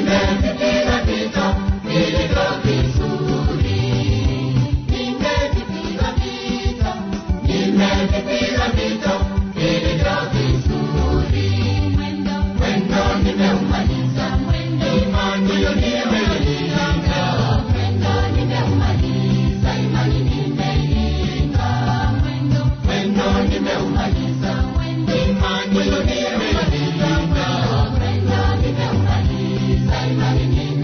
nimevipiga vita vilivyo vizuri, nimevipiga vita, nimevipiga vita vilivyo vizuri. Mwendo nimeumaliza, imani nimeilinda. Mwendo nimeumaliza, imani nimeilinda. Mwendo nimeumaliza, imani nimeilinda. Mwendo nimeumaliza, imani nimeilinda.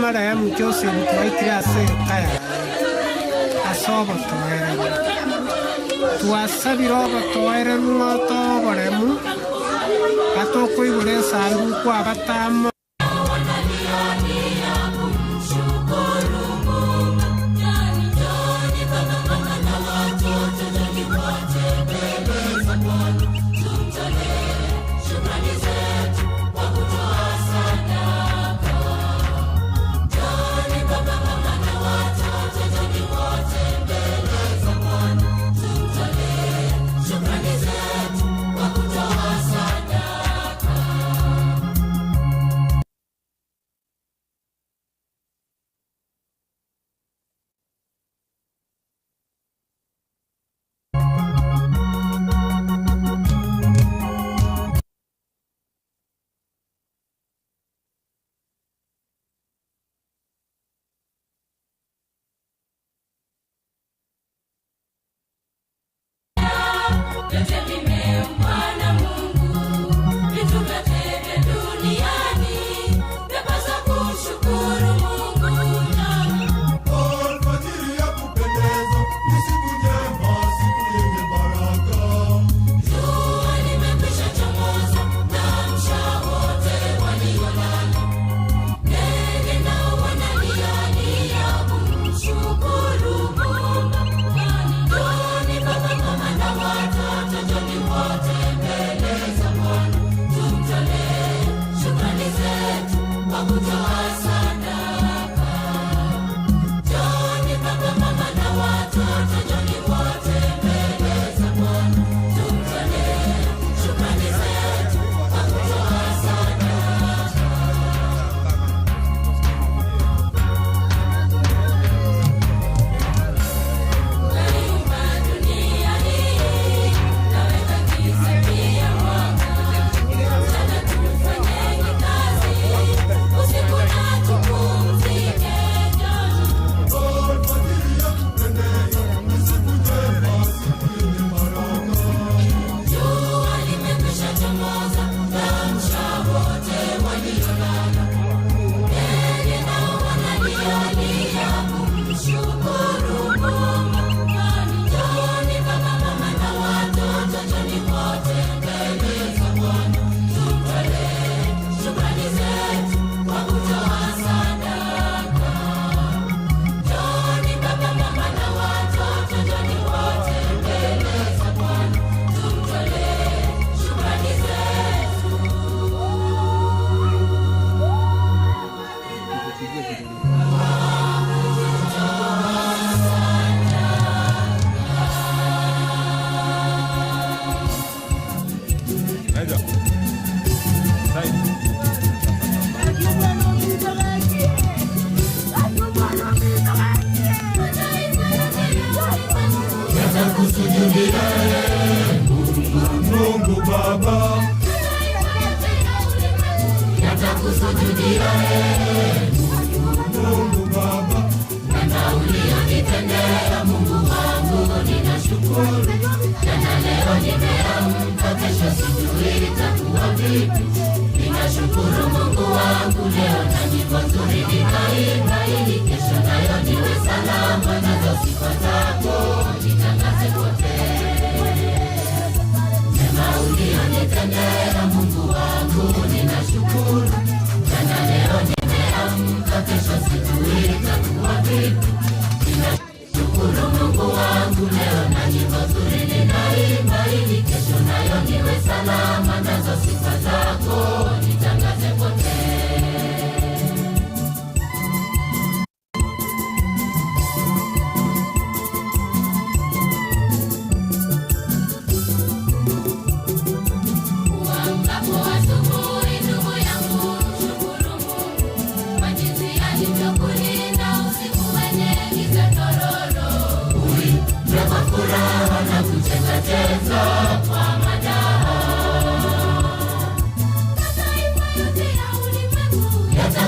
marehemu Joseph twaitire ase kaya asobo toeremu twasabire ogotoeremu ng'oto oboremu atokoigura esanduku abatamo Mungu Baba, nitakusujudia Mungu Baba, na ulionitendea Mungu wangu ninashukuru. Jana leo nimeamka, kesho sijui itakuwa vipi. Ninashukuru Mungu wangu, leo na nyimbo nzuri ninaimba, ili kesho nayo niwe salama, nazo sifa zako nitangaze kote. Mema ulionitendea Mungu wangu ninashukuru. Jana leo nimeamka, kesho sijui itakuwa vipi. Ninashukuru Mungu wangu, leo na nyimbo nzuri ninaimba, ili kesho nayo niwe salama, nazo sifa zako nitangaze kote.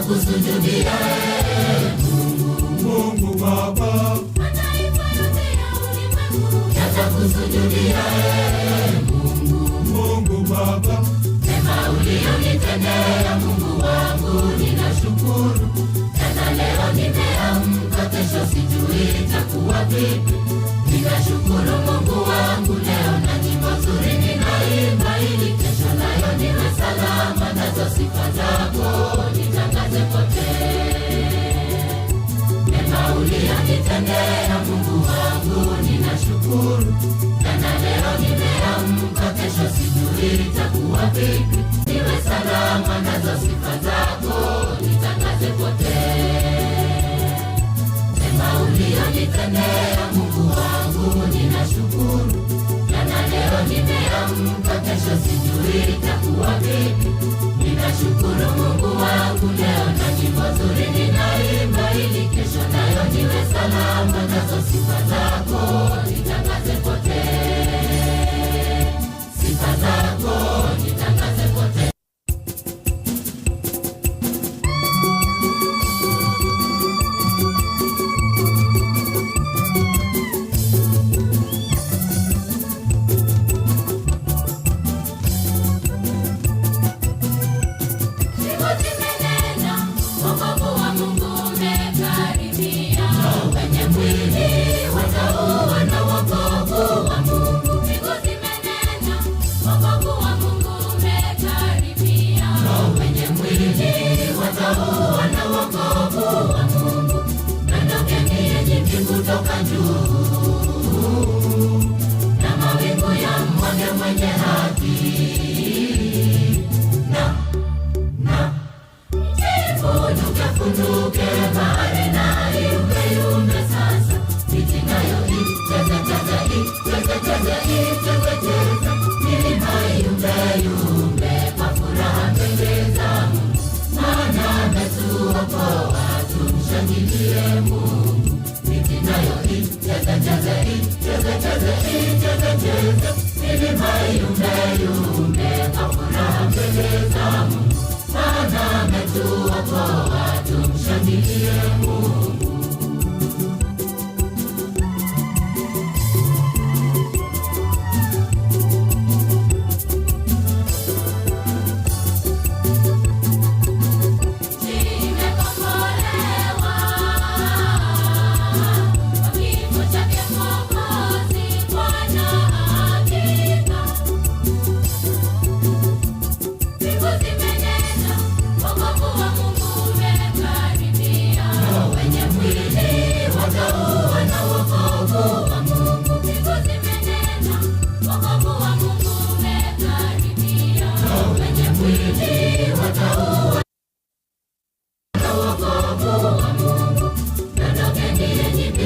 Kusujudia Mungu Baba, yatakusujudia Mungu Baba. Mema ulionitendea Mungu wangu ninashukuru. Jana itakuwa vipi? Ninashukuru Mungu wangu leo na nyimbo nzuri ninaimba, ili kesho nayo niwe salama, nazo sifa zako nitangaze pote. Mema ulionitendea Mungu wangu ninashukuru, jana leo nimeamka, kesho sijui itakuwa vipi. Niwe salama, nazo sifa zako nitangaze pote. Mema ulionitendea Mungu wangu ninashukuru, jana leo nimeamka, kesho sijui itakuwa vipi. Ninashukuru Mungu wangu leo na nyimbo nzuri ninaimba, ili kesho nayo niwe salama, nazo sifa zako nitangaze pote. Sifa zako nitangaze pote. Kutoka juu na mawingu ya mwage mwenye haki, na funduke bahari na yumbe sasa, miti nayo itecheza, milima yumbe kwa furaha mbele za Mungu, maana ametuokoa, tumshangilie Mungu. Nayo itecheza, milima yumbe kwa furaha mbele za Mungu, maana ametuokoa, tumshangilie Mungu.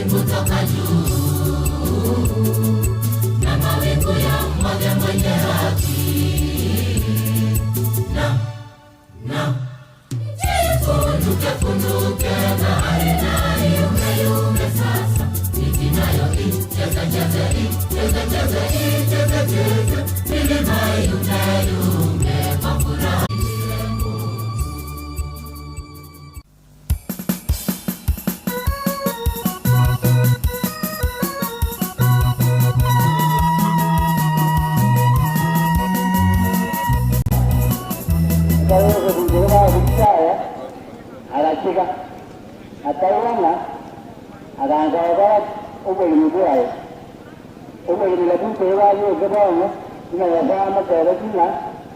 Kutoka juu na mawingu ya mwage mwenye haki, na funduke bahari na yumbe sasa, miti nayo itecheza, milima yumbe kwa furaha. Arachika ataiwana akangaga ubulimi bwayo ubulimi latunze bayo gabongo ina yasama terekina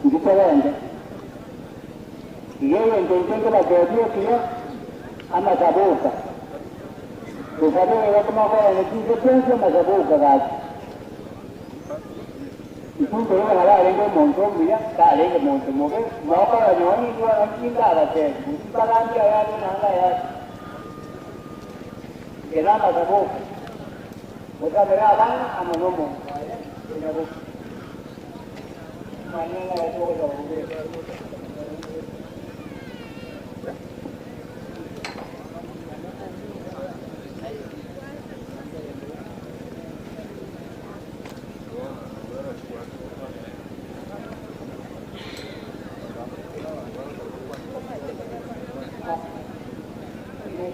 ngiterende yeye ndenga la gadiyo kiyo ama sabuka kusabuka kama kwa ngize pensa masabuka gaji ipunto yo ngala rengo monto mia ta rengo monto moge moka la nyoni dua nginda la te parandi aya ni nanga ya kena masabuka oka mera bang ama nomo ina bu manenga ya to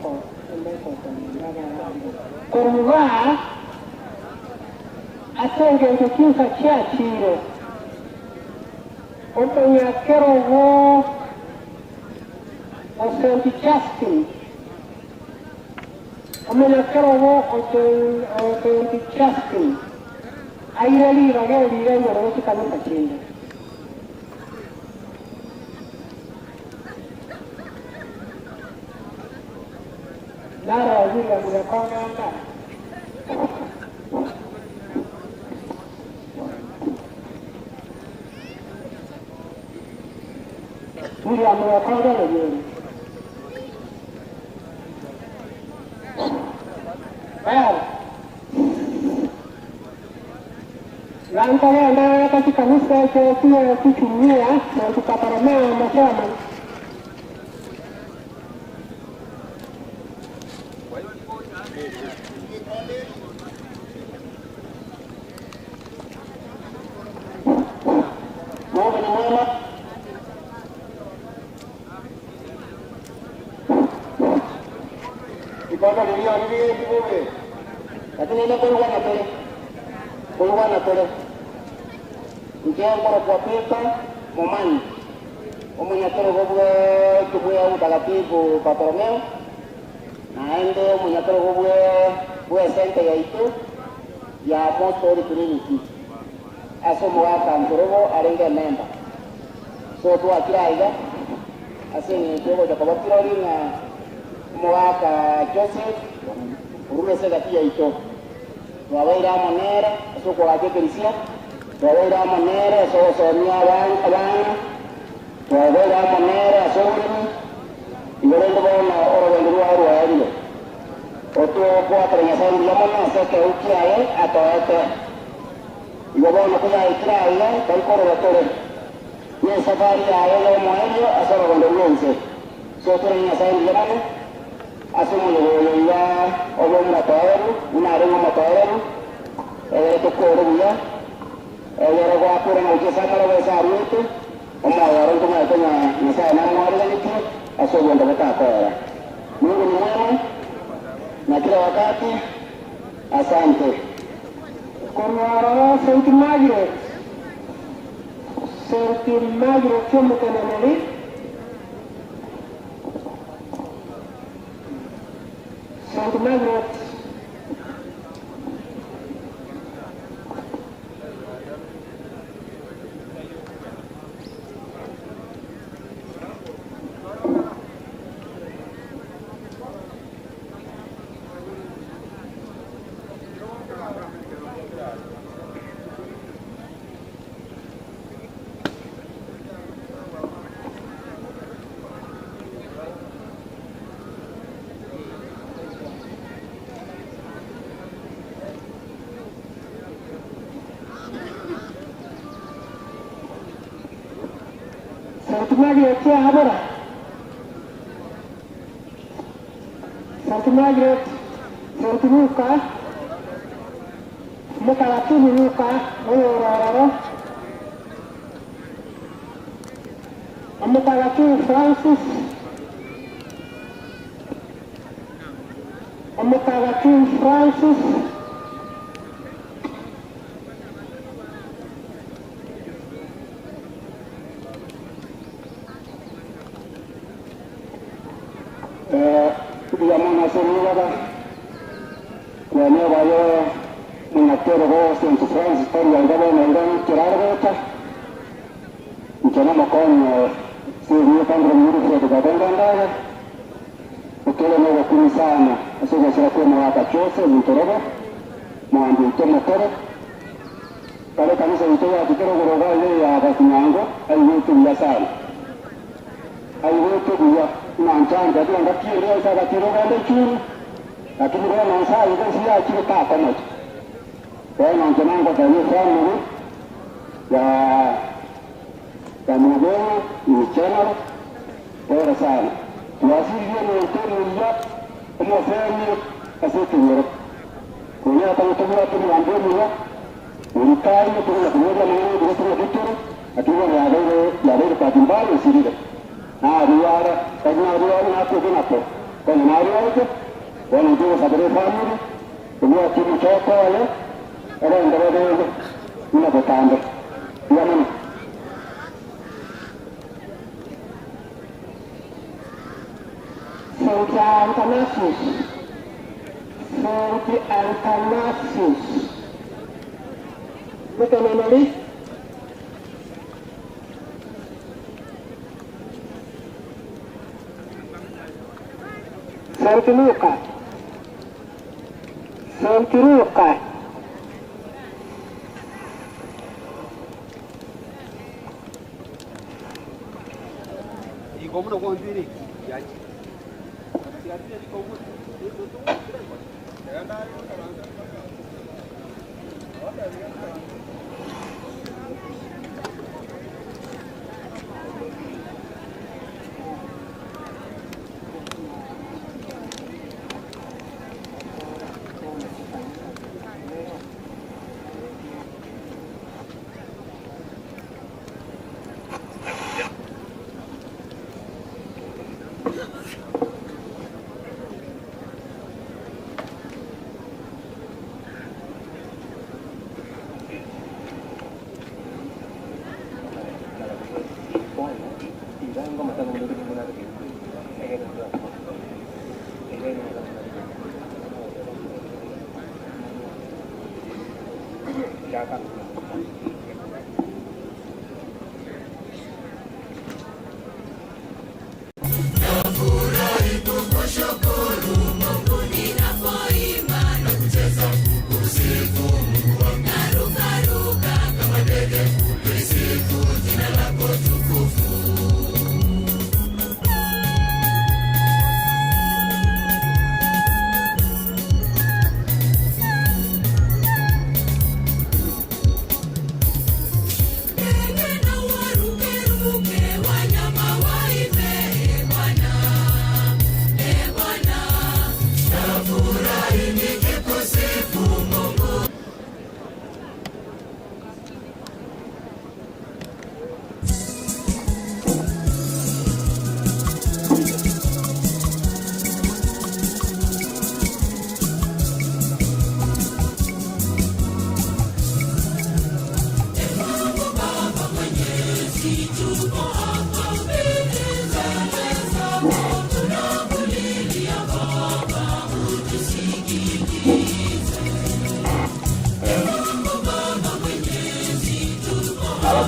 ko Kuruwa atengenge kinsa kyakiro omuyakerowo o St. Justin Omenyakarogo ote trusting. Aireli rageli rego no se kanisa chinda. Nara zile mnakonga anga. Zile mnakonga leo. Lantaga anda katika kanisa kwa kutumia na tukaparamea masomo. Mungu ni mwema. Ipaka dunia ni kibuge. Lakini ile kwa na pele. Njengoro kwa pita momani. Omunyatoro gobwe tubuya utakatifu Bartolomeo. Naende omunyatoro gobwe sente ya itu ya Apostolic Trinity. Aso mwaka nkorobo arenge memba. So tu akiraiga asini tuko jakabatiro na mwaka Joseph urumese gatia ito. Wawaira monere aso kwa ajekerisia. Wawaira monere aso sonia abana. Wawaira monere aso urimi. Igorendo bona oro wendu wa ruwaile. Oto kwa trenya ndi yamona seke ukiaye atoete. Igobona kuya ikiraiye baikoro batore. Ye safari ayo lo moelio asoro wendu wense. So trenya ndi yamona asumu yo ya obomra toeru una rengo motoeru to koro ya yoro kwa koro na uje samara wa saruto omo yoro to ma tena ni sa na mo ari ni asumu ndo kora. Mungu ni mwema na kila wakati. Asante. Kwa Saint Margaret chomo teneneli Saint Margaret Saint Margaret, Saint Luca, Mutalatini Luca, Ororo, Mutalatini Francis, Diamona Senilada, Guaneva yo, Munatero Ghost, Saint Francis, Pari Algaba, Nairan, Kirargota, y que no me con si io quando mi riferisco da Benganda, perché le nuove commissane, adesso che sarà come la cacciose, l'intero, ma anche il motore, per camisa di toga di però con lei a Batinango, e il voto di Asai. Ai voto di Mangiante, di andare a tirare, a tirare del cielo, a tirare non sai, che si ha circato molto. Poi non c'è manco per le famiglie, da Modena, in Cenaro, ora sai, la Silvia non torna come fermi a settimane. Con la tantomura per l'Andromeda, un taglio per la prima mano di questo dottore, a chi vuole avere patimbale e si ride. Arrivare, per non arrivare un attimo di nato, poi non arrivate, poi non devo sapere farmi, e voi a chi mi c'è poi, e rendere una votando. Andiamo. Saint Athanasius, Santi Alcanasius. Betul Mali? Santi Luca. Santi Luca. Como não conviri, já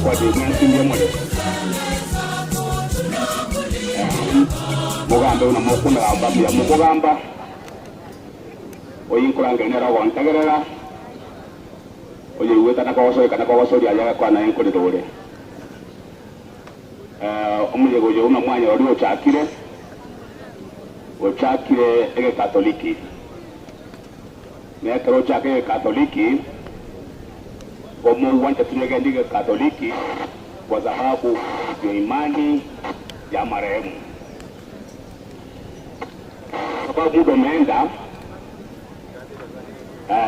kwa dinasi ndiye mole mugamba una mukunda ababya mugamba oyinkuranga nera wantagerera oye weta na kwa wasori ajaga kwa na enkole dole omulego yo una mwanya oli ochakire ege katoliki metro chake katoliki como wanta tunega ndiga katoliki kwa sababu ya imani ya marehemu. Sababu muda umeenda,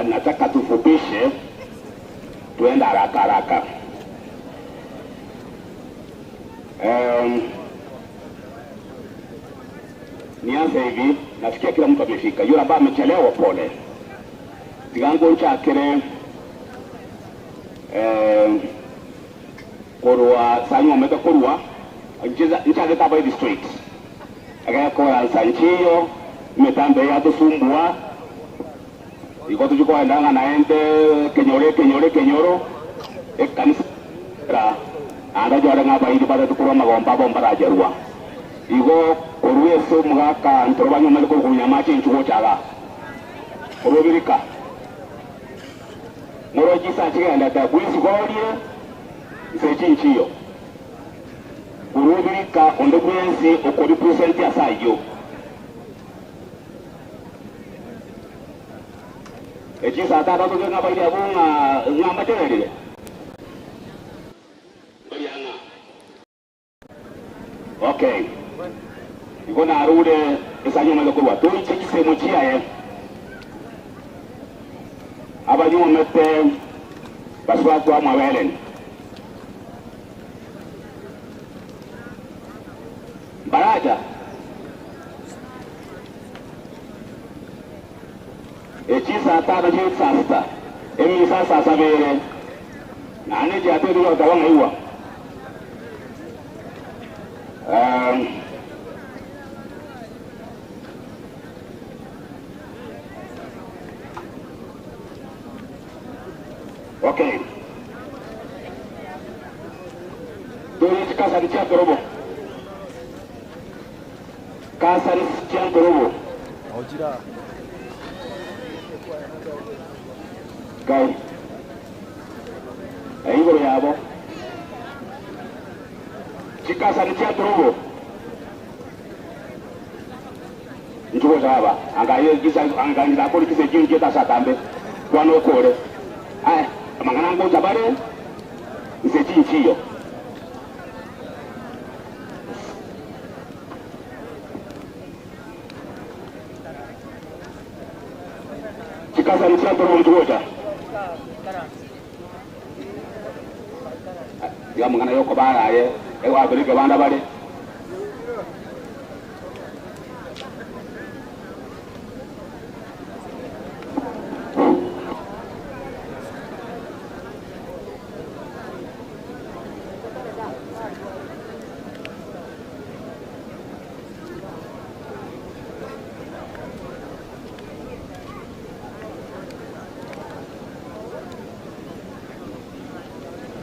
nataka tufupishe tuenda haraka. Nianze hivi, nasikia kila mtu amefika. Yule ambaye amechelewa pole. Tigango nchakire korwa sanyo meta korwa nchake taba district aga kora sanchiyo metambe ya tusumbua iko tujuko ndanga naende kenyoro kanisa anda jora ngaba idi pada tukuro magomba bomba rajarwa igo korwe so mugaka ntorbanyo meliko kunyamachi nchugo chaga korobirika Moroji chigenda da bwisi gorie sechinchiyo urubirika ondo bwensi okori present ya sayo echisa tata to ngaba ile abunga ngamba terere oyanga okay ikona arude esanyo mele kurwa to ichikise muchia abanyuma mete baswa kwa mawelen baraja echisa tata chisa emi sasa sabere nane jate ndio tawanga iwa Okay. Dole kasari cha robo. Kasari cha robo. Ojira. Kai. Ayo yabo. Chikasari cha robo. Njugo zaba. Angaye gisa angaye kuri kise jinje ta satambe. Kwano kore. Ai, mangana ngo zabare. Ise jinjiyo. Chikasa ni chato mo njugoja. Ya mangana yoko bara ye. Ewa bali ke banda bale.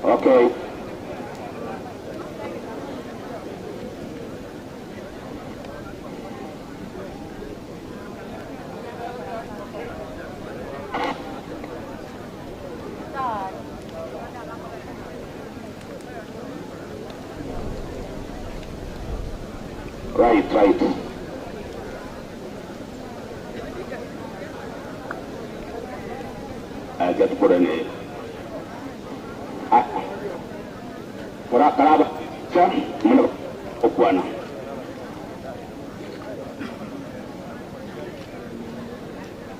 Okay. Right. I get to put in it. Karaba cha muna okwana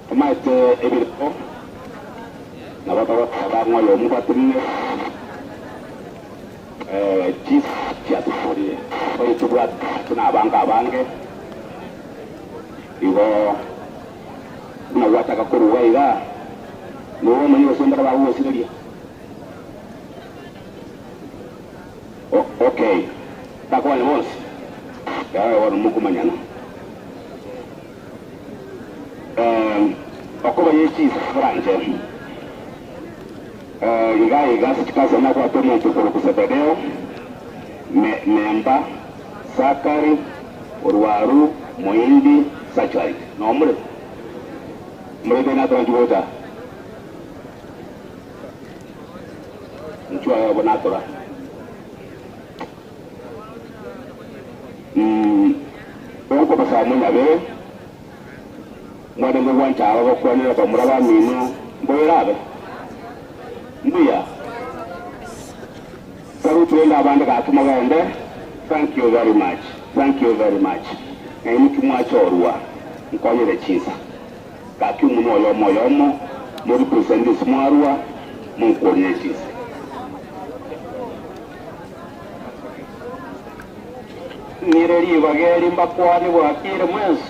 tomate ebiriko na baba ngolo mubatinne chief ya tufuri so itubwa tuna bange igo na wataka kuruwaira no manyo sondara bawo siria. Okay. Takuwa ni boss. Yawe wana muku manyana. Okoba yechi franje. Iga sichikaza na kwa tomo tukuru kusebedeo. Memba, Sakari, Urwaru, Muindi, Sachai. No mure. Mure bena tuanjuota. Nchua ya bonatora. Ko basa mun abe ngode mo wan tawo ko ko ni ba muraba minu boyrabe mbiya sabu tuenda banda ka tuma gande. Thank you very much ngai mtu mwachorwa nkonyere chisa ka kimu no yomo mo represent this mwarwa mun konye chisa. Nireri bageri mbakwani bwakire mwezi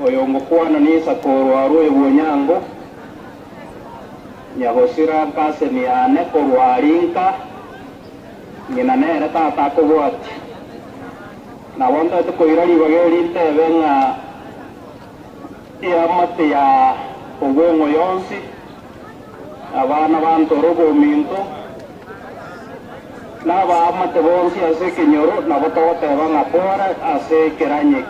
oyo ngokwana nisa korwaru ebonyango nyagosira kase ni ane korwarinka nyina nere tata kobwati na wonda tukoirari bageri ntebenga mate ya obwengo yonsi abana bantorogo minto naba amate bonsi ase kinyoro nabo tote banga pora ase kiranye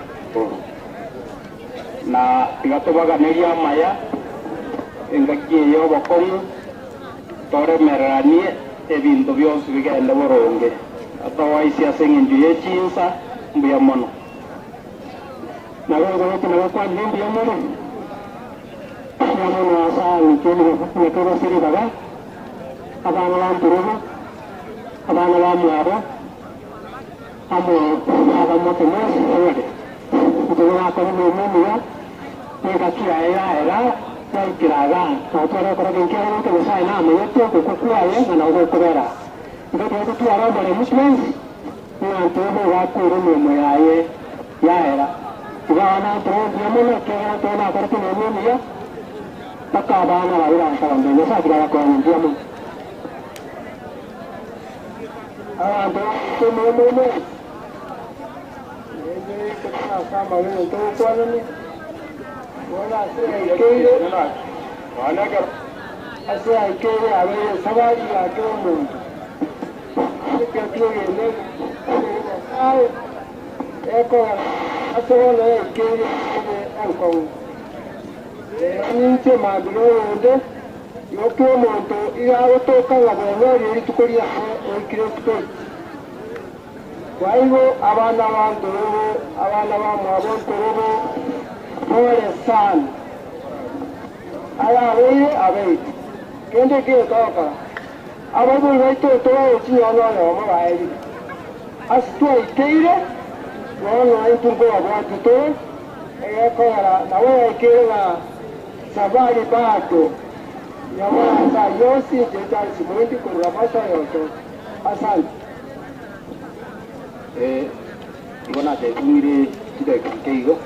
na igatobaga neria maya engakie yo bokongu tore meranie ebintu byose bigenda boronge atawaisi ase nginju yechinsa mbuya mono nabo nabo kwa mbuya mono mono asa ni kero siri baga abana bantorogo abana bamwabo amo abamote mwese ewede kutoka kwa mume ya nikakia era kiraga natwara kora kinkera no que sai na me yeto ko kwa ye na ugo kobera ndio tu ara bare muslims na todo va kuru mume ya ye ya era wana to yamuna ke to na korti mume ya takka bana la ira sa ndio sa kira ko ndio mu to mume sama wewe to kwa nini wala sio ase aikere abe sabari yake omuntu ekatugende ai eko asobola aikere enkongo ninche mabiro yonde yoke omuntu igagotoka nga bwena erituko lyako oikire sipoti kwaigo abana bantorobo abana bamwabontorobo pole sana ayabeire abeite kende ketoka abagore baito tobaokinyana yomo baeri asitwaiteire nono aitungo abwatito egakora nawe aikera sabari bato yamasa yosi jetansi mwindi kurabasha yoto asante ibona tetumire kidakikeigo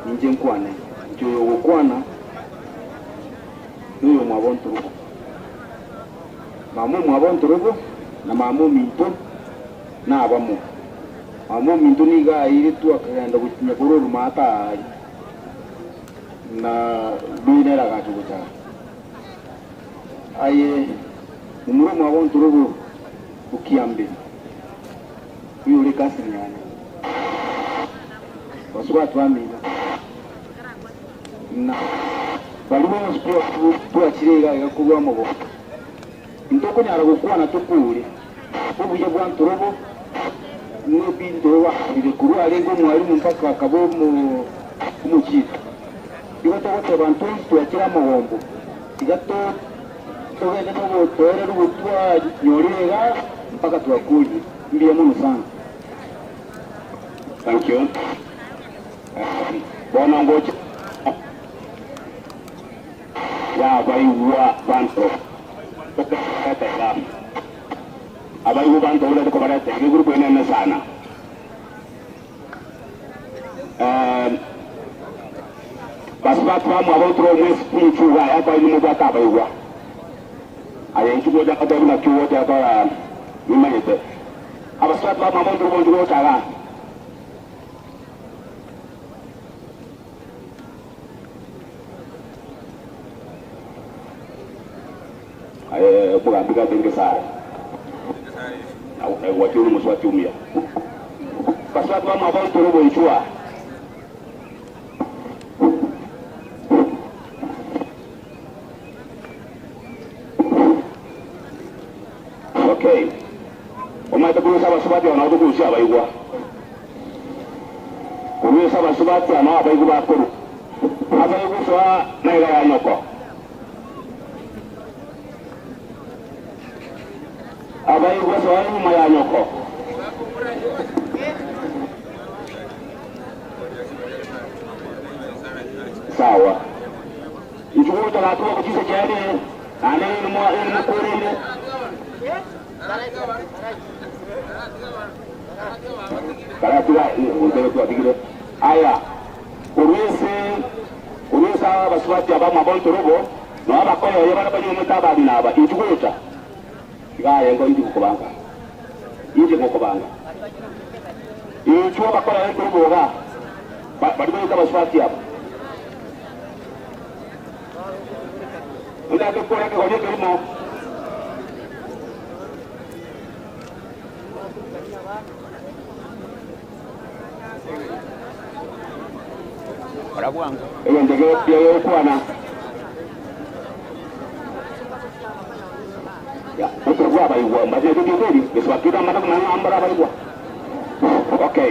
ninje nkwane njoyo gukwana niyo mwabonturugo mamu mwabonturugo na mamu minto na abamu mamu minto niga iri tu akagenda gukinya kururu mata na duinera gachuguta aye numuro mwabonturugo ukiambe yule kasi nyane waswa twamina na balimu sport tuachirega yakubwa mubo ndoko nyara gukwana tukure ubuje bwa ntorobo no bindo wa bikuru alengo mwalimu mpaka akabomo kumukita ibato bote bantu tuachira muhombo igato togende no tore rubutwa nyorega mpaka tuakuje ndiye muno sana. Thank you. Bona ngoje ya baiwa banto kata abaiwa banto ule ko barate ke grupo ene sana basbat wa mo abotro mo spiritual ya ba ni mo bata baiwa ayen tugo da ka na kiwo ta ka ni manete abasbat wa mo abotro mo tugo ta bukan tiga tinggi besar. Aku waktu itu musuh cumi ya. Pas waktu mau abang turun boicua. Okay. Omai tu guru sahabat sahabat yang nak tu guru siapa ibu? Guru sahabat sahabat yang nak apa ibu aku? Apa ibu soal naik gaya nyokok? Abai gua soal maya nyoko. Sawa. Itu gua tak tahu apa kisah jadi. Ane ini mau ini kurang ni. Kalau tidak, untuk itu tiga. Ayah, urus baswati abang mabon turubo. Noa bakoyo yabana banyu mutaba dinaba. Itu gua tak. Gaya ngo indi kukubanga indi kukubanga ichuo bakora ari kuruboga bari ko baswati abo unda dokora ko hoje kirimo para bwangu ndege yo kwana ya betul gua bayi gua masih itu tadi besok kita makan mana ambara bayi gua oke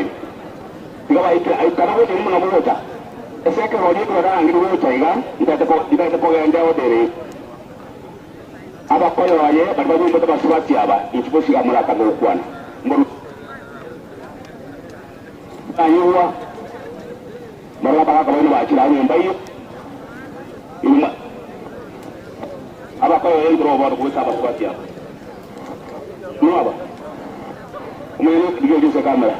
tiga bayi karena gua jadi mengambil bocah saya ke Rodi itu orang gitu bocah kan kita tepok yang jauh dari apa koyo aja berbagi betul betul siapa itu pun sih kamu lakukan ukuran tanya gua berapa kalau ini baca lagi yang bayi ini apa kau yang berubah berubah sahabat sahabat siapa? Ini apa? Umumnya dia di kamera.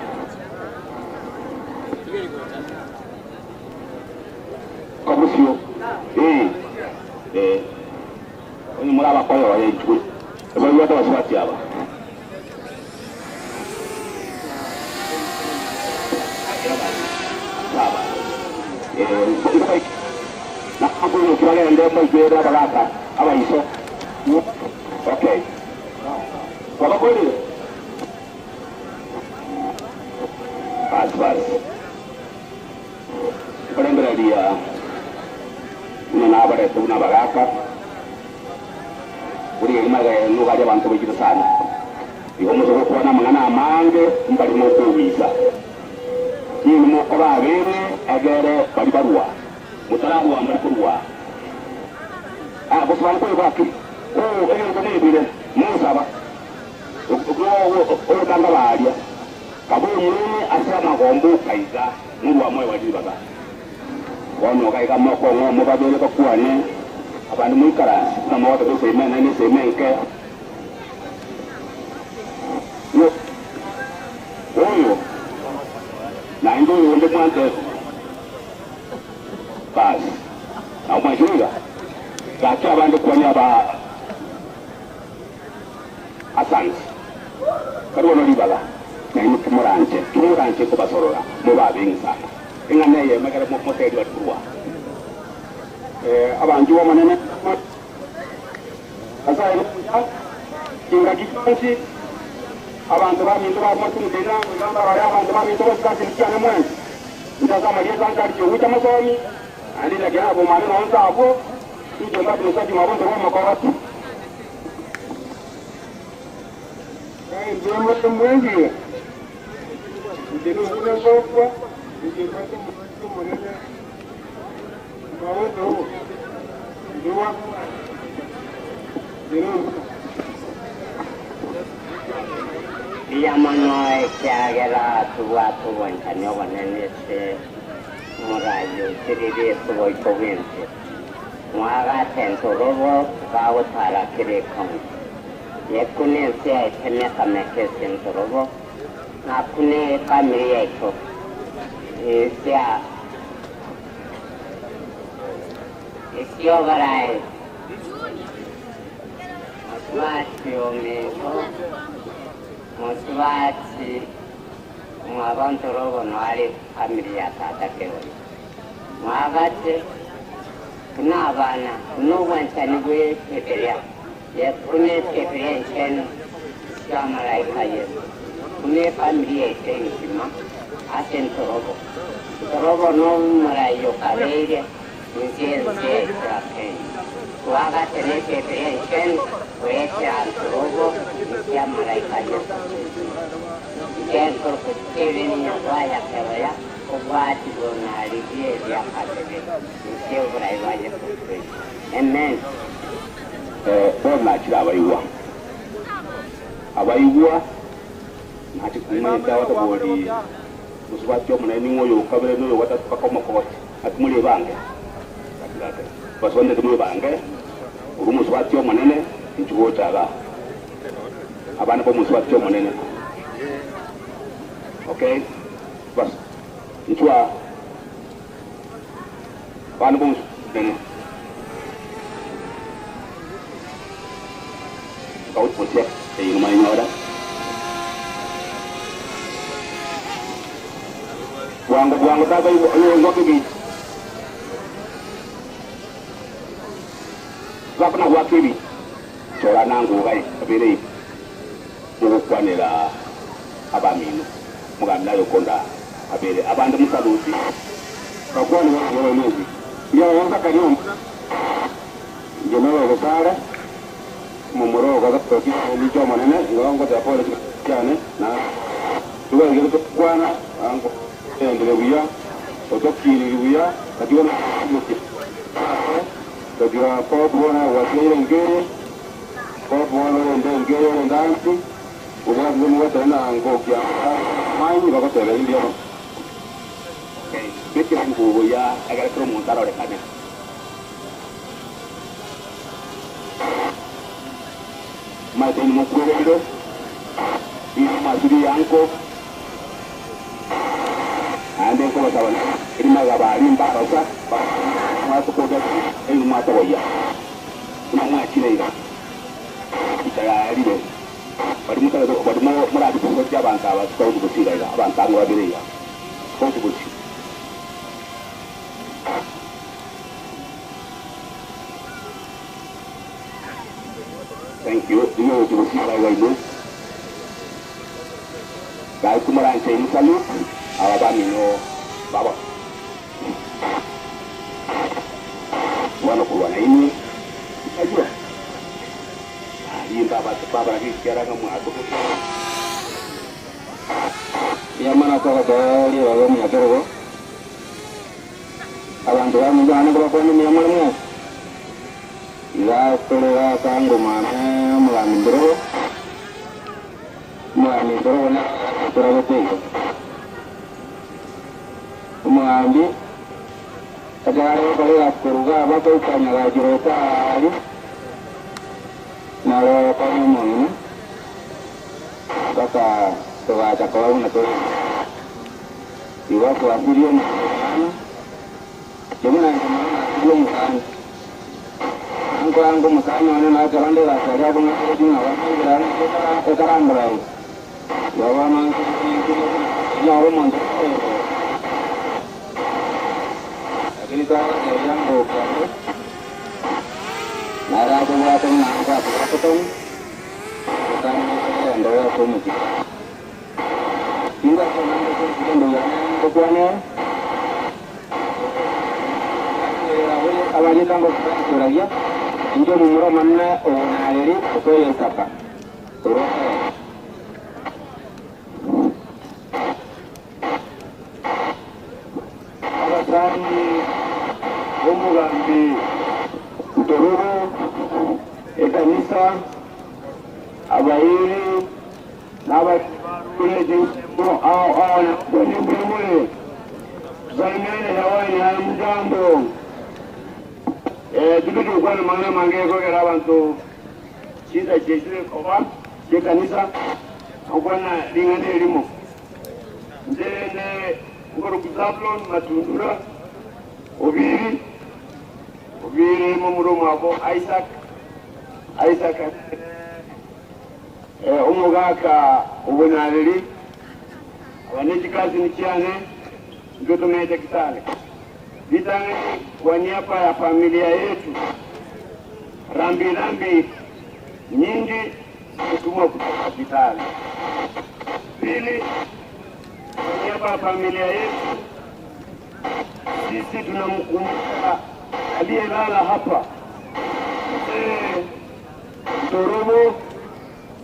Kau bersio? Ini mula apa kau yang ikut? Berubah sahabat sahabat siapa? Sahabat. Itu baik. Nah. Aku kibagende kwegera abalaka abayiso. Okay. Wabakoli. Bas. Perembera dia. Nabare tu nabalaka. Uri imaga nuga abantu bigita sana. Ihomuzo kubona mangana amange mbali mo kubisa. Ni mo ababere agere bali barua. Mutarabu amari kurwa. Bosman ko baki. Ko ne bile. Musaba. Ko tanga balia. Kabo yini asema gombo kaiza nuru amwe wadibaga. Wano kaiga moko ngomo babele ko kuane. Abantu mwikara na mawata ko semena ni semenke. Oyo. Na ndo yonde mwante. Bas. Na umajunga. Kaki abantu kwanya ba Asante. Karibu nolibaga. Na ino kimuranje ko basorora. Mo babingi sana. Ingane ye magara mo moteri batruwa. Abantu bo manene. Asa ino kinga kikansi. Abantu bamintu bamutumdena ngamba bari abantu bamintu basasi cyane mwenzi. Ndaza mariye zankari cyo uta masomi. Andi la gera bo mane no nzabo. Tuje mbabu nosaki mabondo wa makoratu. Ndio mwengi. Ndio kuna sokwa. Ndio kwa mwenye. Mabondo. Ndio. Yamano kiagera tuwa tuwanchanya wanenese murayo tirire tuwa kovente mwaga tentorobo gawo tara kire kon yekune se aitemya kameke tentorobo na kune kamiri yaito sia isio garai asmatio meso Moswati mwabantu robo nwali familia tata kewe mwagate kuna abana nuwanchani gwe keberia ye kune keberia nchen ya malaika yesu kune familia iten kima asen torobo no malayo kabeire nzienzie chapen mwagate ne keberia nchen wete antorobo ya malaika yesu Ento kuteveni ya waya kewaya kubati bona alivie ya katebe sio buraiwaje kutwe amen bona chira abayuwa nati kumenda wata bodi usubati omuna ni ngoyo kabere no wata pakoma koti atumule bange akilate basonde tumule bange urumu subati omunene nchugo chaga abana bo musubati omunene. Okay, bas. Ntua. Bana bom dene. Kau putih, ini rumah ini ada. Buang kita tu, buang pergi. Kau pernah buat pergi? Coba nanggu kai, tapi ni, bukan ni lah abaminu. Mugamna yokonda abere abandi musaluti bakwani wa mwezi ya wanza kanyo jeno gokara mumuro gatoki ni choma nene ngongo ta pole cyane na tuwa ngiro kwana ango endele buya otokiri buya katiwa muti katiwa pobona wasile ngere pobona ngere ndanti uba mwe tena ngokia mai bako tele ndio okay beke nguo ya agar kro montaro de kane mai teni mo kwero ini masuri yanko ande ko sawan ini magabari mbarosa ma ko da ini mata waya na ma chile ida ya ribe bari mutara do bari mo muradi ko jabanga ba ko ko sira ida abanga ngwa bire ya ko ko ci Thank you. Iyo tumusika iwaimu. Gai kumarante ni salute. Ababami no baba. Wana kuwana ini. Ajua. Hii baba lagi sekarang kamu aku. Ya mana kau kali bawa minyak terus. Abantu bamujyana kubakora imirimo imwe izakorera kandi umwami ndoro na turaboteka umwami kagare bakorera kuruga bakawukanya bagiro tari naro kwa umuntu baka tubacha kwa una to iwapo asiliyo Jumlah belum kan. Angko makanya mana jalan deh lah. Saya pun nggak tahu apa jalan sekarang berapa. Bawa mangkuk ini jauh mantap. Jadi tu yang bukan. Nara tu buat tu nampak apa tu? Bukan yang doa tu mungkin. Tinggal tu nampak tu doa bukannya. Awalnya kan berkurangnya, hingga umur mana orang hari itu yang siapa? Turun. Alasan umur di turun, ekanisa, abairi, nabat boleh jumpa awal boleh. Zaman ini awal ni ham jambu. Dulu kwa mana mangeko kera bantu shida jeshi kwa je kanisa kwa na lingane elimo ndene ngoro kuzaplon matundura obiri mumuro mabo Isaac umugaka ubunariri abanejikazi nikiane ngoto mete kitale Vitani kwa niaba ya familia yetu rambi nyingi kutumwa kutoka hospitali. Pili, kwa niaba ya familia yetu sisi tunamkumbuka aliyelala hapa Torobo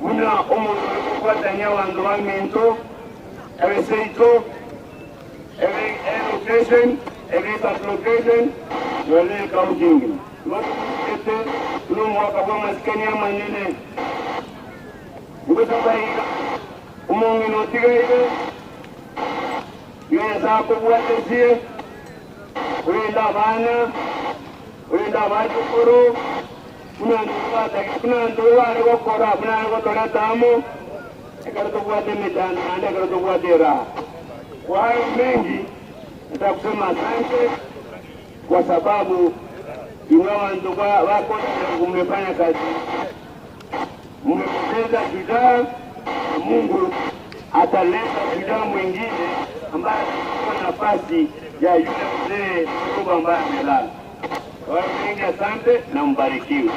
muna kwa tanya wangu wa mento eweseito education every location wale counting watu kete mwaka kwa maskani ya manene ngota baika umongi no tigaire yeye sapo bwate sie uenda batu koro kuna ndoa alego kora kuna alego tola tamo ekaro to bwate mitana ande ekaro to bwate ra kwa mengi nitakusema asante kwa sababu ingawa ndugu wako mmefanya kazi, mmepoteza shujaa, Mungu ataleta shujaa mwingine ambaye atachukua nafasi ya yule mzee mkubwa ambaye amelala. Kwa hiyo mengi asante na mbarikiwe.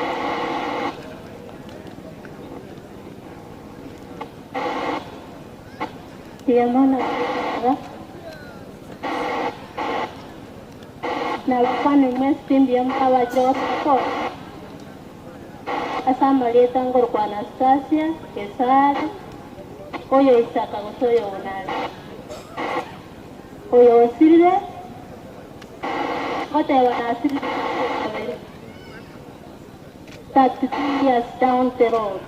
Na lupane mwestimbi ya mkawa josko asama leta ngoro kwa Anastasia Kesari oyo Isaka gosoyo unali oyo osirire ote wanasirire 32 years down the road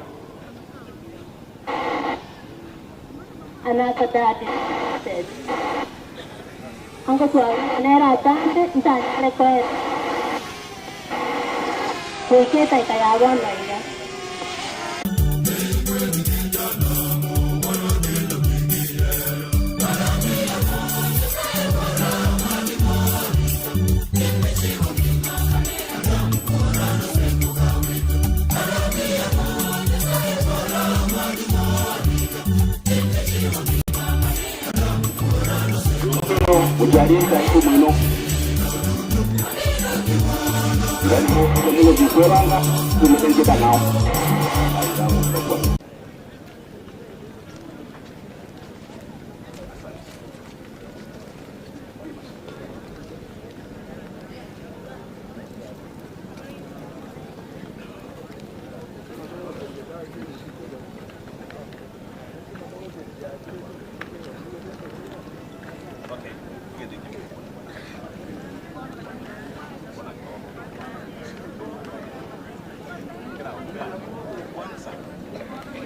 another daddy said Angko tua nera tante ntanya rekoet. Kuike tai kayawan laiga. Ujalinda itu mino. Dan mau dikurangkan, kemudian kita nau.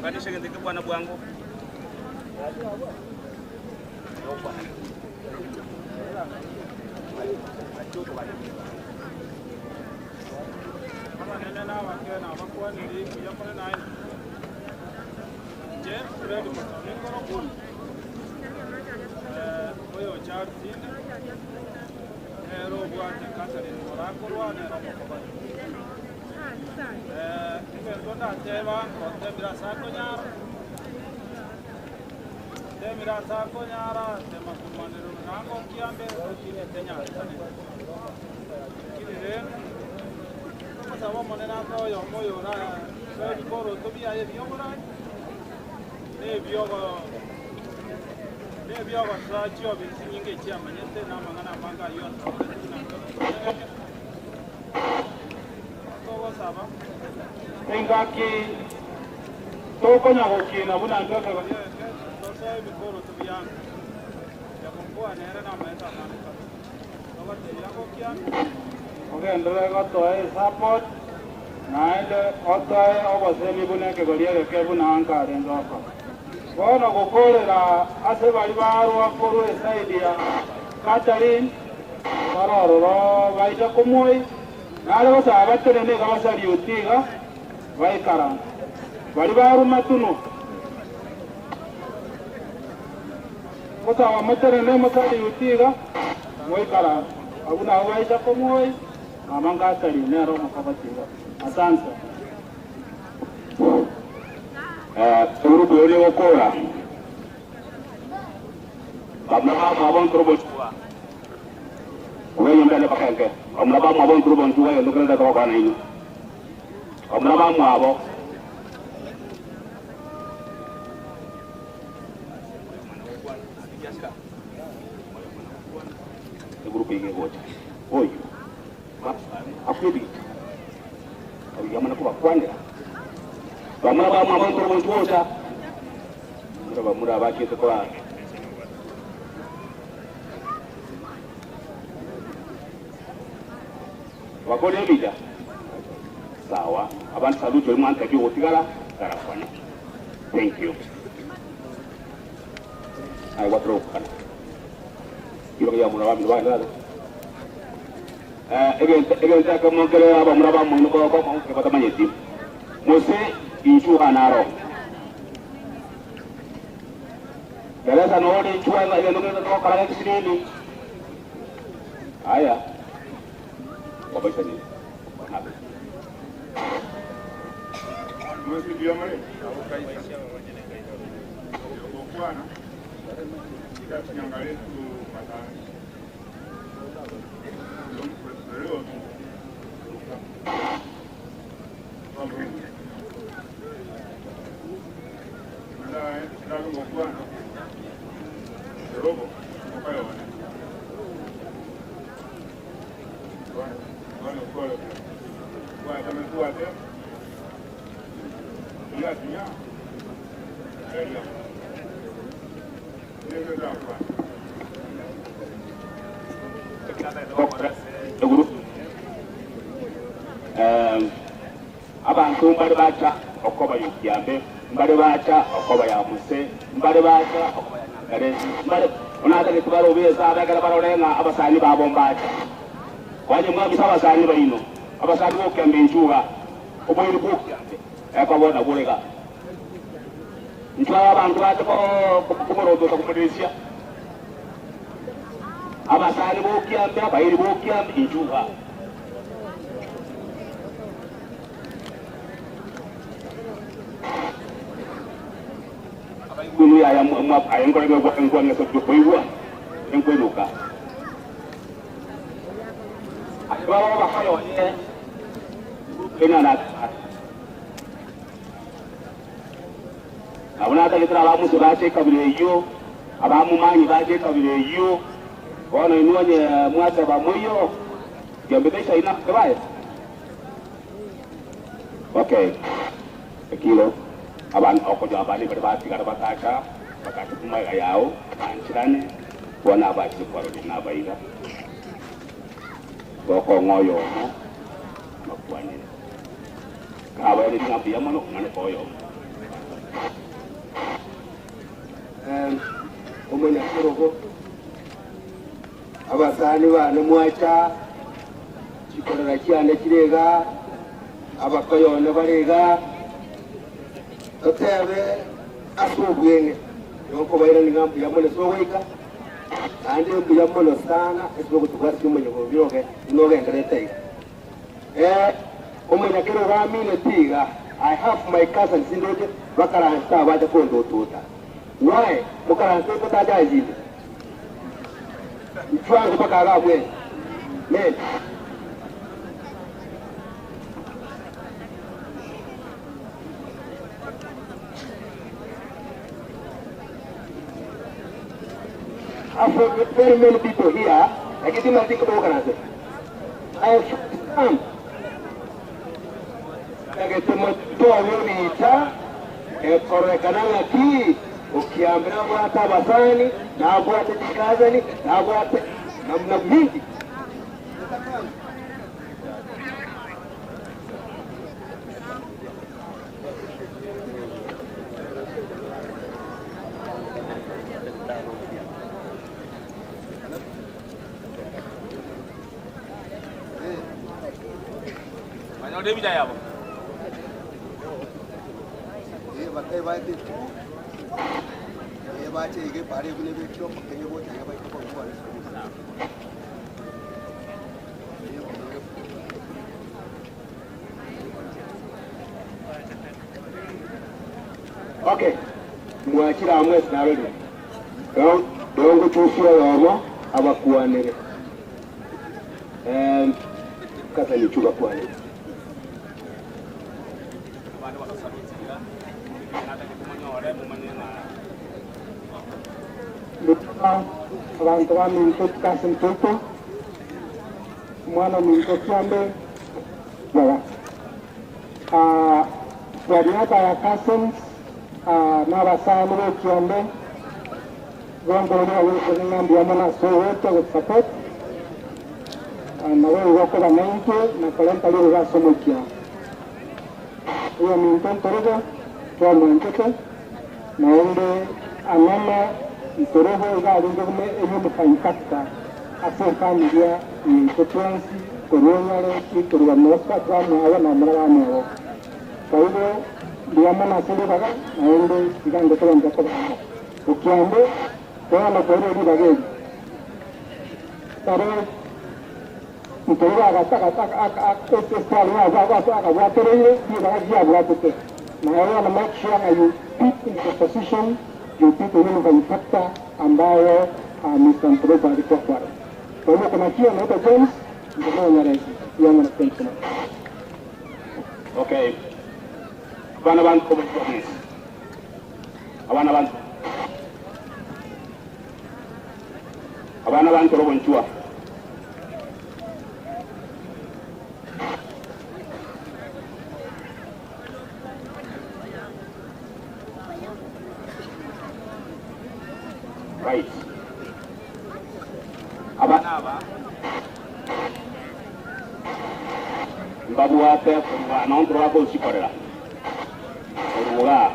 Kadisha ngeke bwana bwangu. Engaki toko na hokina buna ngaka okay, ndole gotoe support naende otoe obosemi bune kegoria geke buna ankare ngoko bono gukorera ase bari barwa koru esaidi ya Catherine barororo baija kumoi nale gosaba terene gabasari utiga baikara bari baruma tuno gosaba materene masari utiga baikara abuna baija kumoi amanga tari nero makabatiga asante Grupo yole gukora bamna mabon turbo chua wewe mbele bakenge bamna mabon turbo chua yo ndokenda kwa kana ino bamna mabo grupo yige gocha oyo afudi abiyamana kuba kwanda bamna mabon turbo chua mura baki kwa wakole bija sawa abantu saluto imanta ki otigala karafanya thank you ai watro kana kilo ya mura babi wala egen ta kama kale aba mura ba mu ko ko ko manyeti mose inchu anaro Beleza no ore chua na ile ndio ndio kala kisini haya wabaisha ni hapo mwezi ndio mali au kaisha bwana niangalie tu matani leo ndio bwana robo okayo bueno también ya ya abantu mbali bacha okoba yukyambe mbali bacha okoba ya muse mbali bacha okoba ya ngare mbali onata ke tubaro beza abagala barolenga abasani babombacha waje mwabi sawa sani baino abasani bokyambe njuga oboyiri bokyambe ekabona bulega ntwa abantu bacha ko kumorodo kumudisia abasani bokyambe abayiri bokyambe njuga Dulu ya yang ayam korang buat engkuan yang sebut buat engkuan luka. Bawa bawa kayu ni, kena nak. abona takitira abamusi bache kabire iyo abamumanyi bache kabire iyo bona inonye mwata bamuyo yambedesha ina kabaya. Okay, kilo aban okojo abani berbati kada batacha bakati kumai ayao anchirane bona abachi kwaro dina baiga boko ngoyo no makwani kawa ni ngapi ya mano ngane koyo umenya kirogo abasani bane mwacha kikorera cyane kirega abakayone barega otebe asubwene yoko bayira ni ngambu ya mole so weka ande mbu ya mole sana esiko kutugasi umenye ko biroge inoge ngrete umenya kero ramine tiga. I have my cousins in Roge bakaransta baje ko ndo tota why mukaransta ko ta jaji itwangu bakara bwe men after very many people here, I get him a think about it. I have come. I get him a toa korekananga ki ukiambia wata basani na abwate tikazani na abwate namna mingi. Dia bijaya apa? Dia pakai baju itu. Dia baca ini pari punya baju pakai dia buat dia baju perempuan. Okay, muachira amwe sinarudi. Dongo tusiwa yamo abakuanire. Kasa ni chuba kuanire. Orang-orang minta kasih tutu, mana minta kiambe, bawa. Ternyata ya kasih, nabasa mulu kiambe, gonggonnya awal dengan dia mana suhu tu support, nawe waktu dah main tu, nak kalian tadi juga semua kia. Ia minta terus, dia minta tu, naende anama Itoroho ga adingo me emu mfaikata aso familia ni kotwansi koronyale ki korwamoska twamu awa na mara mero kaido dia mana sele baga naende sigando tolonga ko ukiambe tono kore di bage tare Itoroho aga taka estalo aga watere di baga dia bwatote na awa na make sure you pick in the position Yupito hilo kaipata ambayo Mr. Mpropa alikuwa kwaro. Kwa hivyo kuna kia na ito James, mtokao na raisi. Yangu na thank you. Okay. Abana bantu kumechua please. Abana bantu. Abana bantu robo nchua. Right. Aba Babu ate kwa nondro wako usikorera. Koruga.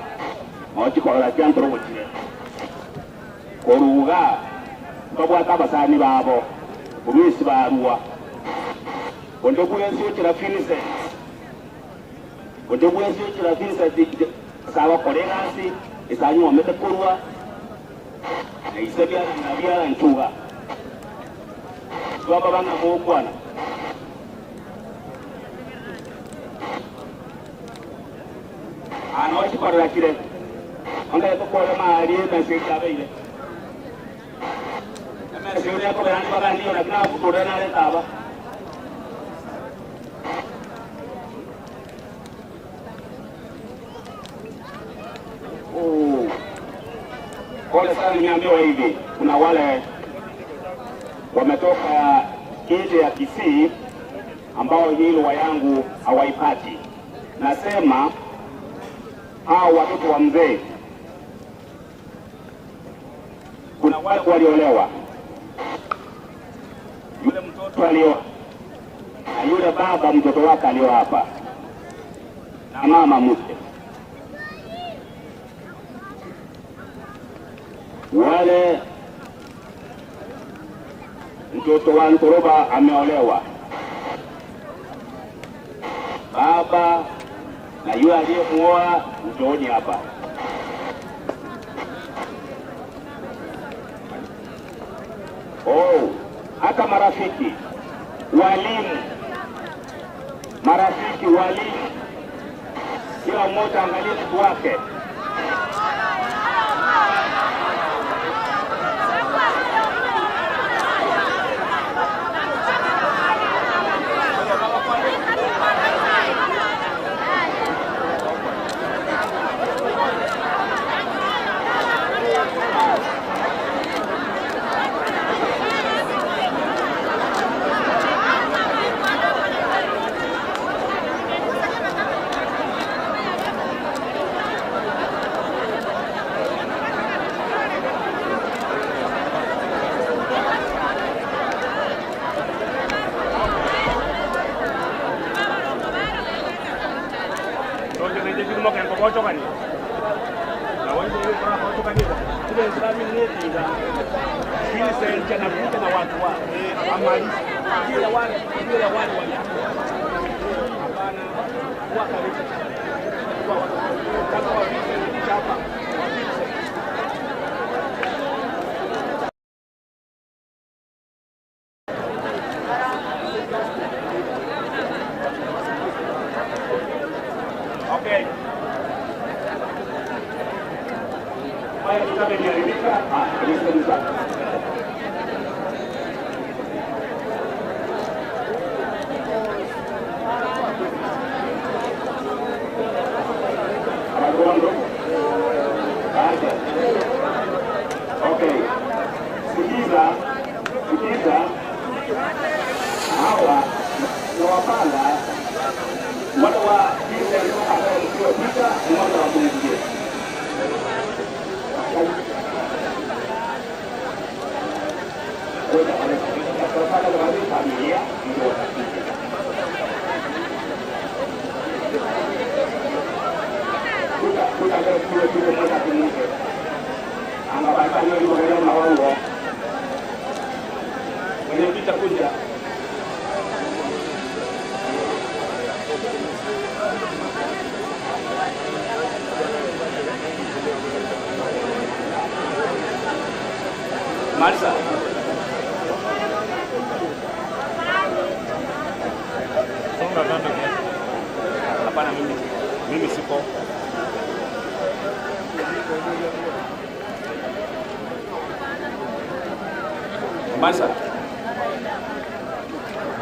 Ochikorera kyantro mochire. Koruga. Babu atabasani babo. Ubisi barua. Ondo kuyensi ukira finise. Ondo kuyensi ukira finise sawa koregasi isanyu omete kurwa. Na isebya na bya nchuga. Twaba bana mukwana. Ano chikorera kire. Onda ko kore mari na sekaba ile. Ema seuri ko bani bagandi ona kina kutore na letaba. Oh. Sasa nimeambiwa hivi, kuna wale wametoka nje ya Kisii ambao hii lugha yangu hawaipati. Nasema hao watoto wa mzee, kuna wale waliolewa, yule mtoto alioa na yule baba mtoto wake alioa hapa na mama mke, wale mtoto wa Nkoroba ameolewa, baba na yule aliyemuoa mtooni hapa. Oh, hata marafiki, walimu, kila mmoja angalie mtu wake. Okay. Baik, kita menyelidiki. Bisa. Okay. Sikiza. Hawa ni wapanda wale wa kile iliyopita mwaka wa mwingine. Kwa sababu ya familia ndio kuja moja kumke anabaki hiyo hiyo na wango mwenye picha kuja Marsa songa kando kiasi. Hapana, mimi sipo. Marsa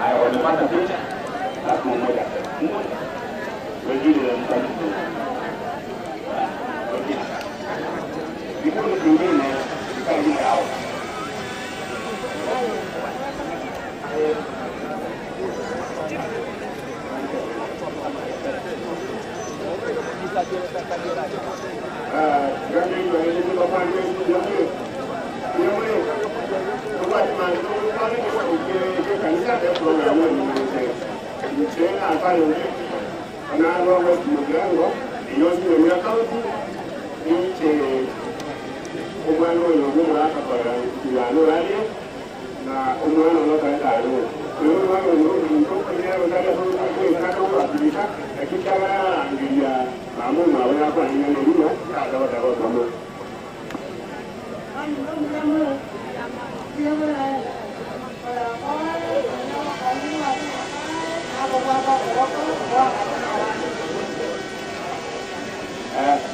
haya wanapata picha alafu mmoja wengine wanamtafuta vikundi vingine vikali yao.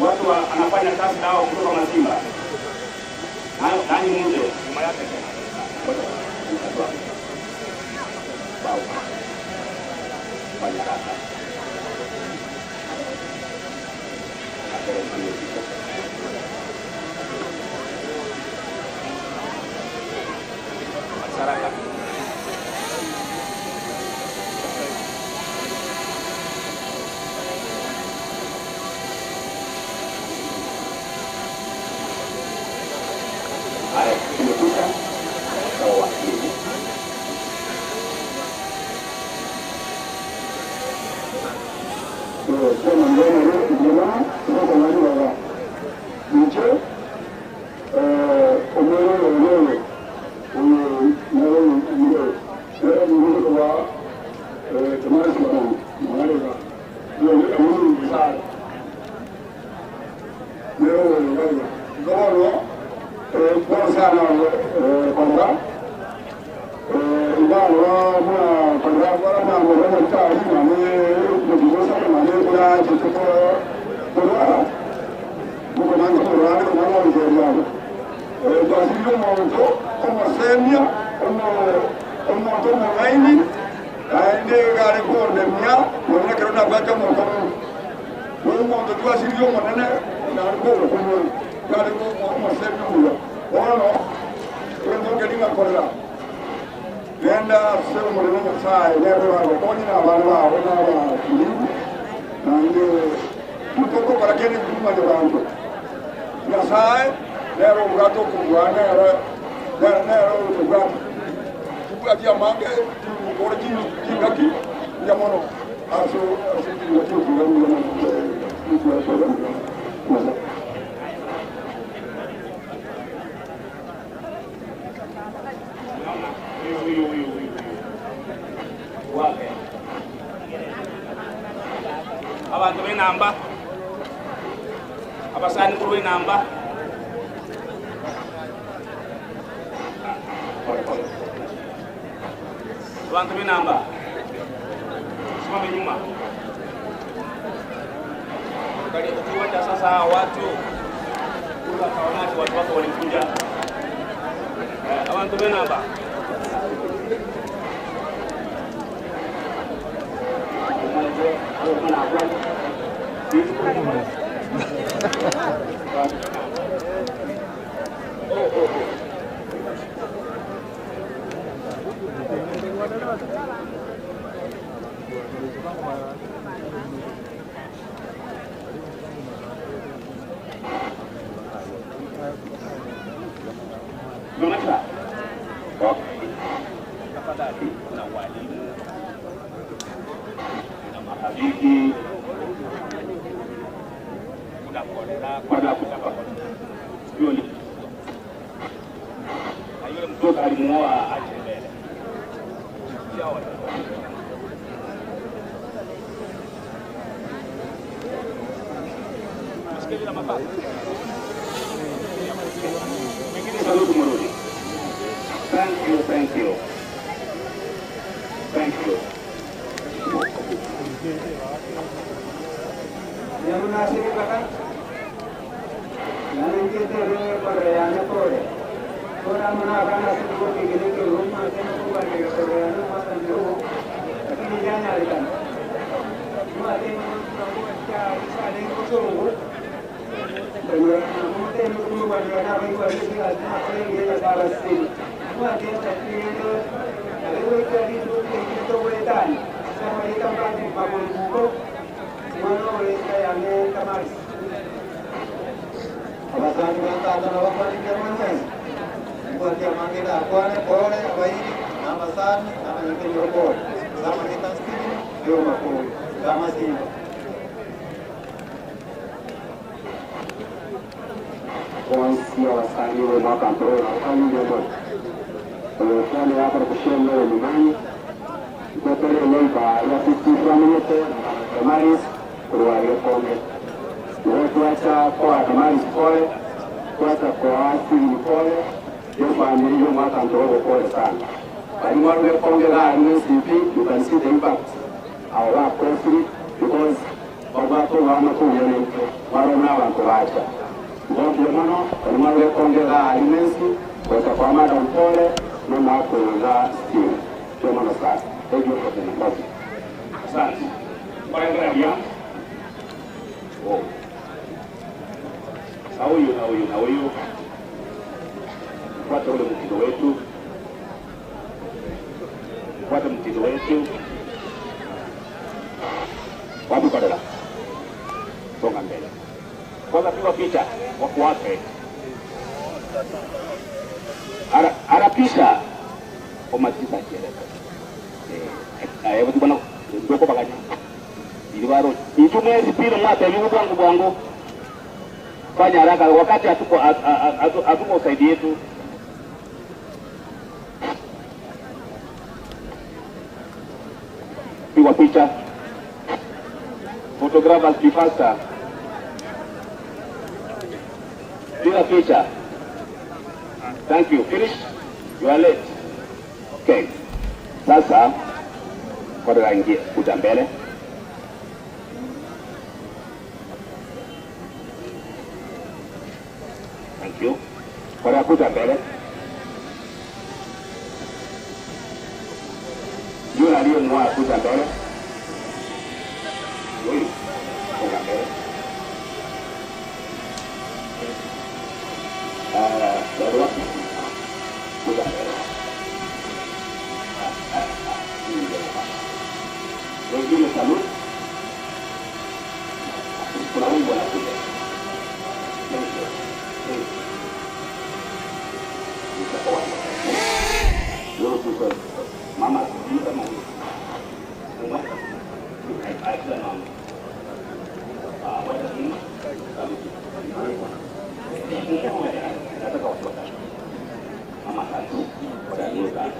Watu anafanya kazi nao kutoka Mazimba. Nani mmoja nyuma yake tena. Wow. Fanya kazi. Abantu b'enamba abasanikulu b'enamba abantu b'enamba simame nyuma kali kiwanja sasa watu kaonati watu wako walikuja abantu b'enamba Tafadhali na walimu na mahabiki kuna kolera kwa kutaka yule na yule mtoto alimuoa aje mbele yao msikiliza mapapa mwingine salutu mrudi. Thank you, thank you. Thank you. Yang menasihkan kan, yang kita dengar perayaan kore, orang menakan nasib kore gini ke rumah saya bukan ke perayaan makan dulu, tapi ni jangan alikan. Mati membuat cara yang kosong. Mungkin bukan kerana mereka tidak apa yang dia dapat sih. Mungkin tapi itu kalau jadi itu bolehkan. Sama kita pasti bangun buku. Mana boleh saya ambil kamar. Abasan kita ada apa di mana? Buat yang kita kuat boleh apa ini? Abasan sama yang kita sama kita sini di rumahku. Sama sini. kuanzia wasanii wa mwaka mpya na kani ndio kwa hapa kushia leo nyumbani kwa leo ya sisi familia na Maris kwa kombe kuacha kwa Maris pole kuacha kwa asili pole hiyo familia mwaka mpya pole sana but more we kombe la NCP you can see the impact our work closely because watu wanakuja wale na wanakuacha ndio maana tunamwambia kuongeza alimenti kwa sababu madam pole na makoza sio ndio maana sasa hiyo kwa sababu Asante. Kuangalia. Oh. Na huyu. Fuata ule mtindo wetu. Fuata mtindo wetu. Wapi kadala? Songa mbele. Kwanza piga picha wako wake. Anapisha kwa matisa kieleka. Hebu tu bwana ndio kwa baganya. Ili baro itumwe sipiro mwate yuko bwangu. Fanya haraka wakati hatuko usaidi yetu. Piga picha. Photographers be faster. Piga picha. Thank you. Finish? You are late. Okay. Sasa kwa rangi kuja mbele. Thank you. Kwa kuja mbele. Yule aliyemwa kuja mbele. Huyu kuja mbele. Baru kuja mbele. Wengine salud. Kuna wengi wanakuja. Mama, kita mau. Mama, kita mau. Wajah ini. Kata kau suka. Mama satu. Pada dulu kan.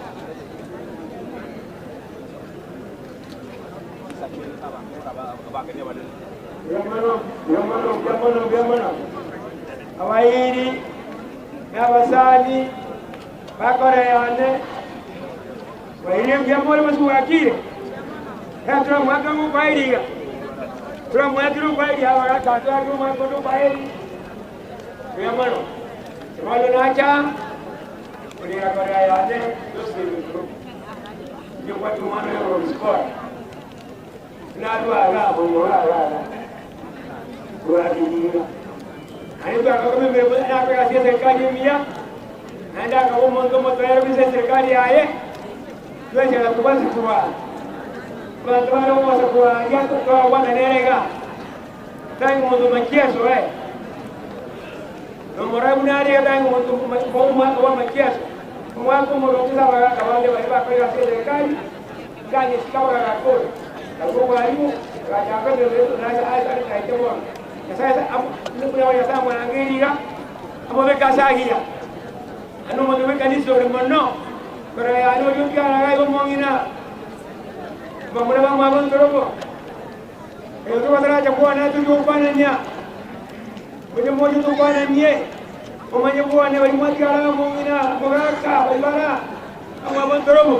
Biamano. Awairi, Navasani, Bakoreane, Wairi biamano masuakire. Hatra mwaka mubairiga. Tura mwaka mubairi hawa kata mwaka mubairi. Biamano. Walo nacha. Kulia Koreane, dosi. Jumpa tumano yo skor. Na dua la bomola. Kuadiliwa. Aidha kama mimi nataka kazi serikali mia. Naenda kwa mwanzo mtayari bisa serikali aye. Tuache na kubasi kwa. Kwa sababu wao kwa yako kwa wana nerega. Tangu mwanzo makiaso No morabu nani tangu mwanzo kwa makiaso. Mwako mrokiza baraka wale walipa kwa serikali. Kani sikawa na kodi. Kwa hiyo kaja ndio na aisa sasa nikuya ya samu angeliga amobeka sagia anu mobeka ni sore monno pero ya no yo que haga como mongina mamula ba mabon torobo yo to badara ja kuana tu yo pana nya oje mojo to pana nye o manye kuane bali mati ala mongina mogaka balbara mabon torobo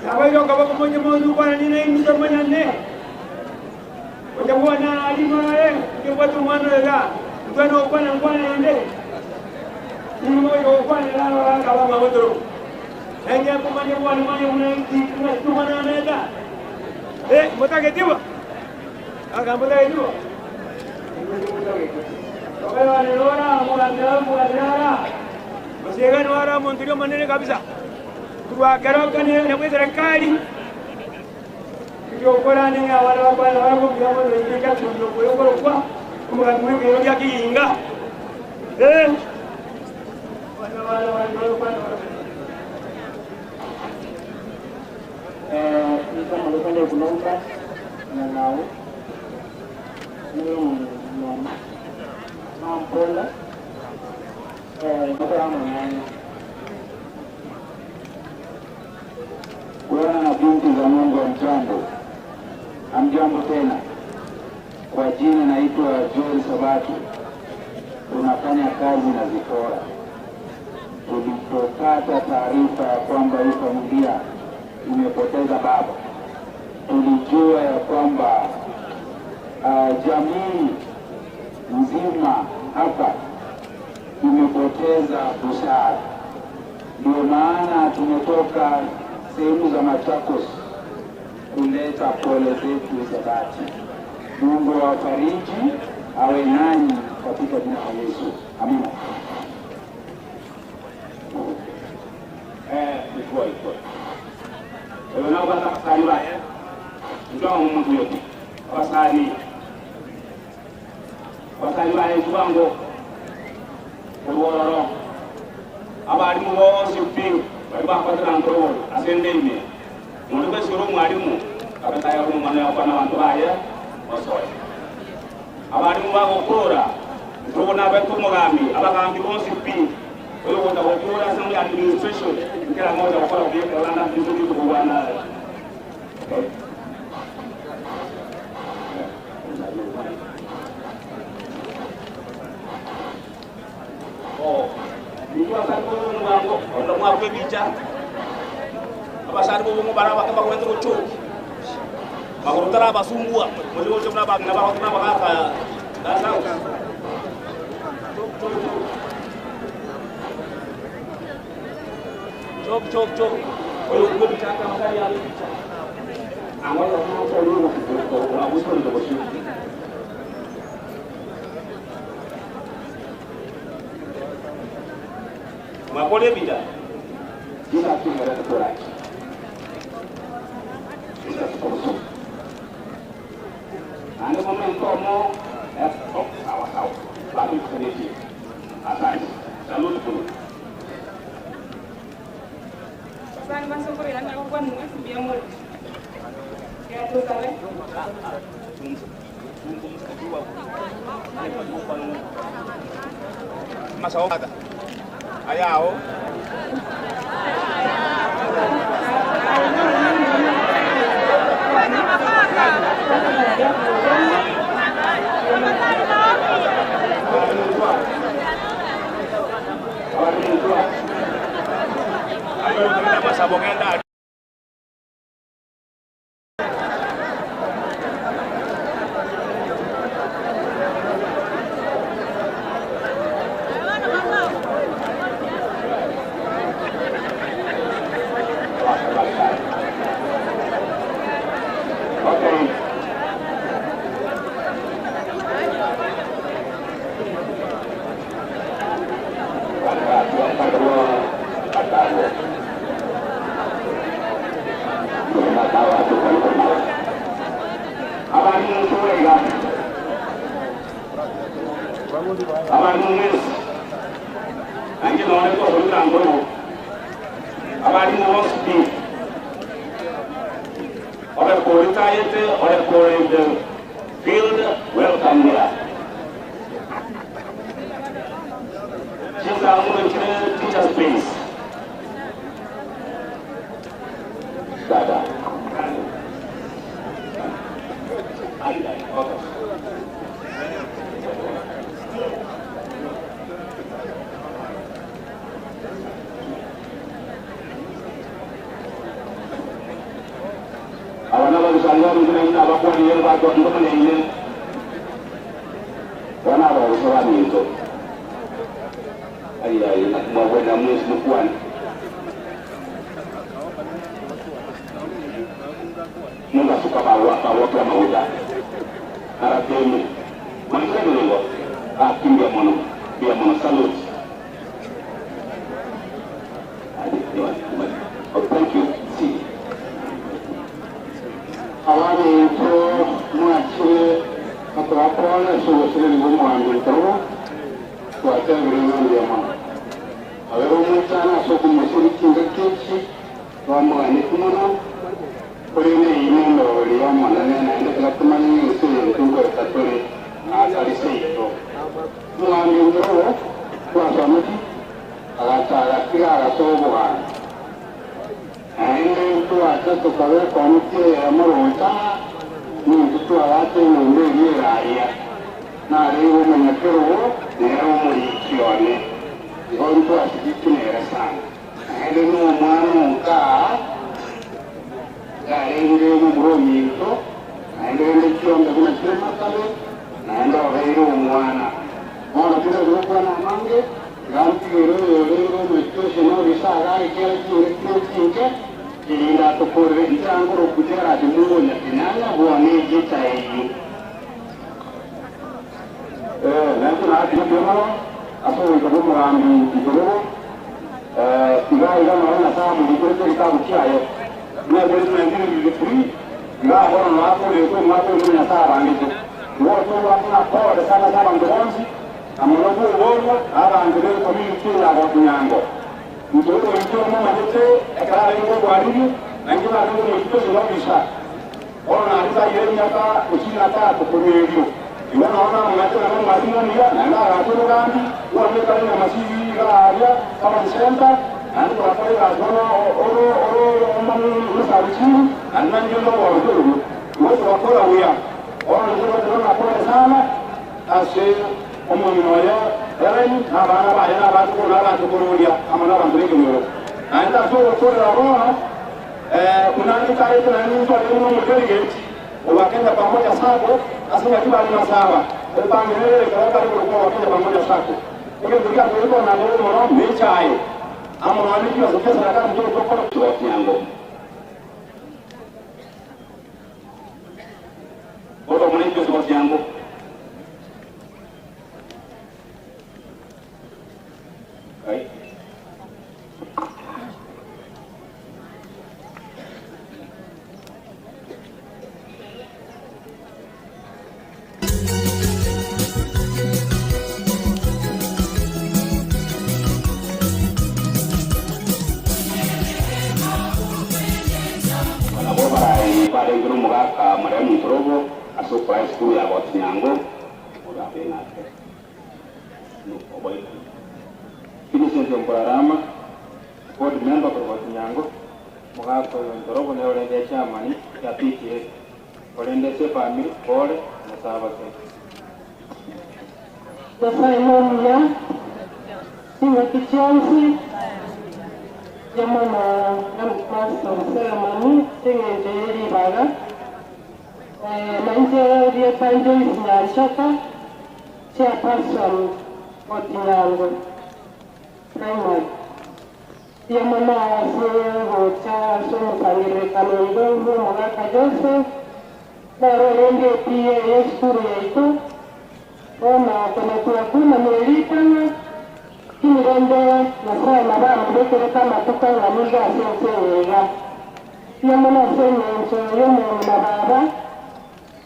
sabai yo ka ba mojo mojo pana ni nei mito manyane Ujambo na alima kwa tumano la mtano upana ngwana ende ni moyo upana la kama mawodoro nje hapo manye bwana manye unaiti tumana meda mtake tiwa akambola hiyo kwa wale lora muandara msiegani wara montirio manene kabisa kwa karoka ni na serikali Yokora ni wala wala wala mjambo ndio kika tundo kwa kwa mwingi ndio kiinga wala ni kama ndio kunaomba na nao ni mampola ndio nani Bwana na binti za Mungu mjambo. Amjambo tena. Kwa jina naitwa Joel Sabato. Tunafanya kazi na Zipora. Tulipopata taarifa ya kwamba hii familia imepoteza baba, tulijua ya kwamba jamii nzima hapa imepoteza busara. Ndio maana tumetoka sehemu za Machakos kuleta pole zetu za dhati. Mungu awafariji, awe nanyi katika jina la Yesu. Amina. Iko. Wewe unataka kusali wapi? Ndio Mungu yote. Wasali wapi wangu? Kubororo. Abali mu wose upinga. Bari bakwatira ngoro asende ime. Mundu kwesoro mwalimu akataya mu mwana yakwana abantu baye osoye. Abali mu bagokora. Tubona abatumugami abagambi bonse upinga. Oyo wona wakora samu administration kila mmoja wakora kwa Rwanda vizuri kuwana. Ndio sababu mwangu ndo mwape bicha. abasari bobo baraba kama kwenda kuchuki makurutara basumbua muri wote mnaba kaka dasa chok oyo kubo bitaka magari ya picha angalia kama leo kwa mwisho ndio boshi mapole bida kila kitu ndio kwa ane momento mo sawa lalu sedikit atas lalu dulu Saan masuk ko rin ako kung mga sabihan mo. Kaya ito sabi? Masuk kata ayaw Sabongenda nunca suka bawa kama uda arabeni manisha nilo akimbia mono salute thank you see awani to mwache atapona shughuli ngumu ambayo kwa tengere ndio mama awero mutana soko mushiriki ngekechi wamwa ni kumono Kurine ino liya manane na ende kala kumani nisi ntungo tatore asalise ito. Mwangi ngoro kwa samuti agatara kira agasobo ga. Ende mtu atato kawe kwa mti ya maruta ni mtu alate ngombe yeraia. Na leo mwenyekero leo mwikione. Ngo mtu asijiki nera sana. Ende no mwana nka Ende mumrominto, ende chombe kuna chema kale, ende oveiro mwana. Mwana kile kwa na mange, ganti lero metoshi no bisaga ikele kinke, kilinda to korre itango ro kujera di mungo nya kinanya bwane jita yi. Nanti na ati bema, aso ko mo ambi ikoro. Iga na sabu ikoro kitabu kiayo. Na beri mengine ni free na bora na hapo leo kwa hapo ni nasaba ndio wote wana pole sana sana ndonzi amologo wono aba ngere community ya watu nyango mtoto mtu mama yote akala ngo kwa nini na ngine ndio mtu ndio bisha ona alisa yeye hapa kusina tatu kwa hiyo inaona mnacho na masimu ni na na watu gani wale kama masivi ya kama center and what I was on and then you know what to do. What we are. All the sana as Omonoya, Eren, Havana, to Kurudia, Amana, and that's all for the Rona. Unani kare tunani kwa leo ni delegate wakenda pamoja sako asema kiba ni sawa mpangilio kwa kwa wakenda pamoja sako hiyo ndio kwa na leo mecha hayo ama wale kwa zote serikali ndio kwa Kinyango. Kwa mwananchi wa Kinyango. Right. Pada yang kedua muka mereka mencoba asal price tu ya buat Kinyango. Udah benar. Lupa baik. Ini sensor programa kod member kwa Kinyango muka kwa mencoba ni orang desa mani ya piti orang desa family kod na sahabat. Desa imamnya singa kichansi Jamana pastor ceremony singendeli baga manje dia panjoi sinashaka chairperson wa Kinyango primary Jamana sebo cha somo kangire kanondo mwaka Joseph baro rende pia yeskuru yetu ona kuna melitana Kinirende nasema mabara mbekere kama tuka na niga senseega yamana senye nso yomo mababa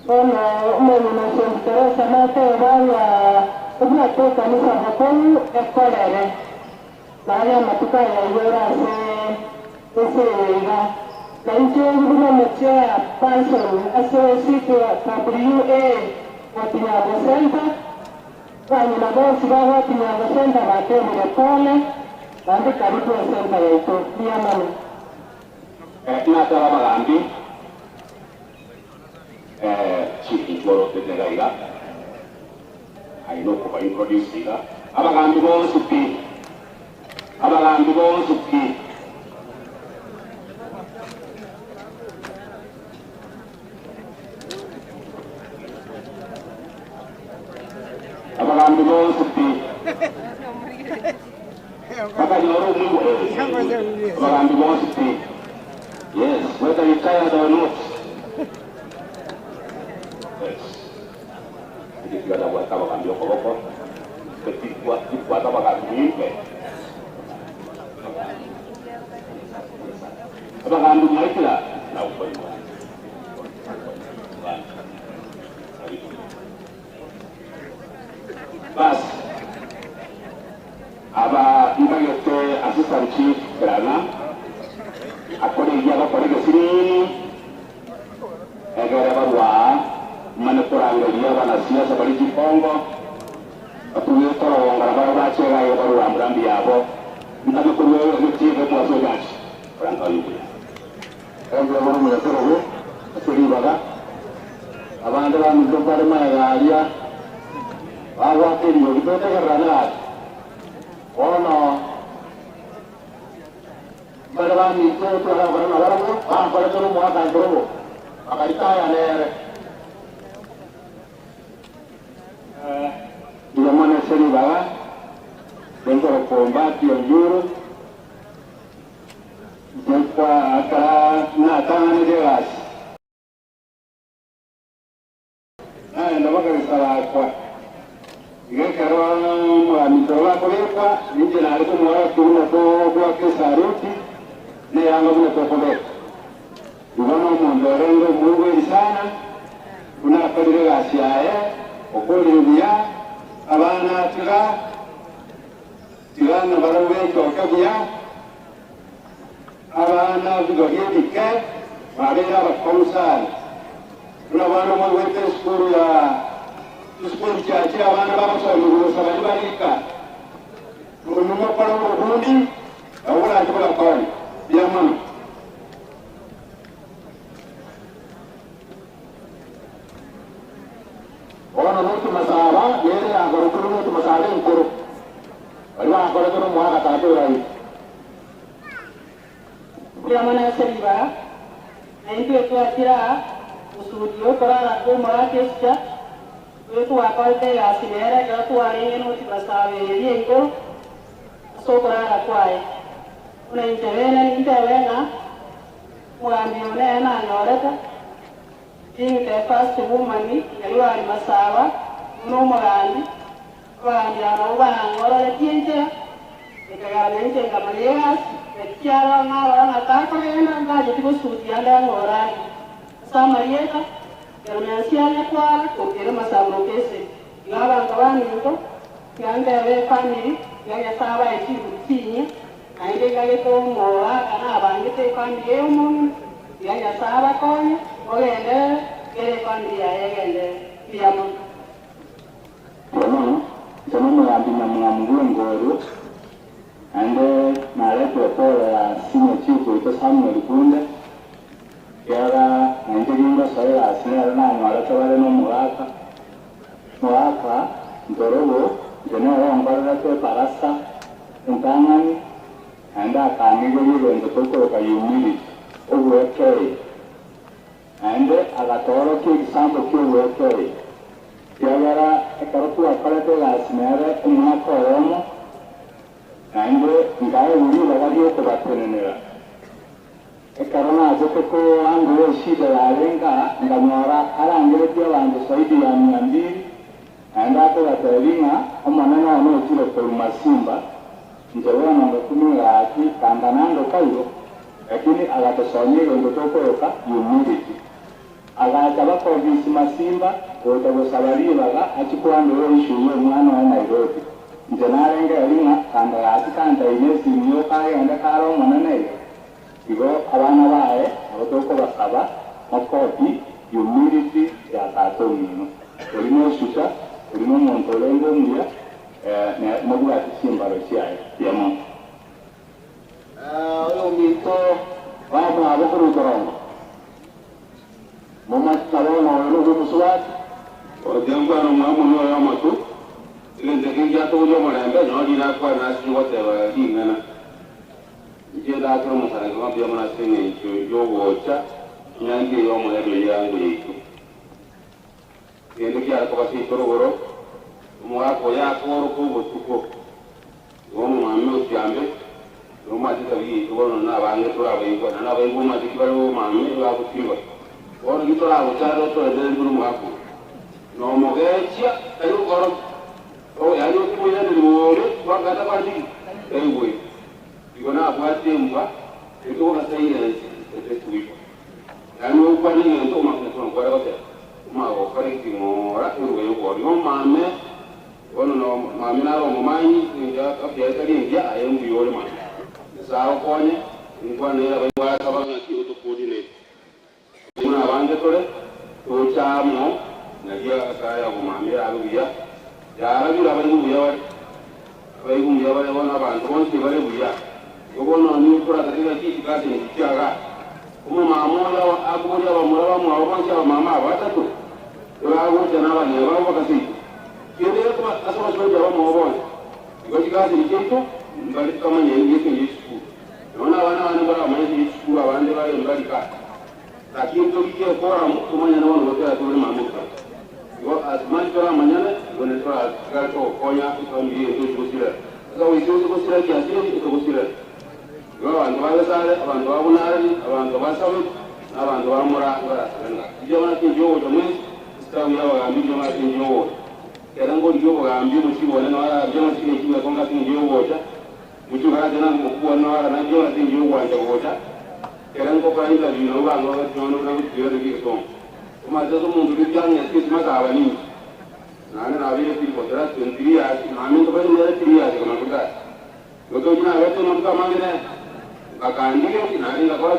ona umenye na senteresa mate bala ubna toka nisa hakonu ekolere na ya matuka ya yora senseega na ncho nguna mchea person associate WA wa Kinyango Center Kwenye mabosi bawa Kinyango Center batemu ya pole Bandi karibu ya center ya ito Pia mami Nasa Magambi Chief Ichoro Tetegaiga Aino kupa introduce iga Abagambi bon supi Abagambi bon supi Abagambi bon supi Baka nyoro mungu Abagambi bon supi Yes, whether you're tired or not. Yes. Jadi kita buat apa kan Joko-Joko. Ketika buat apa kan ini. Apa kan dunia itu lah. Tahu pun. Bas. Aba kita itu asisten chief kerana aku ni dia apa pergi sini, agar bawa mana kurang dia mana sia seperti Kongo, atau dia orang baru baca lagi baru ambil dia apa, nanti perlu mesti kita masuk gas, orang tahu itu. Orang belum orang menyesal aku, asli baga, abang anda orang belum pada mana dia, awak ini kita tak kerana, oh no. Barabani itu orang pada turun muat dan turun, maka ditanya ner. Di mana seni bawa, bentuk kombat yang juru, jumpa akan tangan jelas. Yang dapat kami salah kuat. Jika kerana mitola kuliah, ini jenar itu muat turun atau buat kesaruti. Ne yango vile tokole ugono mondorengo muwe sana una kadire gasiaye okole bya abana tigana barawe tokabya abana bigoye dike barera bakomsal una bana mo wete skuru chache abana babaso mu sabali barika unumo para ubundi awura tokala kwani Yaman. Orang itu masalah, dia agar turun itu masalah yang kuruk. Kalau agar turun muak kata itu lagi. Yaman asal Naitwe twakira usudio korara kumara kesha wetu wakolte asinera kwa tuwari no tibasawe yengo so korara kwae una intervena muambione na nyoreta being the first woman yaliwari masawa no morandi kwa ndiano ngora tienje ikagala nje kama yegas kiara ngara na takena ngaje tiko studianda ngora sama yeka yanasiana kwa kokere masabro kese ngaba ngabani ngo yanga we family yanga saba echibu tinyi ainde gage to moa kana abange te family emu yanga saba konye ogende kere family ayegende piyamo Sono mwangi na ngoro ande mareto tola sino chico ito Samuel Kunde yara nende ginga soya asina na mara tawale no mwaka ndorobo jeno ngara te parasa ntangani anda kanigo yigo ndotoko ka yumiri ogwekei ande agatoro ki example ki ogwekei yara ekarotu akarete lasinere umwaka oromo ande ngaye uri bagadio ko batenenera ekarona azote ko ango shida yalenga ngamora arangere pia bantu saidi ya 200 anda ko bataringa omanana ono tiro ko masimba njewa nanga kumira ati kandanando kairo lakini agatasonye ngo tokoyoka humility agachaba ko bisi masimba otabosabari baga achikwando yishuye mwana wa Nairobi njenarenge yaringa kanda yati kanda inesi niyo kaya anda karo manane igo abana bae abotoko basaba makoti humility ya katomino olimo shuta olimo montolengo muya ne mabula tisimbaro chiaye yamo oyo mito baba abokuru torongo mama talona oyo muswat odengwa no mwamu yo yamatu ile ndekinja to yo malembe no dina kwa na si wote wa hingana je da to mo sare ko bia mana sene yo wocha nyange yo mo lebe yangu yiku yende kia ko si tororo mo ako ya ko ko botuko wo mo mamme tiambe no ma ti tawi ko no na ba nge tora ba yiku na ba yiku ma ti ba ro mamme ba ko tiwa wo ni tora ko cha ro to de nduru mo ako no mo gecha ayo koro o ya yo ko ya de wore wa ga ta ba ti ewe iko na ba ti mba iko ka sai ne te tuwi ya no kwa ni ndo ma ko ko ra ko ma ko kare ti mo ra ko yo ko no ma me wono no ma me na ro mo mai ni ja ka pe ta ni ya ayo mu yo ma sa ko ni ngwa ne ra ba ka ba ki to ko di ne muna wande tole to cha mo na ya ka ya ko ma me ra ya ya ra bi ra ba mu ya wa ba mu ya wa wona ba to ti ba le bu ya ko no ni ko ra ta ki ka ti ti ga kuma mamola wa abuja wa mura wa mwawancha wa mama wata tu wa wote na wa ne wa wakati kile ko asoma soja wa mwawan ngoji kazi ni kitu mbali kama nyengi yetu Yesu naona wana bora mwenye Yesu wa wande wa mbali ka lakini to kike bora mtu mwenye na wana wote tu ni mamuka yo azmani tola manyana wone tola gato konya kwa mbi yetu kusira sasa wisi kusira kiasi ni kusira abantu bagasale abantu babunari abantu basawe abantu bamura barasenga ibyo banakinje wo domwe stawi yawo gambi byo banakinje wo era ngo ryo gambi mu kibone no ara byo banakinje kiwe konga kinje wo ta mutu gara jana mu kuwa no ara na byo banakinje wo anja wo ta era ngo kwa ila bino ba ngo jono na byo ri ko kuma zo mu ndu byanya kisi maka abani nane na bile tipo tera tendria na mimi ko bale tera tria ko na kuta goto jina wetu no kama ngene akandile kinani la kwa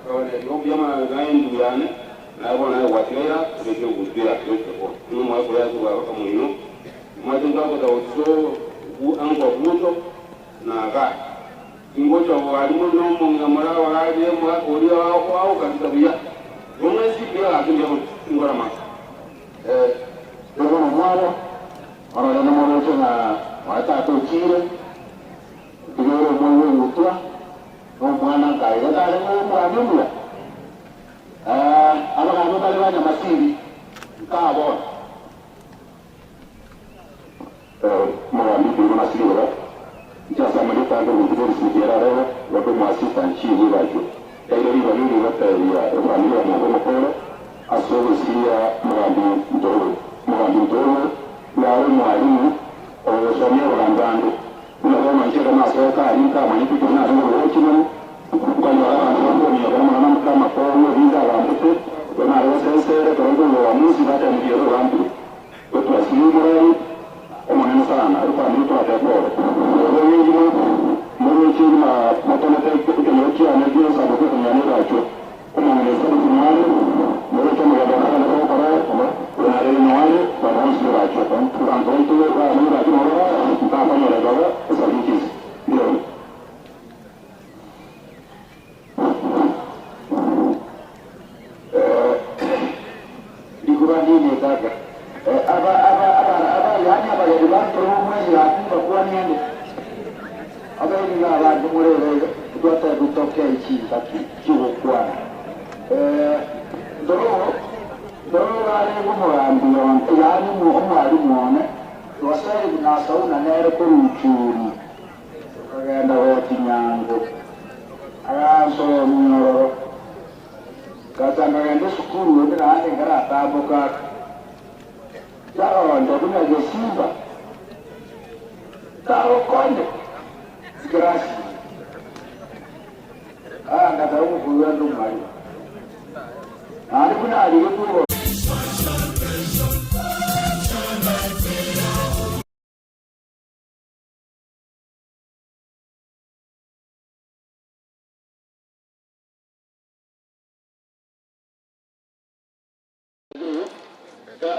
kwa yo byama gaindu yani na bona watira beke kuzira kyoto ko no mwa kwa yaku ba kama ino mwa tunga ko dawo u ango buto na ga ingoto wa alimu no munga mara wa ali mwa ko ri wa ko au kan tabiya goma si pia akili yo ngora ma yo no mwaro ora na mo tena wata to kire kiro mo mutwa no mwana kai ga dale mo mwana kuteria familia na mukoro asogesia mugambi ntoro na mwalimu osomia urambando na mancheka na soka inka manyipi na ngo chino kwa abantu ni kama kama kwa visa la mtu na sensere kwa ngo wa muzi hata ndio rambi watu wasimure omaneno sana kwa mtu atakoro wengi mmoja chini matana kwa yote anajua sababu kwa nyani racho kama mnaweza kumwona mmoja kama yadana na kwa na ile mwali kwa mwanzo racho kwa mtu kwa mtu racho kwa kama ndio sababu ndio ni kaka aba yani aba ya dibantu mwezi ya kumba kwa nini aba ni la la kumurele kutoka kutoka ichi kaki kiwo kwa doro wale kumurambio yani mwali muone wasai na sauna nere ko ruchuri kagenda hoti nyango araso mnyoro katanga ngende sukuru wende na ande ngara taboka Tao ndo kuna Yesimba. Tao konde. Grasi. Ngata huko kuwa ndo mali. Kuna aliyekuwa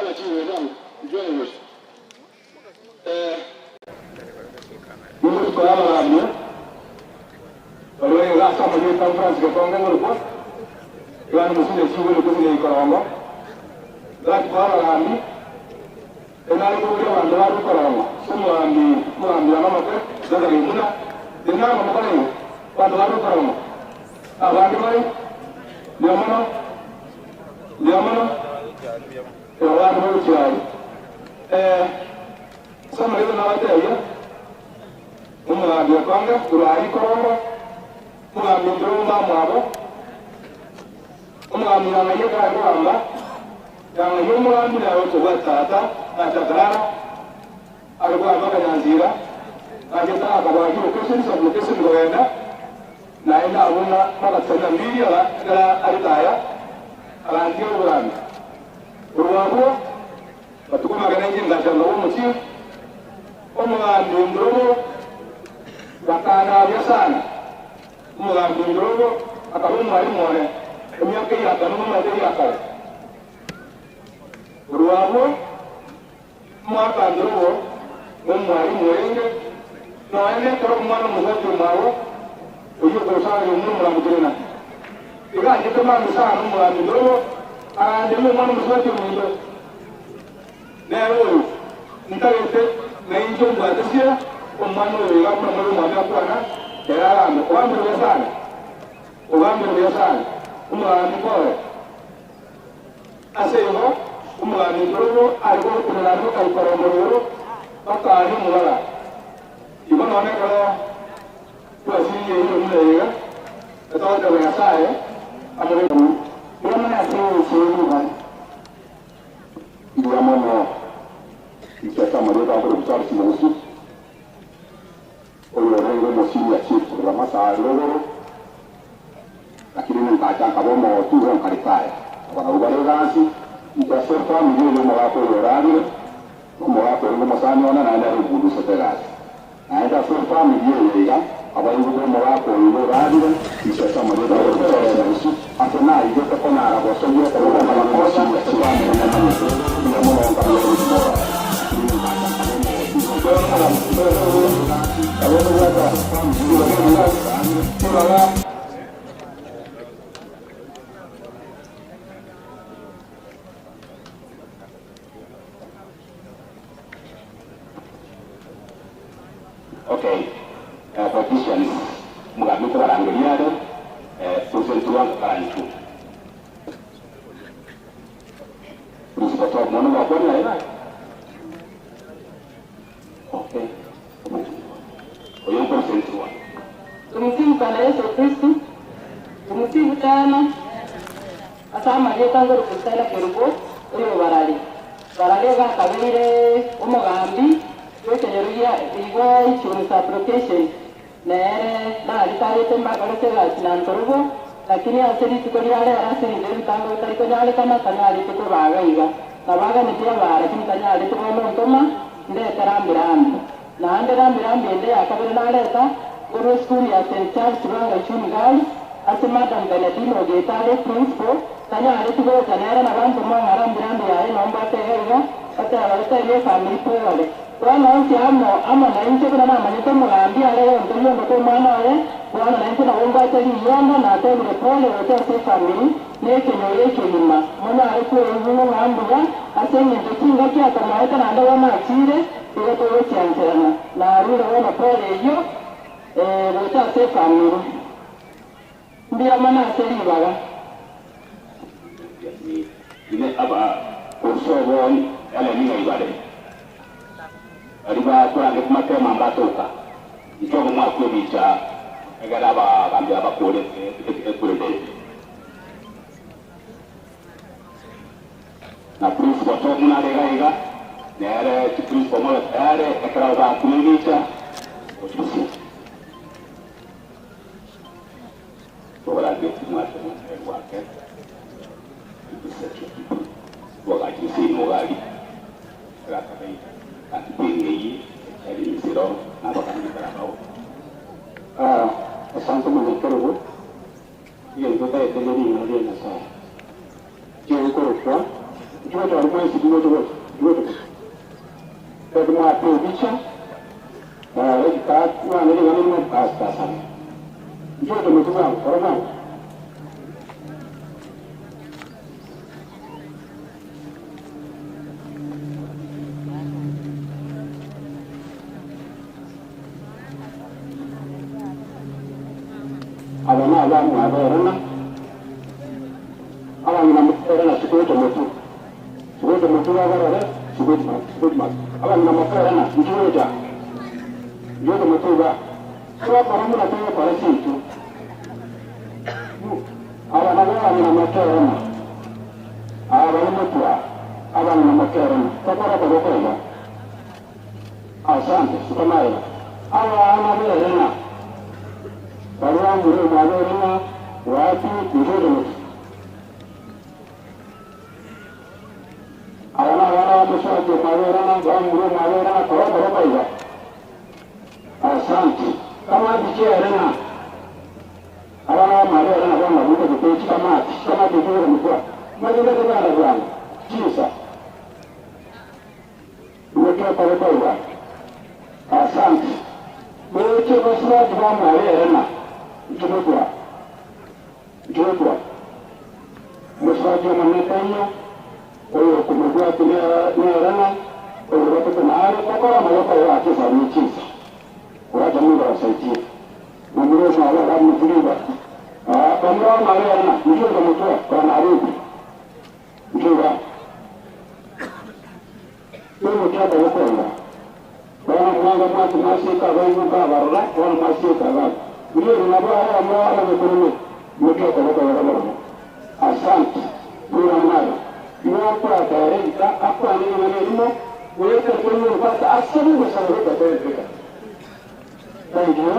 ala chiwe na join us Mungu kwa amani wale rasa mmoja conference kwa ngoro kwa yani msije chiwe ni kuzile ikorongo dai kwa amani enali kwa wanda wa ikorongo sumu ambi mama kwa daga nguna dena mama kwa ni wanda wa ikorongo abandi mai ndio mama watu wote sama hizo na watu ya umwa kwanga kurari korongo umwa ndroma mwabo umwa mwana yega ngamba yang yumwa ndira wote watata atakara alikuwa mpaka nyanzira akitaka kwa hiyo kesho ngoenda na ina una mpaka sana mbili ala alitaya alandio urani Uruwago, batukuma ganenji ndashanga umuti, umugambi ndrogo, bakana byasana, umugambi ndrogo, akabumu ali mwone, emyaka yaka n'umumade yakale. Uruwago, mwaka ndrogo, umwali mwenge, noene karo umwana muzati mwawo, uyu kusanga umugambi ndrena. Iganje kama misana umugambi ndrogo, ndimo mwana mzwati mwindo nero ntarete na injo ngwatsia omwana oyo yakuna muri mwana kwana yararame ogambe sana umwana ko aseyo umwana ndoro ariko kunarako kalkoromoro bakari mulala ibona wane ko twasiye iyo mleya atawa ya sae amore Yamana sio bali. Ndio mama. Ikata marega kwa kusali simosi. Oyo rengo mosini ya chifu kwa masa loro. Lakini nikacha kabomo tu ron karikaya. Kwa ubale gansi, itasofa mjini mwa kwa yorani. Mwa kwa ngoma sana ona na ndio budu sotegasi. Naenda sofa mjini ya abayibu mwa kwa yorani. Ikata marega kwa kusali simosi. Afuna hiyo kwa na arabosoje kwa makosa kwa Okay, politicians mengambil barangnya ada persentuhan kalian itu. Terus betul mana lakukan lain? Okay. Oh yang persentuhan. Tumsifu Bwana Yesu Kristo. Tumsifu tena. asama yetango rukustela kerugo oyo barali ga kabire umugambi yokenyerugia igo insurance application nere na alitarete magalete ga sinantorugo lakini asiri tukoriale asiri nderu tango tariko nyale kama tanyali tukubaga iga nabaga nitia bara kimtanyali tukono ntoma ndeta rambirambi na ande rambirambi ende akabire naleta guru school ya St. Charles Rwanga Chuni Girls ase Madam Benedino Getale principal tanyali tuko tanera na bantu mo rambirambi ya nomba tega ate abaleta ile family pole wana onti amo na inche kuna mama nito mugambi ale ndio ndo mwana ale wana na inche na wonga tali yanda na tele pole wote ase family neke nyoye kelima mwana ale ko yuno ngambuga asenye ndokinga kya kamaita na ndo wana achire ile to wote anterana na rura wana pole hiyo wote ase family ndio mana aseri baga ile aba kursobo ala ni ibade aliba kurange kumatema mbatoka ichogo mwakwe bicha egala bagambi abakole ekulende na principal to muna lega nere principal mo ere ekra ba kumicha otusi ora de kumata wake wakati si mogali rata bai atipingi dari siro napa kan dikarabau asante mwenyekerevu iyo ndoka eteleri inali na saa kiyo ikorosha kiyo cha alimwesi kiyo kwa mwape ubicha ekita wane ngani mwa pasta sana kiyo tumetuka korona abana abantu aberana abantu namuterana sikuto mutu bagarara sikuto abantu namuterana njuja njuja mutu ba kwa paramu na kwa parasitu abantu namuterana abantu namuterana takora bagokola asante sukamaya abantu aberana Barua mure mwaberena watu njoro mutu. Wana mshaje mwaberena mure mwaberena kwa baraka hiyo. Asante. Kama dicherena. Wana mwaberena kwa mabuka kupechi kama dijoro mutu. Majina kwa na bwana. Kisa. Ndio kwa baraka. Asante. Mwe kwa sababu kwa mwaberena. Jodwa mswaji wa manetayo oyo kumugwa kunerana oyo watoto na ari kwa maloko ya kisa michiza wacha Mungu awasaidie mambo na wala kama mtuliva kama malena ndio kama mtoa kwa Nairobi ndio ndio kwa huko bwana mwanga mwatu masika wangu baba rara kwa masika baba hiyo ninabaa ambayo anakurumu mtoto kwa barabara asante kwa mara niwapa taarifa hapa ni maneno weka kwenye upata asabu kwa sababu kwa tayari thank you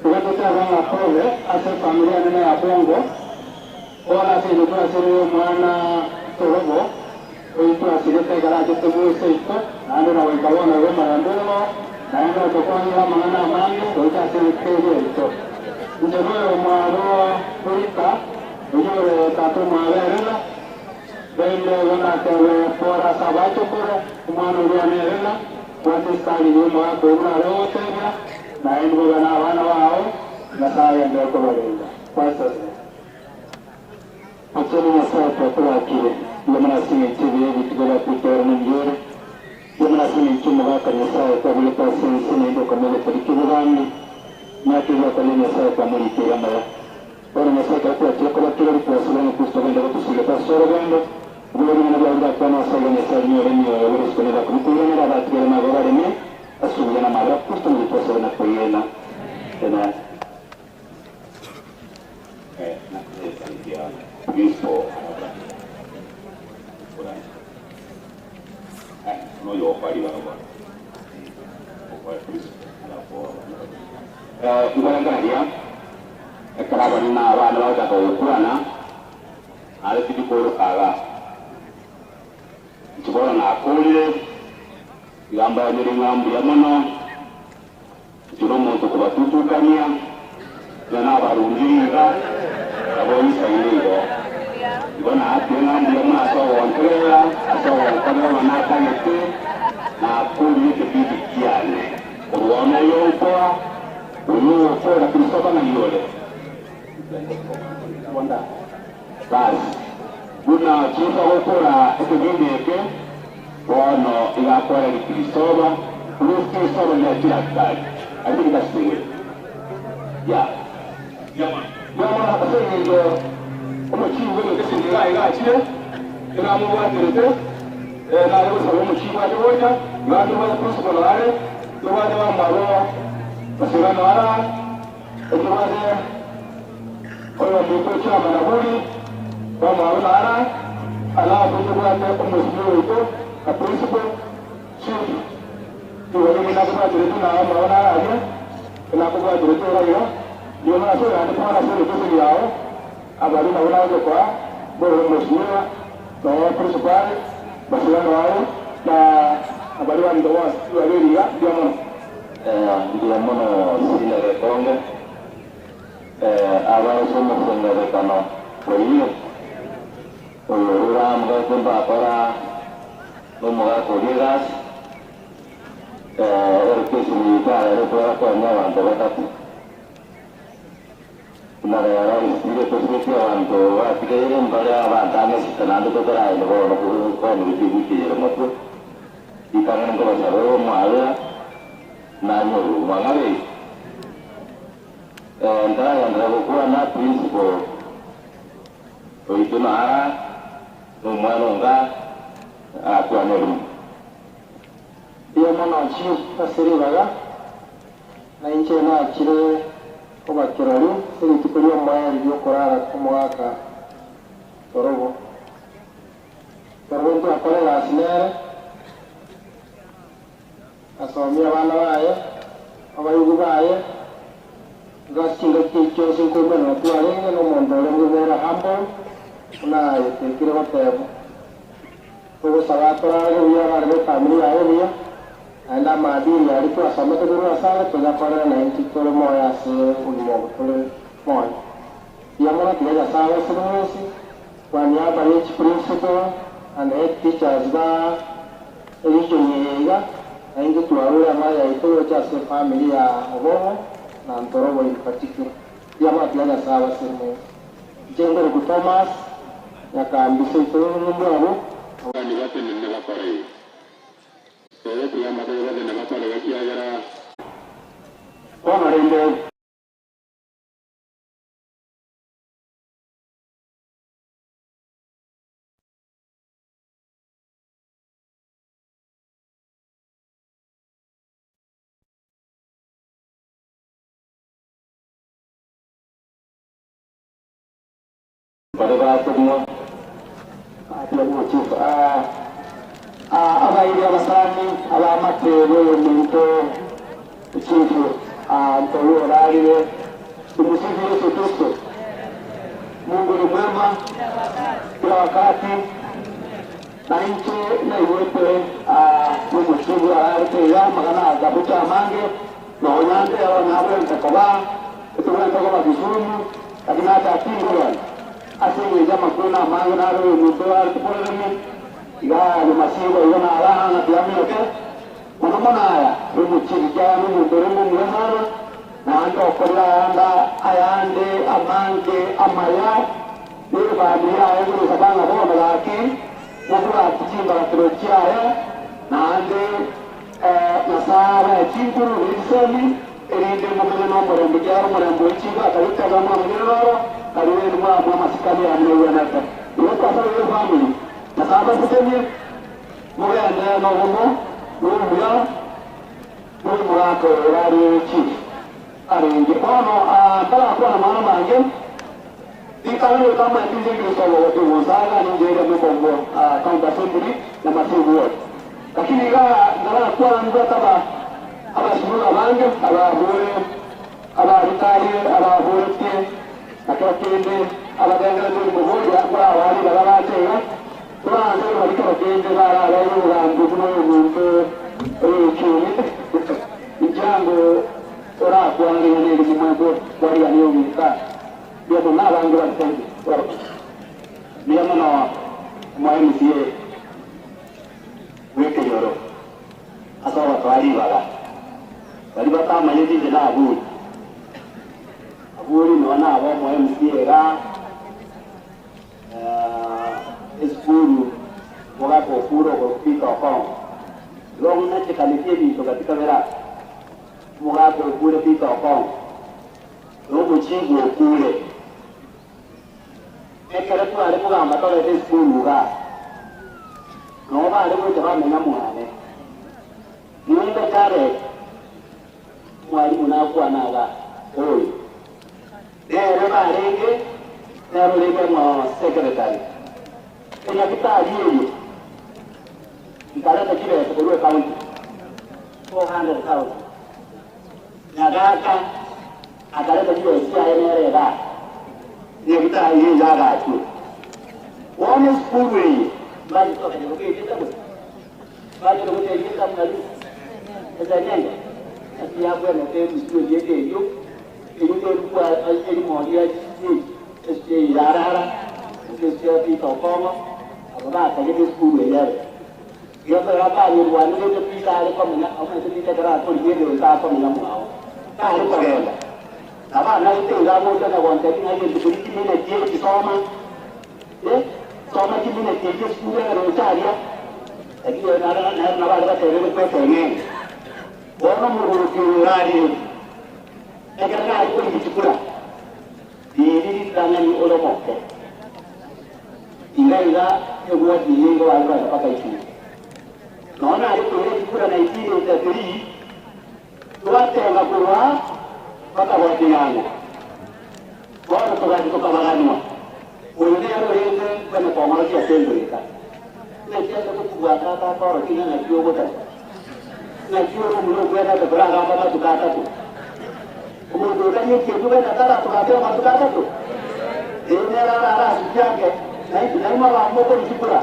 tunataka wana pole asa familia nene ya Bongo ona sisi kwa siri mwana torobo oito asilete garaje tebu seito ando na wikaona wema ya ndono naenda kukwanya maana mangu oita siri eto ndio mwaro polika ndio tatu mawerela bende wana tewe pora sabacho pora mwana ulianerela watu stali nyuma kwa roho tena na ndio wana wao na saya ndio kwa wale kwa sasa Atene masata kwa kile lemana sini tibi vitugala kutora njore lemana sini chuma kanisa kwa vile pasi sini ndio kama ile tulikizani na kile kwa nini sasa kwa mwili ya mbaya kwa masaka kwa kwa kile kwa sababu kustoka tusile pasoro gando Guru na bawda kwa sala ni sala ni wale skole da kumkuru na watu wa magara ni asubuhi na mara kustoka ni pasoro na kuiona tena na kusaidia principal no yo kwali bano ibarangalia ekaraba na abana bataka okuana ale tidikoro kaga ikibona na akolire igamba nyiri ngambu ya mono kino muntu kubatutukania na abarungiga abonye sayiro ibona ati ngambu ya mwana so wontrela aso wontrela na kayete na akolire kibidi kiane uruono yopo uyu fora kristoba na yole wanda basi kuna chifa gukora ekibindi eke bono igakora kristoba kristoba ya kirakari ariko gasenge ya mama abasengo umukingo ngesinga igakire iramu baterete na rero sabo umukingo ajoja ngandi wa kristoba nare tubane bamaro basirana ara tubane oyo muntu cyama na buri bamaro nara ala tubane umukingo a principal chief tuwali mina kwa direct na mawana aje na kwa direct rayo ndio na sio hadi para sio kitu yao abali na wala kwa bora mheshimiwa na principal basirana wao na abali wa ndio waliria ndio mono sina rekonga aba somo sengere kama kwa hiyo ora mga kumpa para nomor kolegas orkes militar ada beberapa orang terdapat nara istri persekusi orang tua tiga yang pada bantangnya setelah itu terai kalau kau lebih tinggi rumah tu di kanan kalau saya malu nanya mangari entah yang terlalu anak prinsip itu nara rumah nongga aku anu dia mana chief pasiri baga na inche na chire oba kirali siri tukulia maya ndio korara kumwaka torogo torogo akole la sinere asomia bana baye abayugu baye gasinga kicho sinko bana tuare no mondole ngera hambo na yetekire batebo todo sabatora huya barbe family ayo dia anda madini alikuwa samata guru asala tujapana na inchi tole moya se ulimo tole moya yamana tiga sawa semusi kwa niaba ya chief principal and head teachers ba elijo nyega aingi tuarura maya ito cha se family ya obomo na ntorobo in particular yamana tiga sawa semu jengo ku Thomas yakambise ito ngumbo Wani watu ni nabakore. Sasa pia madai watu nabakore wakiagara. Kwa marende pada waktu semua chief abairi abasani abamate wewe muntu chief ntolo raliwe tumusifu Yesu Kristo. Mungu ni mwema kila wakati na nchi na iwepe mumusifu ararite ya magana azabucha amange na onyande ya wanawe mtakoba kutuwa ntokoba vizuru lakini hata atinguwa asing jama kuna mangu naru mutuar tupolemi ya lumasiwa yana ala na diami oke mana ya rumuchirja mudurungu mwana na ando kola anda ayande amange amaya ni badia yangu sabanga bona laki mukura kuchimba trochia na ande nasara chinkuru risemi erinde mukuru nombre mbijaro mrambo chiba kalita kama mwenero kaliwe mwa masikali ya mwenata iyo kwa hiyo family na sababu kutemi mwe anda na homo mwa mwako rari chief aringe kono ndala kwa na mama mange Ikawa kama ndizo kwa watu wazaga ni ndio mkombo county assembly na masibu wote. Lakini ngara kwa ndio kama abashuru abange abaritari abavuti akakende abaganga ndio mmoja kwa wali balabatega tuanze walika bakende bara abayo rambu kuno muntu chini ijango ora kwa ngene ni mwanzo wali aliyonika dia tu nak orang jual sendiri. Dia mana main dia, mereka jorok. Asal orang kali bala. Kali bapa main dia jelah abu. Abu ni mana awak main dia kan? Escuro, orang kopuro kopi kau. Long nanti kali dia ni tu ketika berak. Orang kopuro kopi kau. Long kucing kopuro. Ekara tu ada muka mata ada sepuluh muka. Nomor ada pun jangan mengamuk ane. Ini bercari. Muari munaku anaga. Oi. Dia reba lagi. Dia boleh mau sekretari. Kena kita dia. Kita ada kira sepuluh tahun. 400 tahun. Naga kan. Ada kira siapa yang reba. Dia kita ini jaga tu. Orang sepuluh, bagi tu kan okey kita pun. Bagi tu kita mesti sebenarnya. Setiap orang mesti dia itu buat ini mau dia mesti lara, mesti di toko. Apa saja dia sepuluh ya. Dia berapa ni buat ni dia pisah ada kau nak, apa itu kita terang tu dia tak kau nak mau. Tak ada apa. Apa nak itu kamu jangan wanita ni ada beri kita dia di sama, sama kita dia sepuluh orang cari. Tapi dia nak ada terus pergi. Orang muruk lari. Agar nak itu dicukulah. Diri tangan orang mokok. Tinggal buat diri kau ada pakai itu. Nona itu dicukulah nanti dia beri. Tuan tengah keluar. Maka wajib yang orang tu kabaran semua. Orang ni ada yang kena pengaruh dia sendiri kan. Nanti ada tu buat kata orang ini nak jual betul. Nak jual mulu kena berapa apa tu kata tu. Mulu kan ni juga nak kata tu kata tu. Ini orang sejak ke. Nanti malah mau pun sipura.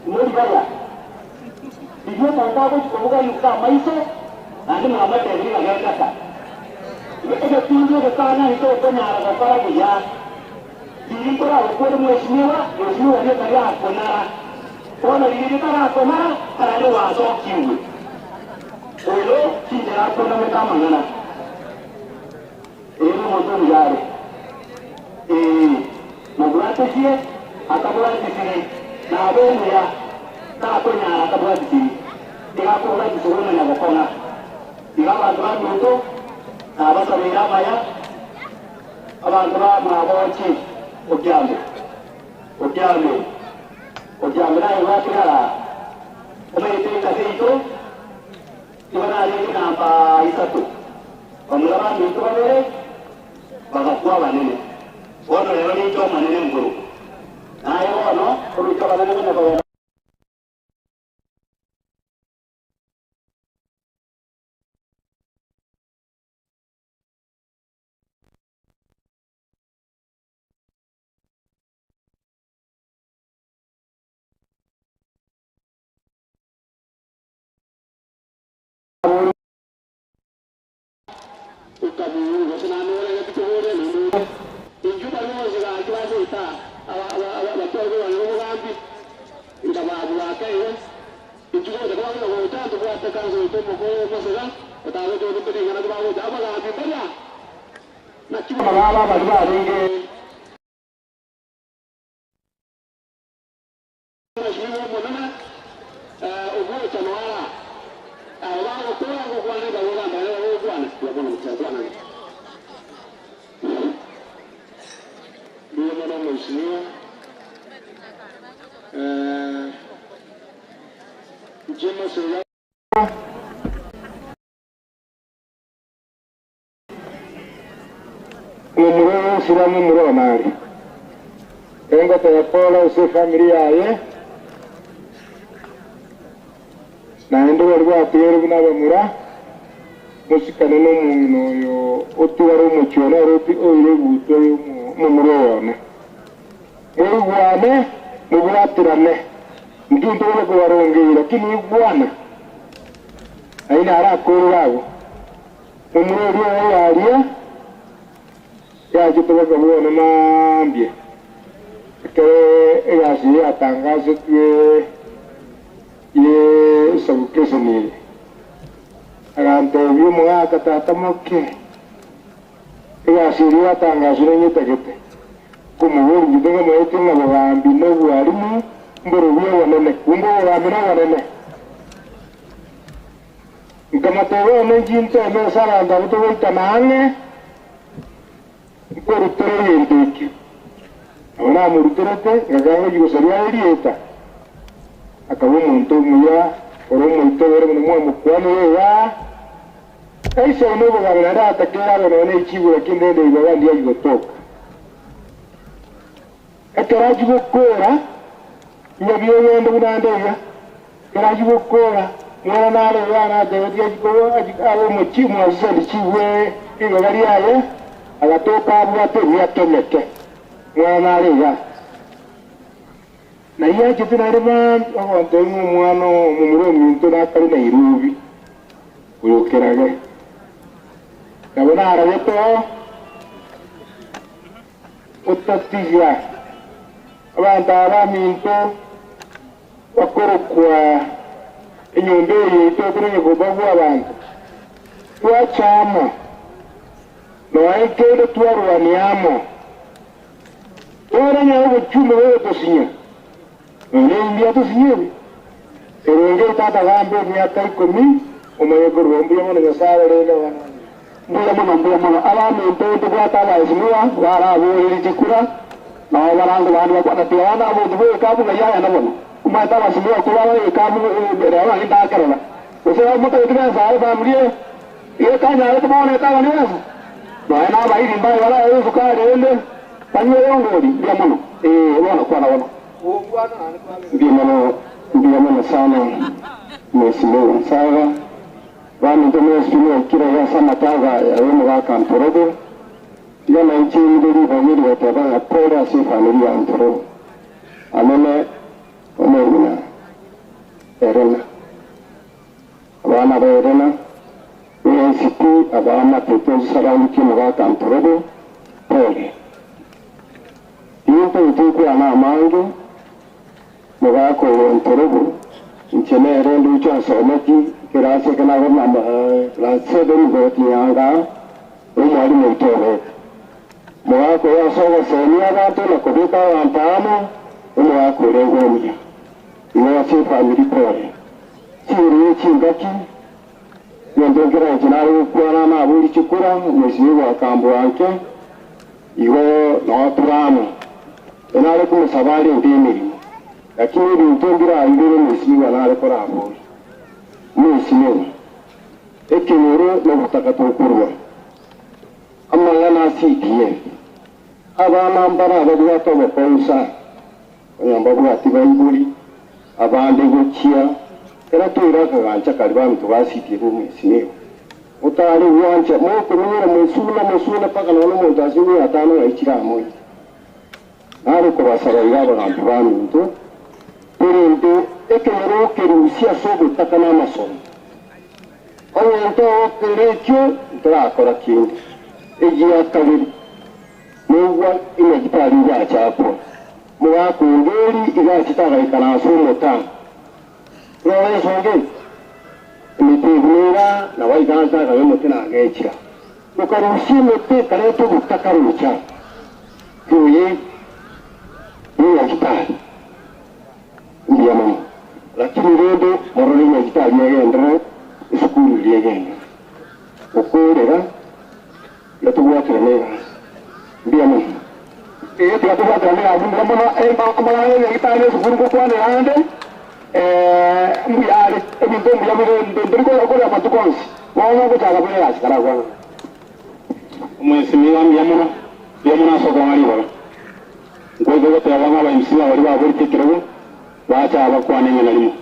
Mulu bayar. Dia tentang tu bukan yuka maisha. Nanti malah terjadi lagi kata. Kita tunjuk ke sana itu benar apa dia. Diri kita ukur mestiwa dia tak benar. Kalau diri kita tak benar, ada wasok kiu. Olo tidak apa nama mana. Ini mungkin jari. Membuat sih, atau buat di sini. Nah, boleh ya. Tak punya atau buat di sini. Dia buat di sini mana pokoknya. Dia buat itu. Apa sebenarnya Maya? Abang tua mengawal cip, ujian mana yang buat kita? Kami itu kasih itu, di mana ada yang nampak itu. Pemulaman itu apa ni? Bagai kuah ni. Orang yang ini cuma ni yang guru. Nah, yang mana? Kalau kita mana ni apa? Umuro siramu muro nari. tengo teyapola use familia yaye naende bari batwere bunabamura musikane n'omuntu oyo otuwari omukyona roti oire buto mumuro wone mwigwane mubwatirane ngintu bako barongera lakini igwana aina arakoro babo mumuro ryo yaria yaje tobaga bwona nambye egasi yatangaze twe ye sabukese ni agante by'umwaka tatamoke egasi yatangaje n'inyitegete kumubundi ndenge mwete n'abagambi n'ubwarimu mboro by'abonene kumbo bagambi n'abonene nkamatebe n'injinto n'esaranda butoboita nange mboro tere yendeki abona muruterete ngaganga gigosaria elieta akaba umuntu muya oro umuntu wera mu mukwano ya aisha n'ubu bagana atakira bone ikibura kindende ibabandi yagigotoka ataraji gukora nyabiyo yende bunandega ataraji gukora mwana nale bana de abo mukimu azali kiwe ibagari yaye agatoka abwate yatomeke mwana nale ya na iya kitu na rima abantu umwana mumuro minto nakari na irubi uyokerage kabona arabeto utatija abantu abaminto bakorokwa inyumbe yito kuri gobavu abantu twachama no aikede twarwaniamo oranya ubuchume wewe tosinya ndio tosinywe erenge tata gambe myaka 10 umayegoro rombuya mwana gasara rega wana mbuya mwana abaminto tubata baizimwa barabo ilikura na warangu bantu bakwana tiwana abo duwe kabu ngaya nabona umata basimwa kuba kabu berawa indakarana usaba muto tuba zare family ye kanya ari tubone kawa ni wasa bana bairi mbaye wala yo sukari ende panyo yongori ndia mono wana kwa na wana ndio mono sana mesimu sawa bani ndio sio kila ya sana taga ya wemo kantorogo yana ichi ndiri family wataba pora si family antoro amene omena erena abana berena UNCT abana propose saraundi kimuga kantoro pole yinto utuku ana mangi muga ko antoro inchenere lucha someti kirase kana gona la sedem gotianga umwali mutore mwako ya soga senia gato na kubika wampamo mwako lengo mja iwa si family pole chiri chingaki yondongera jinari kwa na abuli chikura mwezi wa kambo yake iwo no turamo enale ku sabali ndimiri lakini ndongira indire mwezi wa nale kwa hapo mwezi ni ekinuru no kutakatokurwa amma yana CPN abana mbara abagwa to bakonsa oyamba ati bayibuli abande gokia era tuira kagancha kali bantu basiti rumwe sineo utali uwanja moko nyera musula paka na muntu azini atano aikira moyo nari ko basara irabo bantu bantu perente ekero kerusia sobo takana masomo oyento kerekyo ndakora kintu ejiya kabiri n'ubwo inagitari yacapo muwakungeri igakitara ikana somota roye songe mitegura na waiganza ga yomotina agekira ukarushime te kare to gutakarucha kuye ni agitari ndiyama lakini rede moroni ni agitari yagendera isukuru yegenda ukorera yatuwa trenera ndiyama yatuwa trenera abunda mbona amala agitari isukuru ko kwane ande mbuyale ebintu mbuyamire ndiko okora matukonsi wana kutaka bule asikara kwa mwesi miwa mbuyamuna soko ngaliwa ngwego goteba ng'abaimisi abari baboritekerewo bacha abakwana eng'ena rimo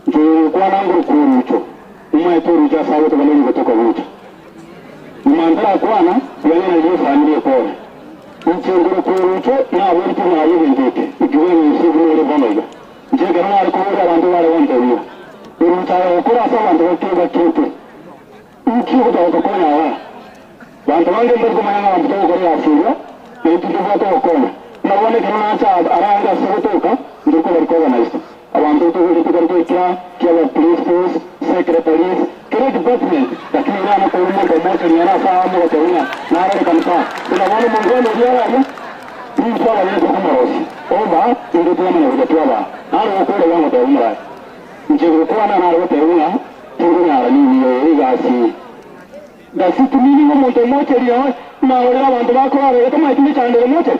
njokwana ngorukurucho umwete orucho ase agoteba n'origotoka gocha imantara akwana yang'ena rimo family ekore nchengorokurucho naborite mwaye bendete ikiwene usigunore bonoiga njegera nari kubura abantu bare bontebiwa uruchaye okora ase abantu bakeba kete ukiyo gotokona wa bantu bange mbere kumanya abantu tokore asira n'intutu batokona nabone kana nacha aranga sebutoka ndiko bari organized abantu tokore tukarikira kiaba police force secretaries kile department lakini yana kwa umo kwa moto ni yana fahamu kwa tuna na ara kanisa tunabona mungono yao ni swala yetu kama rosi oba ndio tunaona ndio tuaba ara okole wangu kwa umra njego kwa na ara wote una tungu na ara ni igasi gasi tumini ngo moto moto lio na wale abantu bakora rero kama ikindi cyane moto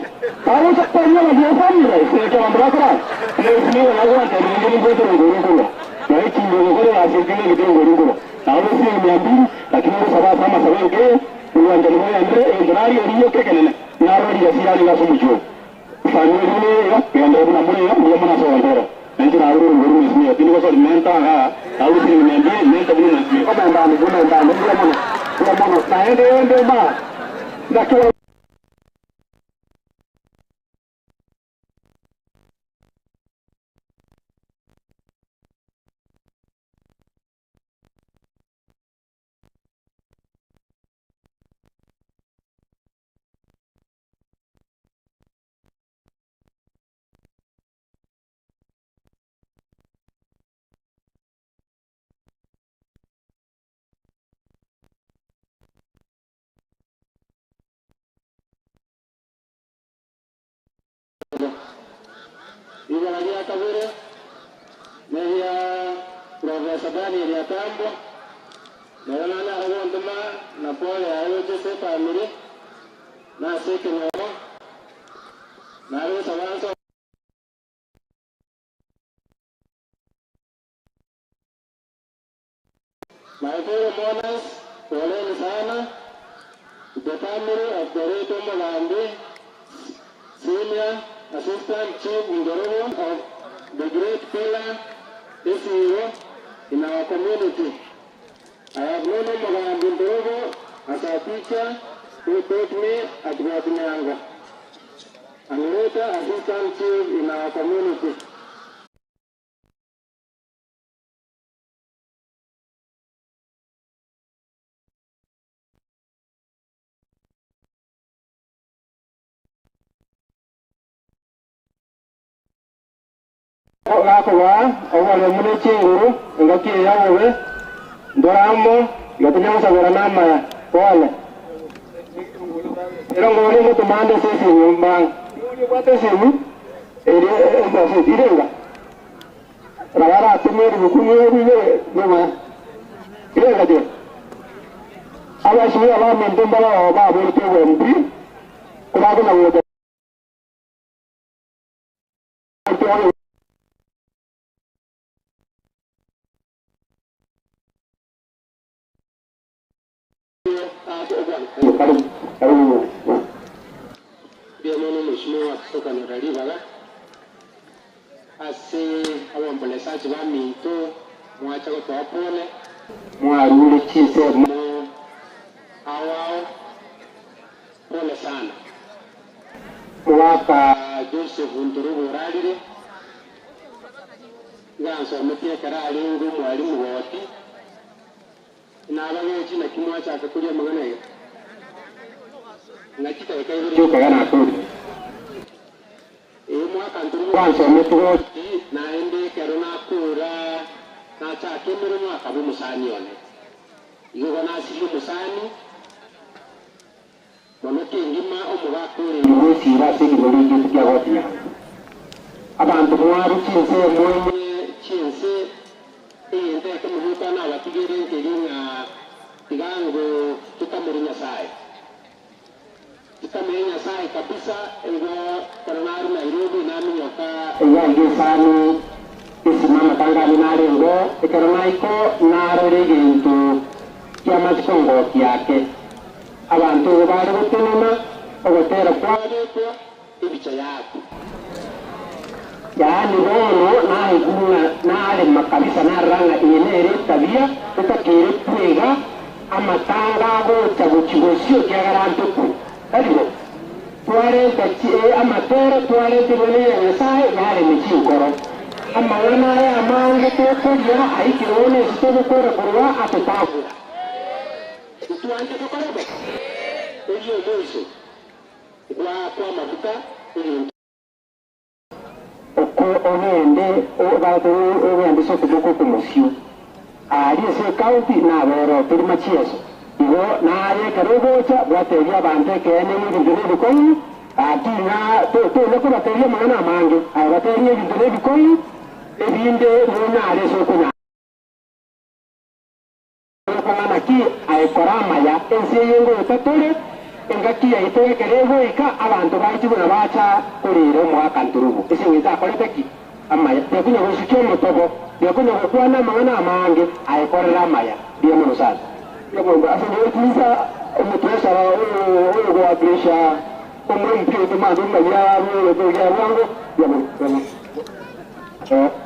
abo sapanya ndio family sio abantu bakora ni na gwante ni ngoto ngoro na hiki ndio ngoro ya sisi ndio ngoro abo si miambili lakini sababu kama sababu ke uwanja ni moja ndio ndani ndio kekelele na rodi ya sirali ga sumucho family ni ya ndio na mbona ndio mna sawa ndora ndio na rodi ngoro ni sio tini kwa sababu menta au si miambili menta buna sio kama ndani ndio mwana naende ba lakini Ibalia Kabure, Media Professor Daniel Yatambo, Melana Rawanduma, Napoli, IOTC family, Nasik Nomo, Mario Savanso, my fellow mourners, Pauline Sana, the family of Dorito Molambi, Senior Assistant Chief Ngorobo of the Great Pillar SEO in our community. I have known Mogambi Ngorobo as a teacher who taught me at Guatemala, and later Assistant Chief in our community. Gakowa awale mune chinguru ngaki yawe ndoramo yotunya sagora nama wale erongo ni mutu mande sisi nyumba ni kwate simu eri ndo irenga ragara atumeri bukunye biye noma irenga je aba shi aba mendemba ba bo tewe mbi kuna kuna wote Bienvenido mheshimiwa kutoka Nuralibaga ase abombolesaji baminto mwacha gotwapone mwarule chise mo awao pole sana mwaka Joseph Ndurubu ralire ganso metie karali ngo mwalimu woti nabagechi na kimwacha akakulia magana hiyo nakita ikaibiri yuko kana akuri mwaka Ndurubu ganso metugo naende karona kura na cha kemere mwaka bumusani one yuko na sili musani moneke ngima omugakure ngosi rasi ngibori ngitya gotia abantu mwaru chinse mwenye chinse ende kumuhuta na batigere ngelinga tigango tukamurinya sai tukamenya sai kabisa ngo koronari Nairobi nami yoka yange sani isimama tangani nare ngo ikoronaiko narore gintu kiama kongo kyake abantu bari gutunuma ogotera kwade ko ibica yako yaani bono nalema kabisa naranga enere tabia utakire kwega amatanga gocha guchigosio kyagarantuku kalibo twarenta amatero twarenta ibone ya nyasaye yaremye chinkoro amawona ya amange tokoria aikirone sitogukora kurwa atutavu tutuanje tokorebe eyo mwiso kwa mafuta ogende ogende sokutuko kumusio aliye se county na boro turi machieso igo naye karogocha bwateria banteke ene n'ibintu bikoyi atinga to leko bateria mwana mange abateria ibintu bikoyi ebinde munare sokunya kana ki aikorama ya ense yengo tatore engaki ya itekerego ika abantu baitibona bacha kurira omwaka nturubu esingita koleteki amaya tekunya gusukyo motobo tekunya gukwana mangana amange aikorera amaya ndiye muno sana yabomba asenge tisa omutwesa oyo gwabisha omwe mpyo tumando ngaya ayo togia wango yabomba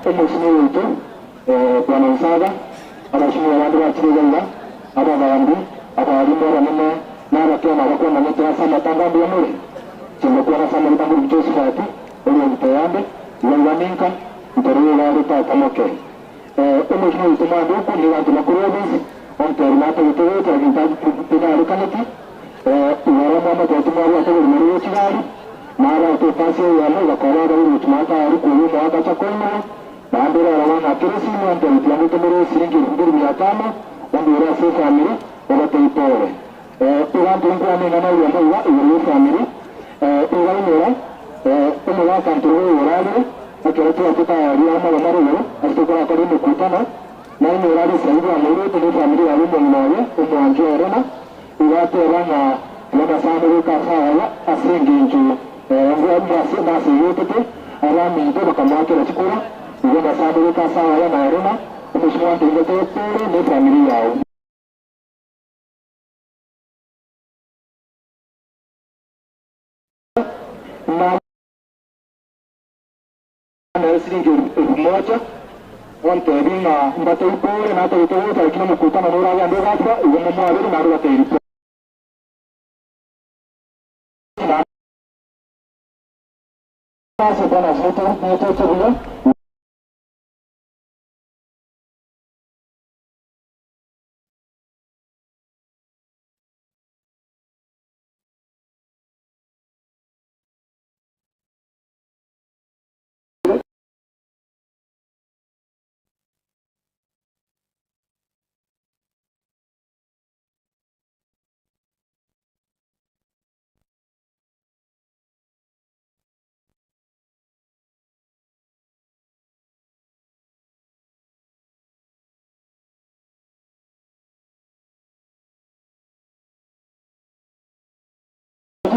omusimo wetu bwana Nsaga abashimira abantu bakiriza abagandi abalimu abanene n'abatema bakoma n'ekyasa amatangambo y'omuli kimekuwa nasama litango Josephat oli omutayambe lwangaminka ntoriwe bali tatamoke omukino utumando uku ni bantu bakuru obizi onteri nato utuwete agintaji pinari kaneti uwarama amatetumari atobuli muri w'ekibali n'abantu pansi yamu bakorera uri utumata ari kuyu mwaka chakoino bambira arawana kirisi mwanteri tiyamuto muri siringi 2500 wambira se family wabateyipore abantu nkwane na nayo mwa iyo family uwainera umwaka ntuwe urali akeratu atuta yama bamarero asitokora kali mukutana na urali saidi amuru tene family yali mmoye umwanje erena uwatera na samu kasawa asinginju ngwamba basi yote alami ndo bakamwake na chikura ngwamba samu kasawa ya erena umshwa ndio tete ne family yao na siringi 1000 onteringa mbatayipore na tayitoota ikina mukutana nora ya ndoga kwa ugomo mwabiri na ruwa tayiripo sasa bana zote nitoto bila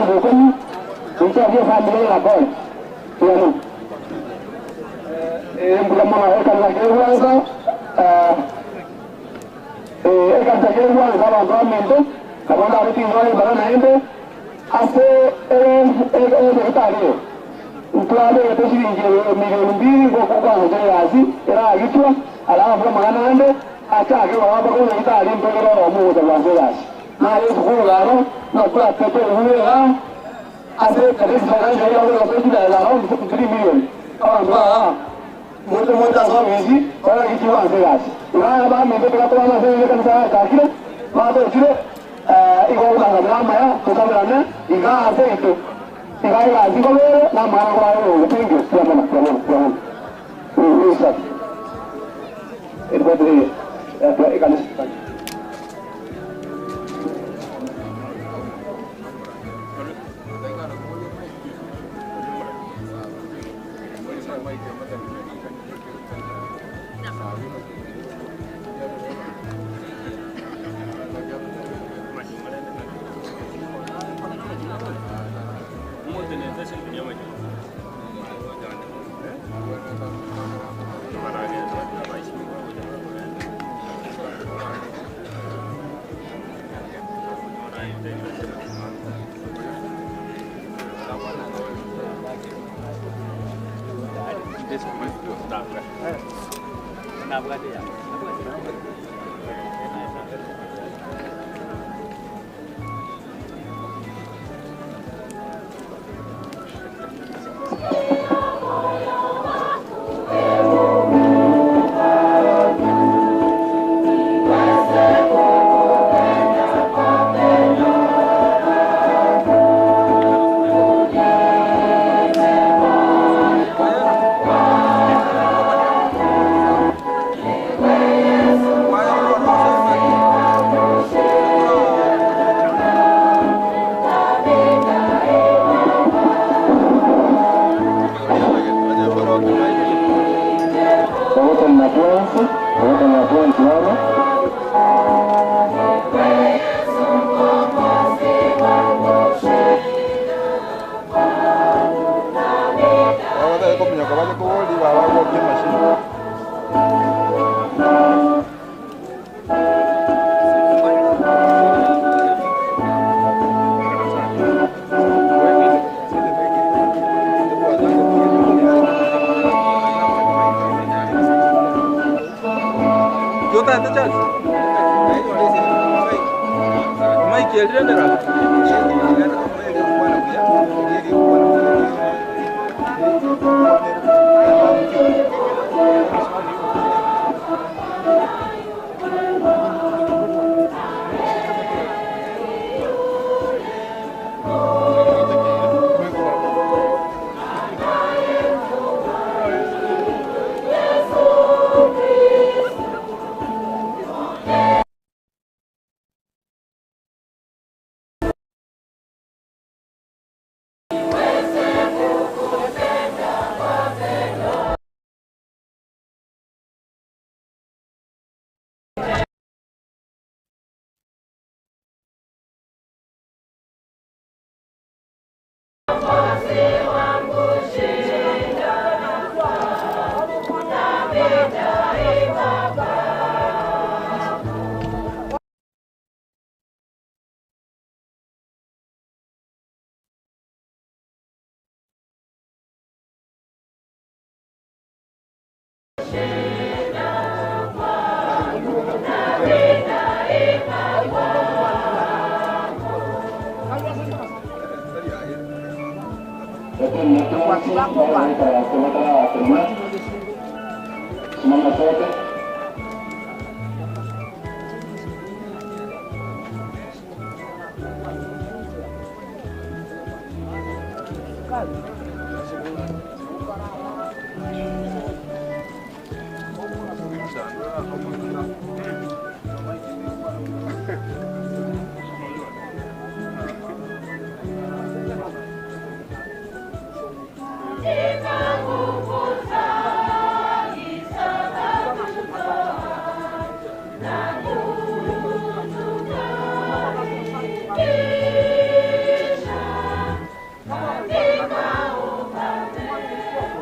bukan untuk dia family la bon tuanu bukan mau akan lagi uang so akan saja uang kalau government kalau ada tinggal di barang lain tu ase kita ni untuk ada itu sih milion lebih kok kan saya asih era gitu ala apa mana ande acha ke apa kau kita ada untuk orang mau jalan jelas nah itu kalau no puede hacer una hace 3 semanas yo hablo de la de la ROM 3 millones ahora muchas cosas sí para que tú hagas gas nada más me toca toda la serie de cantar casi más de chile igual la drama ya tú sabes la y ga hace esto y ga la digo la mano para lo tengo ya bueno eso el poder ya kan Katika ufalme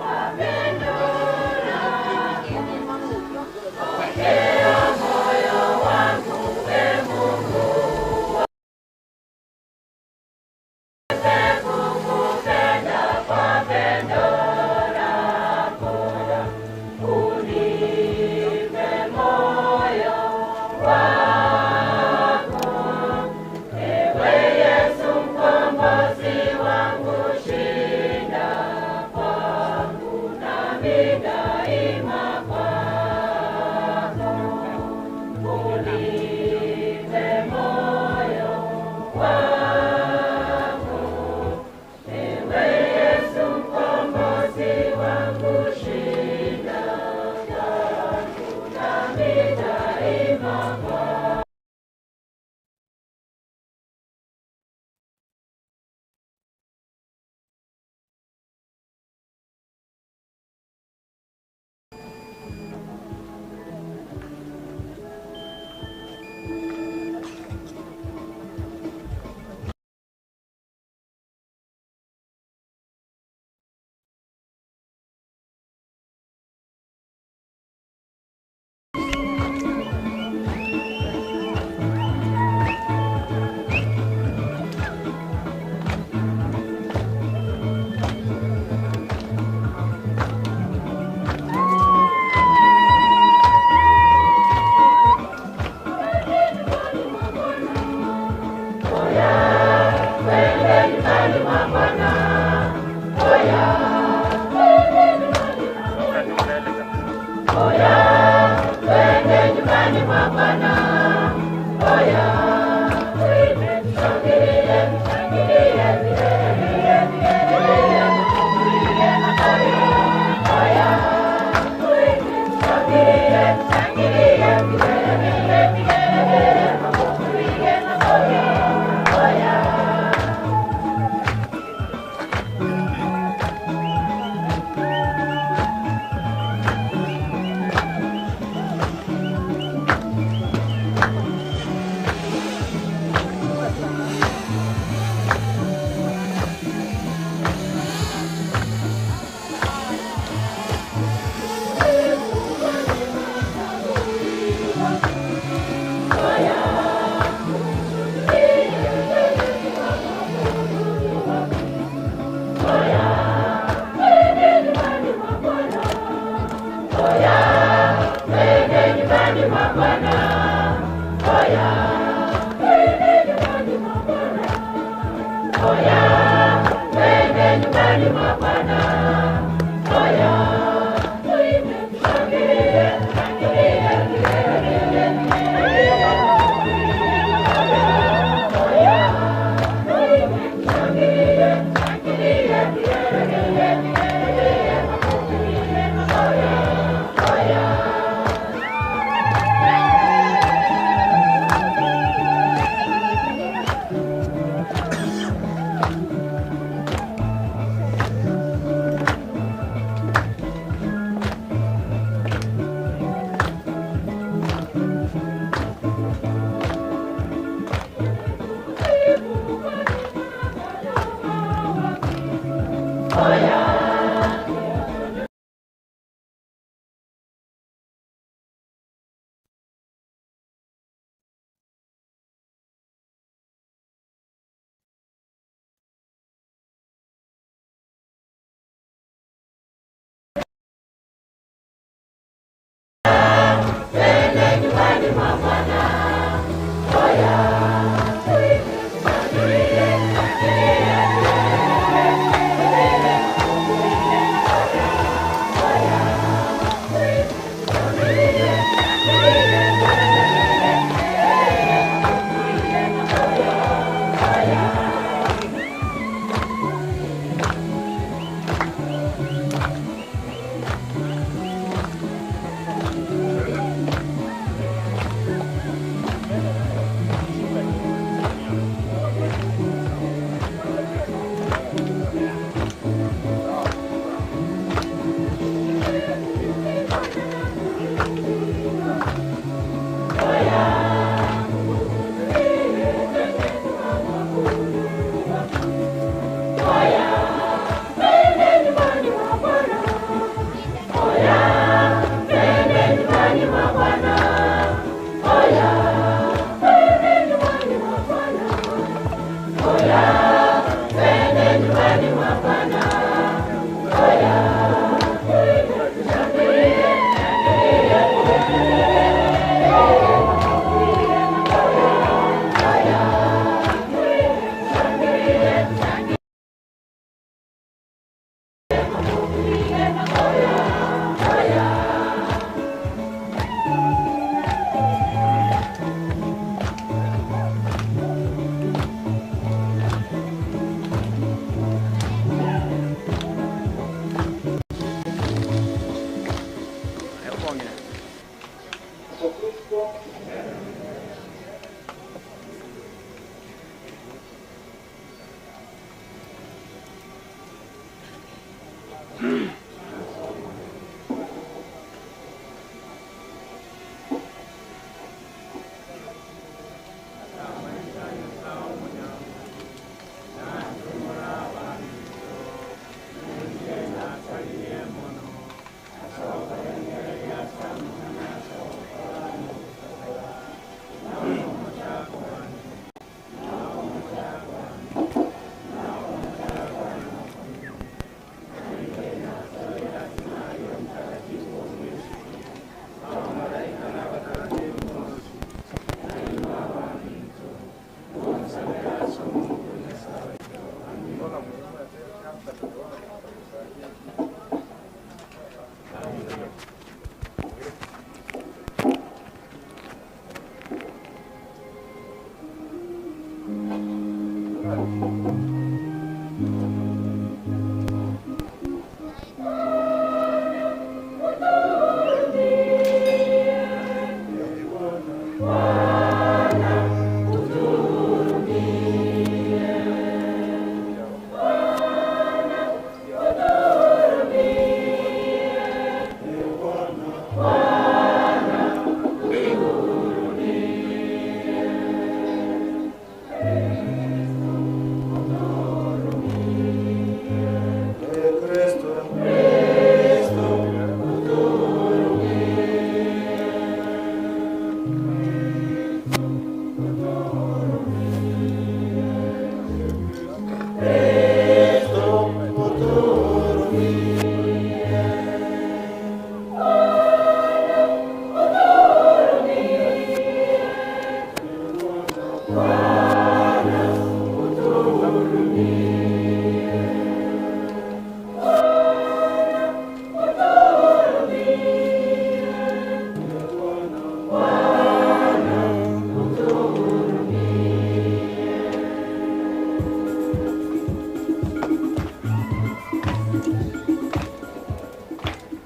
wa pendo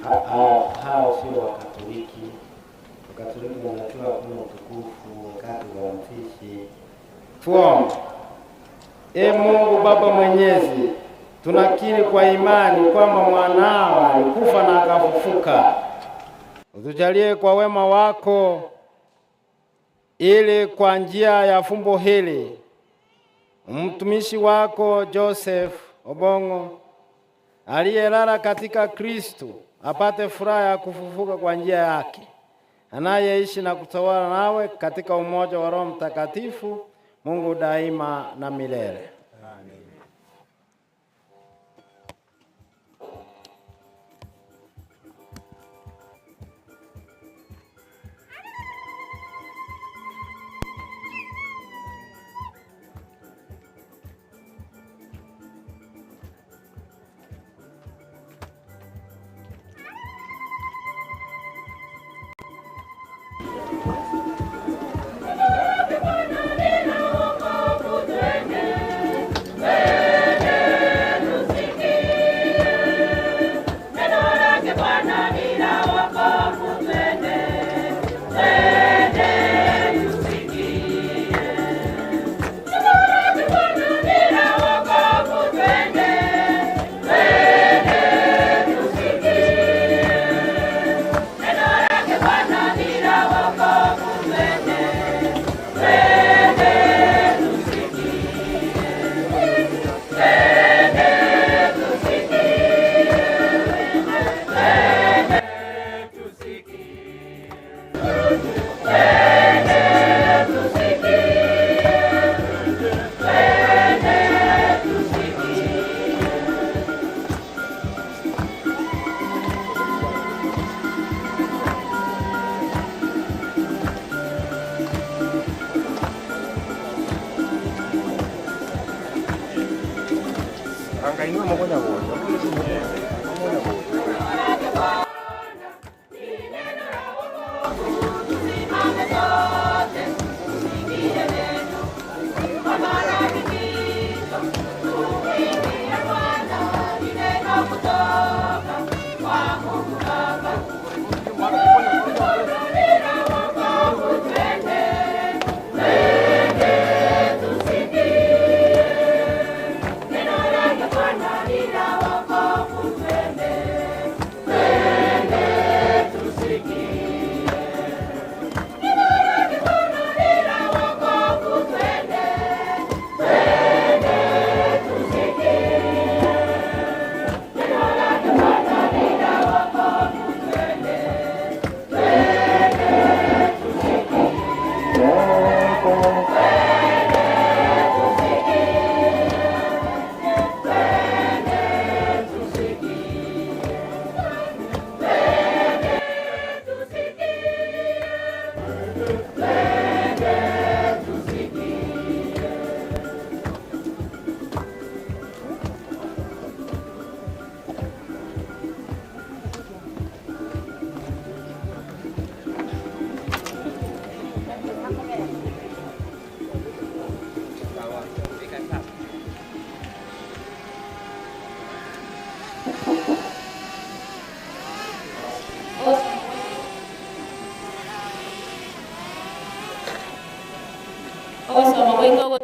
hao sio Wakatoliki. Wakatoliki wanajua kuna utukufu wakati wa mfishi. Tuombe. Mungu Baba Mwenyezi, tunakiri kwa imani kwamba mwanao alikufa na akafufuka. Utujalie kwa wema wako ili kwa njia ya fumbo hili mtumishi wako Joseph Obongo aliyelala katika Kristo apate furaha ya kufufuka kwa njia yake, anayeishi na kutawala nawe katika umoja wa Roho Mtakatifu, Mungu daima na milele. Amen.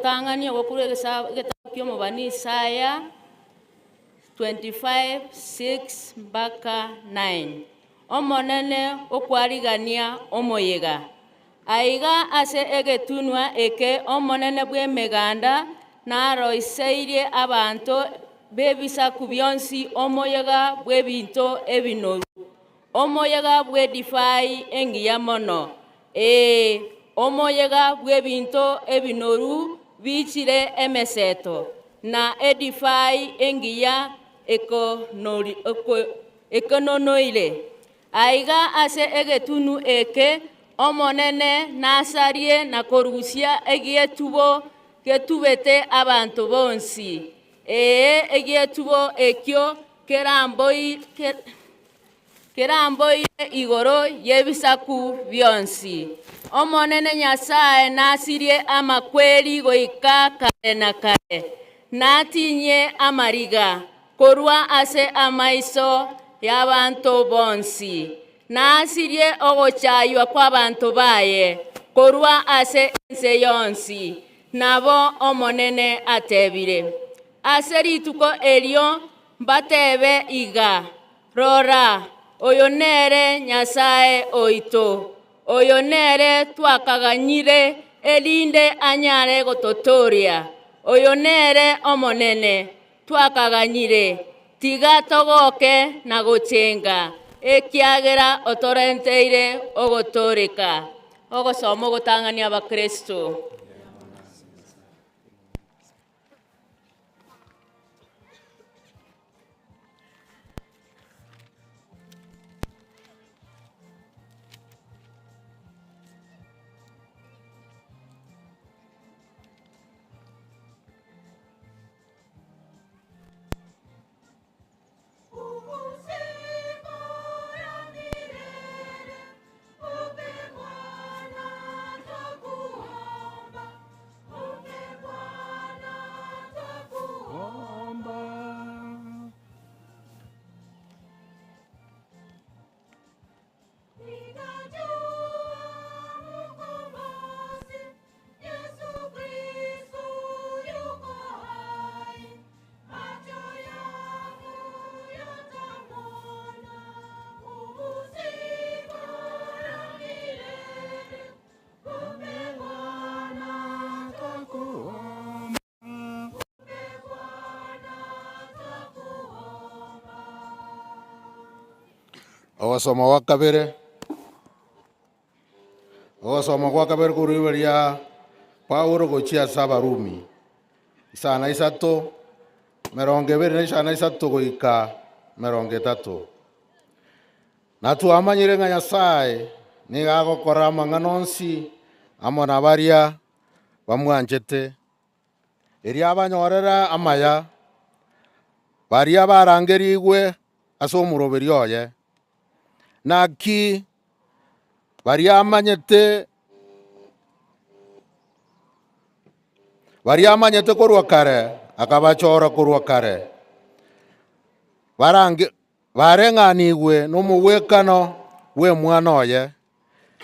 Tangania wakure getakio mubani Isaya 25:6 mpaka 9. Omonene okwarigania omoyega aiga ase egetunwa eke omonene bw'emeganda naroiseirie abanto bebisaku byonsi omoyega bw'ebinto ebinoru omoyega bw'edifai engiya mono omoyega bw'ebinto ebinoru bichire emeseto na edifai engiya ekononoire aiga ase egetunu eke omonene nasarie na korusia egietubo getubete abantu bonsi egietubo ekyo keramboire igoro yebisaku byonsi omonene Nyasaye nasirie amakweri goika kare na kare natinye amariga korwa ase amaiso y'abantu bonsi nasirie ogochaywa kw'abantu baye korwa ase ense yonsi nabo omonene atebire ase rituko elio mbatebe iga rora oyo nere Nyasaye oito oyo nere twakaganyire elinde anyare gototoria oyo nere omonene twakaganyire tiga togoke na gochenga ekiagera otorenteire ogotoreka ogosoma ogotang'ania abakristo. Ogosoma gwa kabere kuriberia Paulo gochia Abarumi isana isato 20 isana isato goika 30 natuamanyire ng'a Nyasaye nigagokora amang'ana onsi amo na baria bamwanchete eria abanyorera amaya baria barangerigwe ase omoroberi oye naki baria amanyete korwa kare akabachora korwa kare bareng'anigwe n'omogwekano bw'omwana oye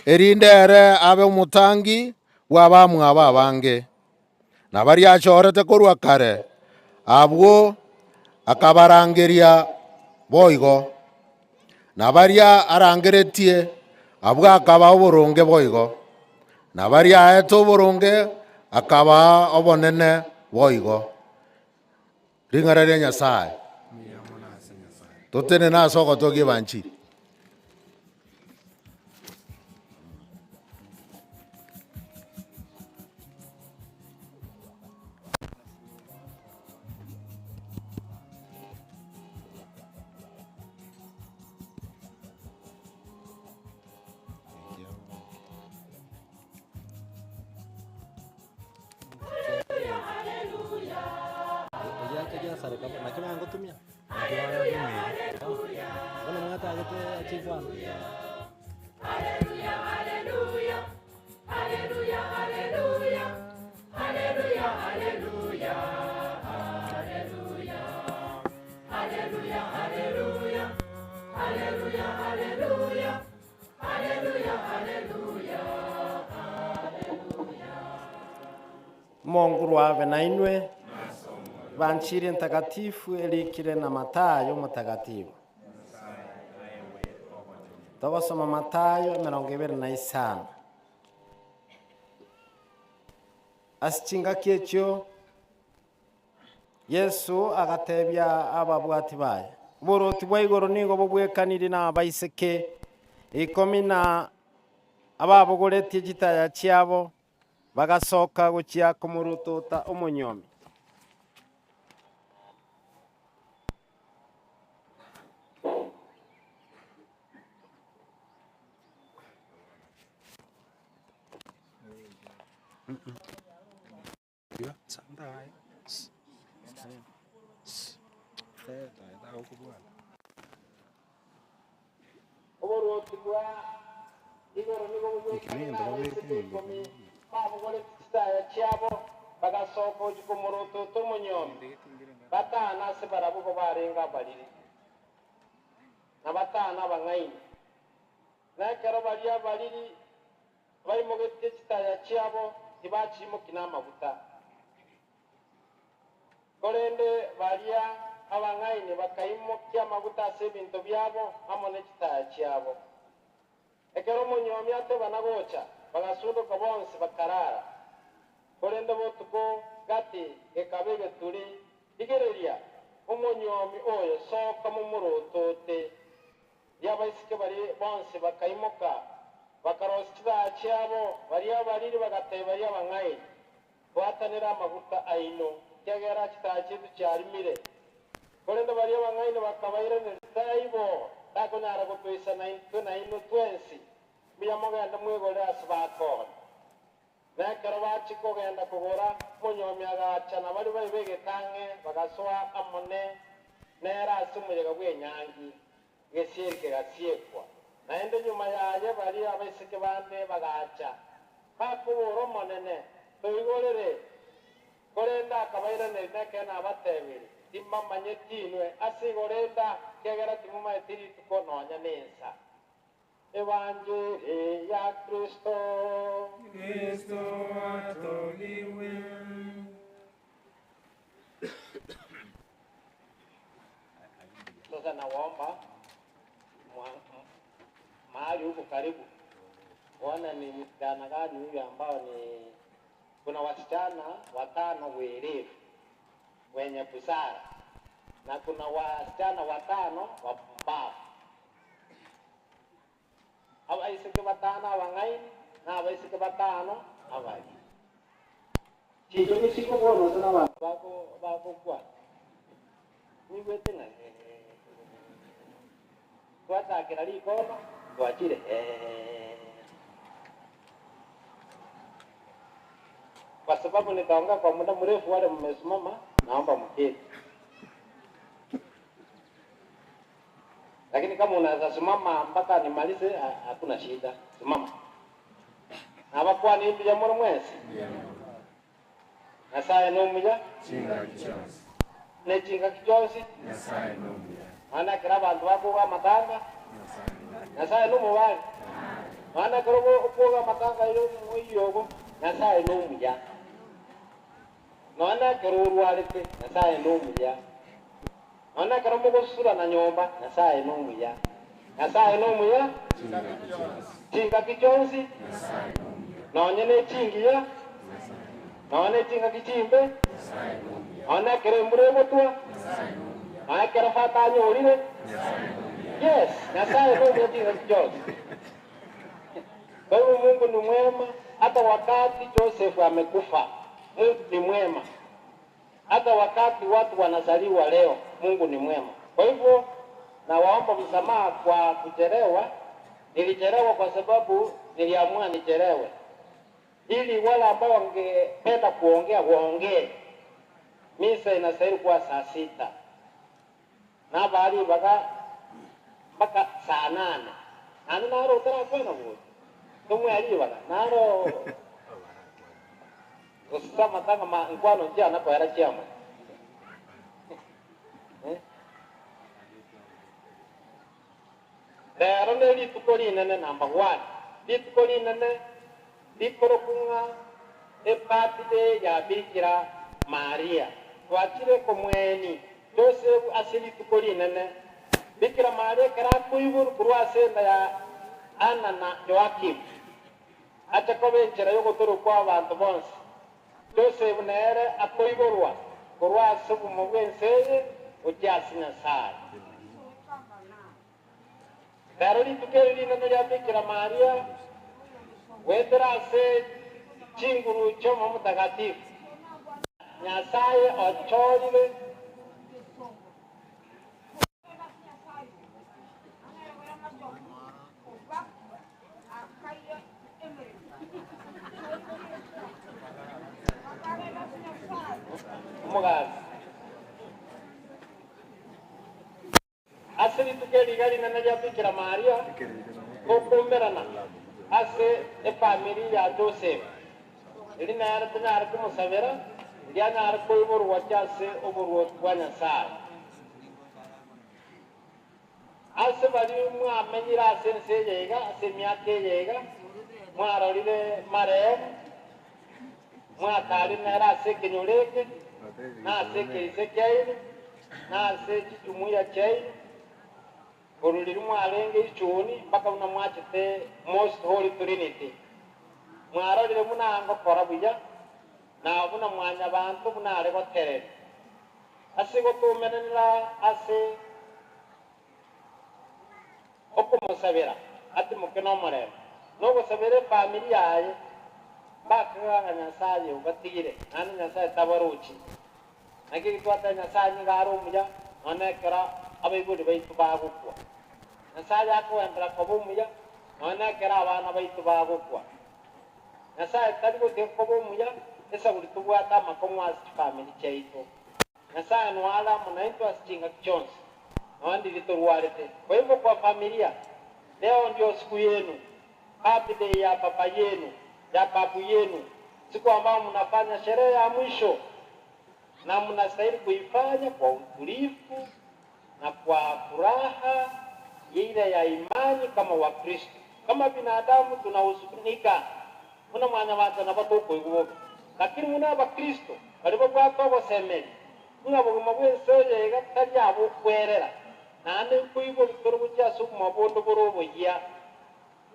erinde ere abe omotangi bw'abamwaba abange na baria achorete korwa kare abwo akabarangeria boigo na baria arangeretie abwo akaba oboronge boigo na baria aete oboronge akaba obonene boigo ring'ana ria Nyasaye totene nase ogotogia ebanchiri. Mungu rwabe na inwe banchiri ntakatifu elikire na Matayo mtakatifu. Togosoma Matayo 25. Asichinga kiechio Yesu agatebia ababwati baye boroti bwa igoro nigo bobwekaniri na abaiseke 10 ababogoretie gitaya chiabo bagasoka guchia kumurutota omonyomi. na batana abang'aini nekero baria bariri baimogetie chitaya chiabo tibachimokina amaguta korende baria abang'aini bakaimokia amaguta ase ebinto biabo amo ne chitaya chiabo ekero omonyomi ateba nagocha bagasunduka bonsi bakarara korende botuko gati gekabe geturi igereria omonyomi oyo soka mumurotote yabaisike bari bonsi bakaimoka bakarosa chitaya chiabo baria bariri bagateba baria abang'aini twatanira amaguta aino kiagera chitaya chitu chiarimire korende baria abang'aini bakabairanera ibo takonyara gotwisa naino twensi mbuya mogenda mwegore ase bakona nekero bachi kogenda kogora monyomi agachana bari bari begekang'e bagasoa amone nera ase omuyega bwa enyangi gesieri kegasiekwa naende nyuma yaye bari abaiseke bande bagacha bakobora omonene toigorere korenda akabairaneri nekena abatebiri timamanyeti inwe ase igorenda kiagera timumaeti rituko nonya nensa evanjeri ya Kristo atoliwe. Sasa nawaomba mahali huko karibu wana ni msichana gani huyu ambao ni kuna wasichana 5 werevu wenye busara na kuna wasichana 5 wapumbavu. Abaisike 5 abang'aini na abaisike 5 abali chicho nisiko bono sana bako kwa ni wetenga twachakira likono twachire kwa sababu nitaongea kwa muda mrefu. Wale mmesimama naomba mketi, lakini kama unaweza simama mpaka nimalize hakuna shida, simama. Na bakwa ni mbya moro mwezi Nyasaye n'omuya nechinga kijosi mana kira bantu bakuga amatanga Nyasaye n'omubali mana kira okuga amatanga iyo muyogo Nyasaye n'omuya nona kira urwarite Nyasaye n'omuya nona kira mugusura na nyomba Nyasaye n'omuya Nyasaye n'omuya chinga kijosi nonye nechingiya none chinga kichimbe none kere mburebotwa none kere fata nyorire yes Nyasaye ndio chinga kijosi. Kwa hiyo Mungu ni mwema hata wakati Joseph amekufa. Mungu ni mwema hata wakati watu wanazaliwa leo. Mungu ni mwema. Kwa hivyo nawaomba msamaha kwa kuchelewa. Nilichelewa kwa sababu niliamua nichelewe ili wale ambao wangependa kuongea waongee. Misa inastahili kuwa saa 6 na bali mpaka saa 8 nani naro utara kwena wote tumwe aliwa naro usama tanga mkwano njia na kwa era chama lero neli tukoli nene number 1 litukoli nene likorokunga epatide ya Bikira Maria twachire komweni Joseph asili tukoli nene Bikira Maria kara kuibur kurwasenda ya Anna na Joakim atakobenjera yo gotoro kwa abantu bonse Joseph nere akoiburwa kurwasebu mubwenseye ujasina sai daroli tukeli nene ya Bikira Maria wedrase chinguru chomo mutagatifu Nyasaye ochorire mugazi asiri tukeli gali nene ya Bikira Maria kokumberana ase family ya Joseph ili nara tunara kumusabira ya nara koiburu wachase oburu wa Nyasaye ase bali mwamenyire ase ense eyeiga ase emiaka eyeiga mwarorire marehemu mwakari nere ase ekenyoro eke na ase ekeise kiaino na ase ekijumuia kiaino oruriri mwarenge ichuni mpaka buna mwachete Most Holy Trinity mwarorire munango kora buya na buna mwanya bantu buna are goterera ase gotumenera ase okumusabira ati mukeno omoremo nogusabire family yaye bakaga Nyasaye ugatigire nani Nyasaye tabaruchi naki twata Nyasaye ngaro umuya onekera abaibuli baitu bagukwa Nyasaye akwendera kobumuya onekera abana baitu bagukwa Nyasaye tari gute kobumuya esa buli tubwata amakomwasi family chaito Nyasaye nwala munaitwa sichinga kichonsi Wandi litorwarete. Kwa hivyo kwa familia, leo ndio siku yenu. Happy day ya papa yenu, ya babu yenu. Siku ambao mnafanya sherehe ya mwisho. Na mnastahili kuifanya kwa utulivu na kwa furaha ile ya imani kama Wakristo. Kama binadamu tunahuzunika. Muna mwanya watu na watu kuiguboga. Lakini muna Wakristo, walipo watu wasemeni. Muna buguma bwese gatari abo kwerera. Nane kuibo bitoro bya suku mabondo borobo ya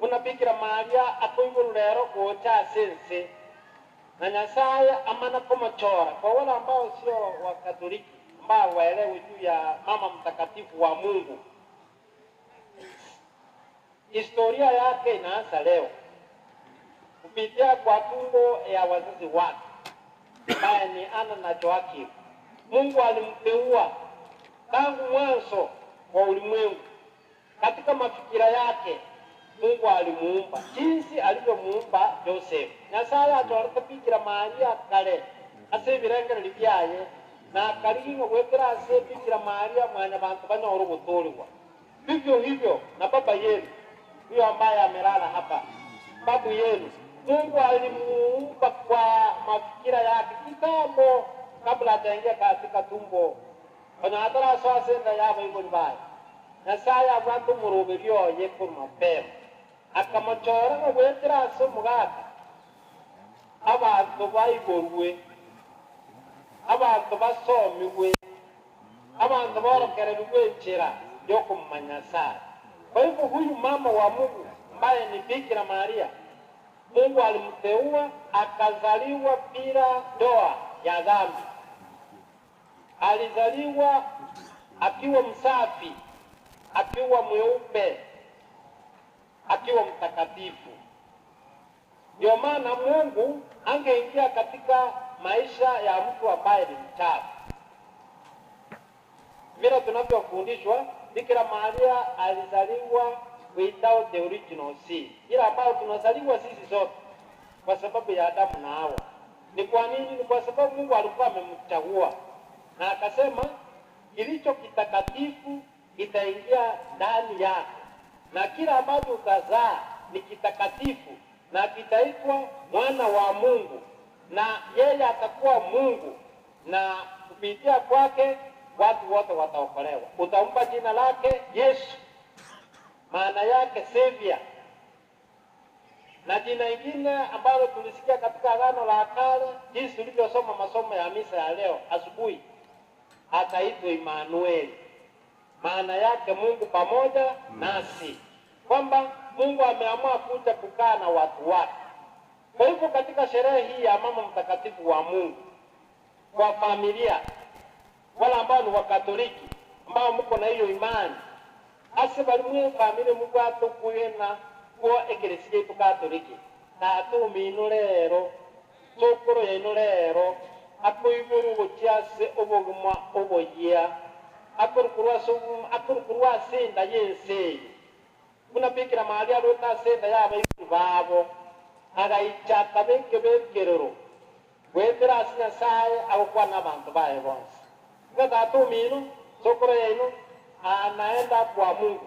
kuna Bikira Maria akoibo lero kuota sense na Nyasaye amana kama chora kwa wale ambao sio wa Katoliki ambao waelewe juu ya mama mtakatifu wa Mungu. Historia yake inaanza leo kupitia kwa tumbo ya wazazi wake ambaye ni Ana na Joakim. Mungu alimteua tangu mwanzo wa ulimwengu. Katika mafikira yake Mungu alimuumba jinsi alivyomuumba Joseph. Nyasaye atwarata Bikira Maria kale ase birengere libyaye na karingo gwetera ase Bikira Maria mwanya bantu banyoro gutolwa. Vivyo hivyo na baba yenu huyo ambaye amelala hapa, babu yenu, Mungu alimuumba kwa mafikira yake kitambo kabla hajaingia katika tumbo. Kana hatara swase nda yabo iboni bai. Nyasaye abantu murubirio yeko mapema. Akamachora ngo wetera so mugaka. Abantu bayiborwe. Abantu basomiwe. Abantu borokererwe nchira yoko manyasa. Kwa hivyo huyu mama wa Mungu ambaye ni Bikira Maria, Mungu alimteua akazaliwa bila ndoa ya dhambi. Alizaliwa akiwa msafi, akiwa mweupe, akiwa mtakatifu. Ndio maana Mungu angeingia katika maisha ya mtu ambaye ni mchafu. Vile tunavyofundishwa, Bikira Maria alizaliwa without the original sin. Ila ambao tunazaliwa sisi zote kwa sababu ya Adamu na Hawa. Ni kwa nini? Ni kwa sababu Mungu alikuwa amemchagua. Na akasema kilicho kitakatifu kitaingia ndani yako. Na kila ambacho utazaa ni kitakatifu na kitaitwa mwana wa Mungu. Na yeye atakuwa Mungu na kupitia kwake watu wote wataokolewa. Utampa jina lake Yesu. Maana yake Savior. Na jina ingine ambalo tulisikia katika Agano la Kale, jinsi tulivyosoma masomo ya misa ya leo asubuhi, ataitwa Emmanuel. Maana yake Mungu pamoja nasi. Kwamba Mungu ameamua kuja kukaa na watu wake. Kwa hivyo katika sherehe hii ya mama mtakatifu wa Mungu, kwa familia, wala ambao ni Wakatoliki, ambao mko na hiyo imani, ase bali mwe familia Mungu atukuena kwa eklezia yetu Katoliki. Na tumino lero, tokoro yeno lero, akoiburu gochiase oboguma oboyia, akorukurwa senda yense. Kuna Bikira Maria lota senda yaba babo, agaichaka bekerero. Wetera asina sae akokwa n'abantu bae bonse. Ngata tumino, tokoro yeno anaenda kwa Mungu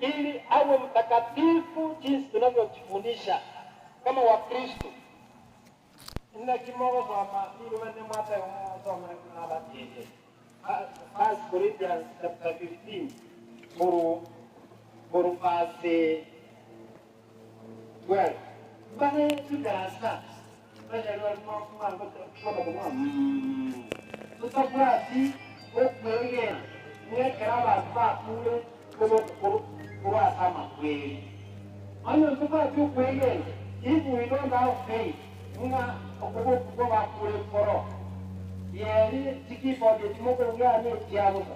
ili awe mtakatifu jinsi tunavyojifundisha kama Wakristo. Nina kimogo kwa ili wende mwata soma na batije. 1 Corinthians chapter 15 kuru kurufasi well bane tudasa bane lwa mwango kwa tutapati okwege mwekera baba kule kwa sama kweli ano tutapati okwege if we don't have faith muna okubo kwa kule koro yeri tikipo de timoko ngani kiabusa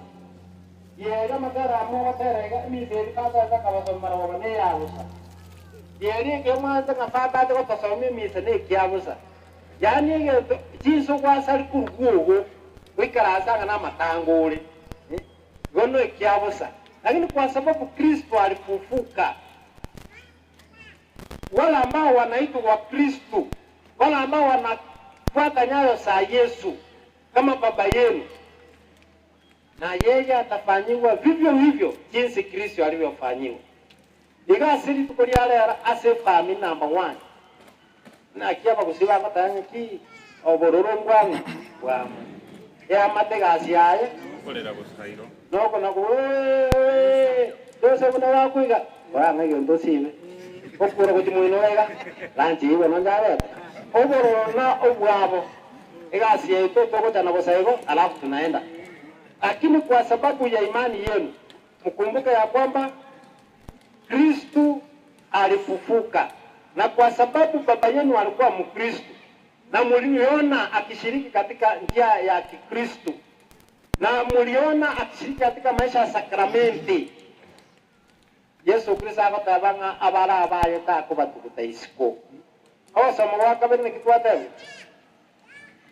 yeri magara mo terega mi de kasa za kabaso marawa ne yabusa yeri ke mwanza ngafata de ko somi mi se ne kiabusa yani ge jiso kwa sari kurgugo wikara sanga na matangole gono kiabusa lakini kwa sababu Kristo alifufuka wala ambao wanaitwa wa Kristo wala ambao wanafuata nyayo za Yesu kama baba yenu, na yeye atafanyiwa vivyo hivyo jinsi Kristo alivyofanyiwa. Igasiri tukoliale asefami number 1 na kiapa kusiba katanya ki obororo ngwangu wa ya mategasi yaye kolera gusairo noko nako dose buna wakuiga banga yondo sibe okura kuti mwino wega lanji iwe nonjarete obororo na obwabo igasi yetu toko jana bosaigo alafu tunaenda. Lakini kwa sababu ya imani yenu mkumbuke ya kwamba Kristo alifufuka, na kwa sababu baba yenu alikuwa Mkristo na mliona akishiriki katika njia ya Kikristo na mliona akishiriki katika maisha ya sakramenti, Yesu Kristo akatabanga abara abaye ta ko batukuta isiko awo samwa kabene kitwate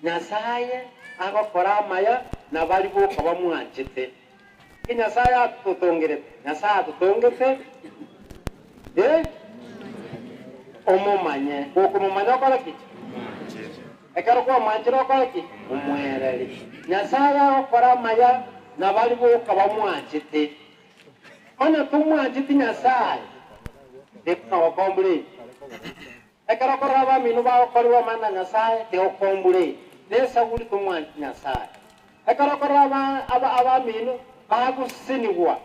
Nyasaye agakora maya na bali bo kaba mwanjete Nyasaye atutongere Nyasaye atutongete omumanye okumumanya okolaki ekero kwa mwanjira okolaki umwereri Nyasaye agakora maya na bali bo kaba mwanjete ona tumwanjete Nyasaye ekokombule ekero koraba minu ba okoriwa mana Nyasaye te okombule nesa guri tumwanjete Nyasaye ekero koraba aba minu bagusiniwa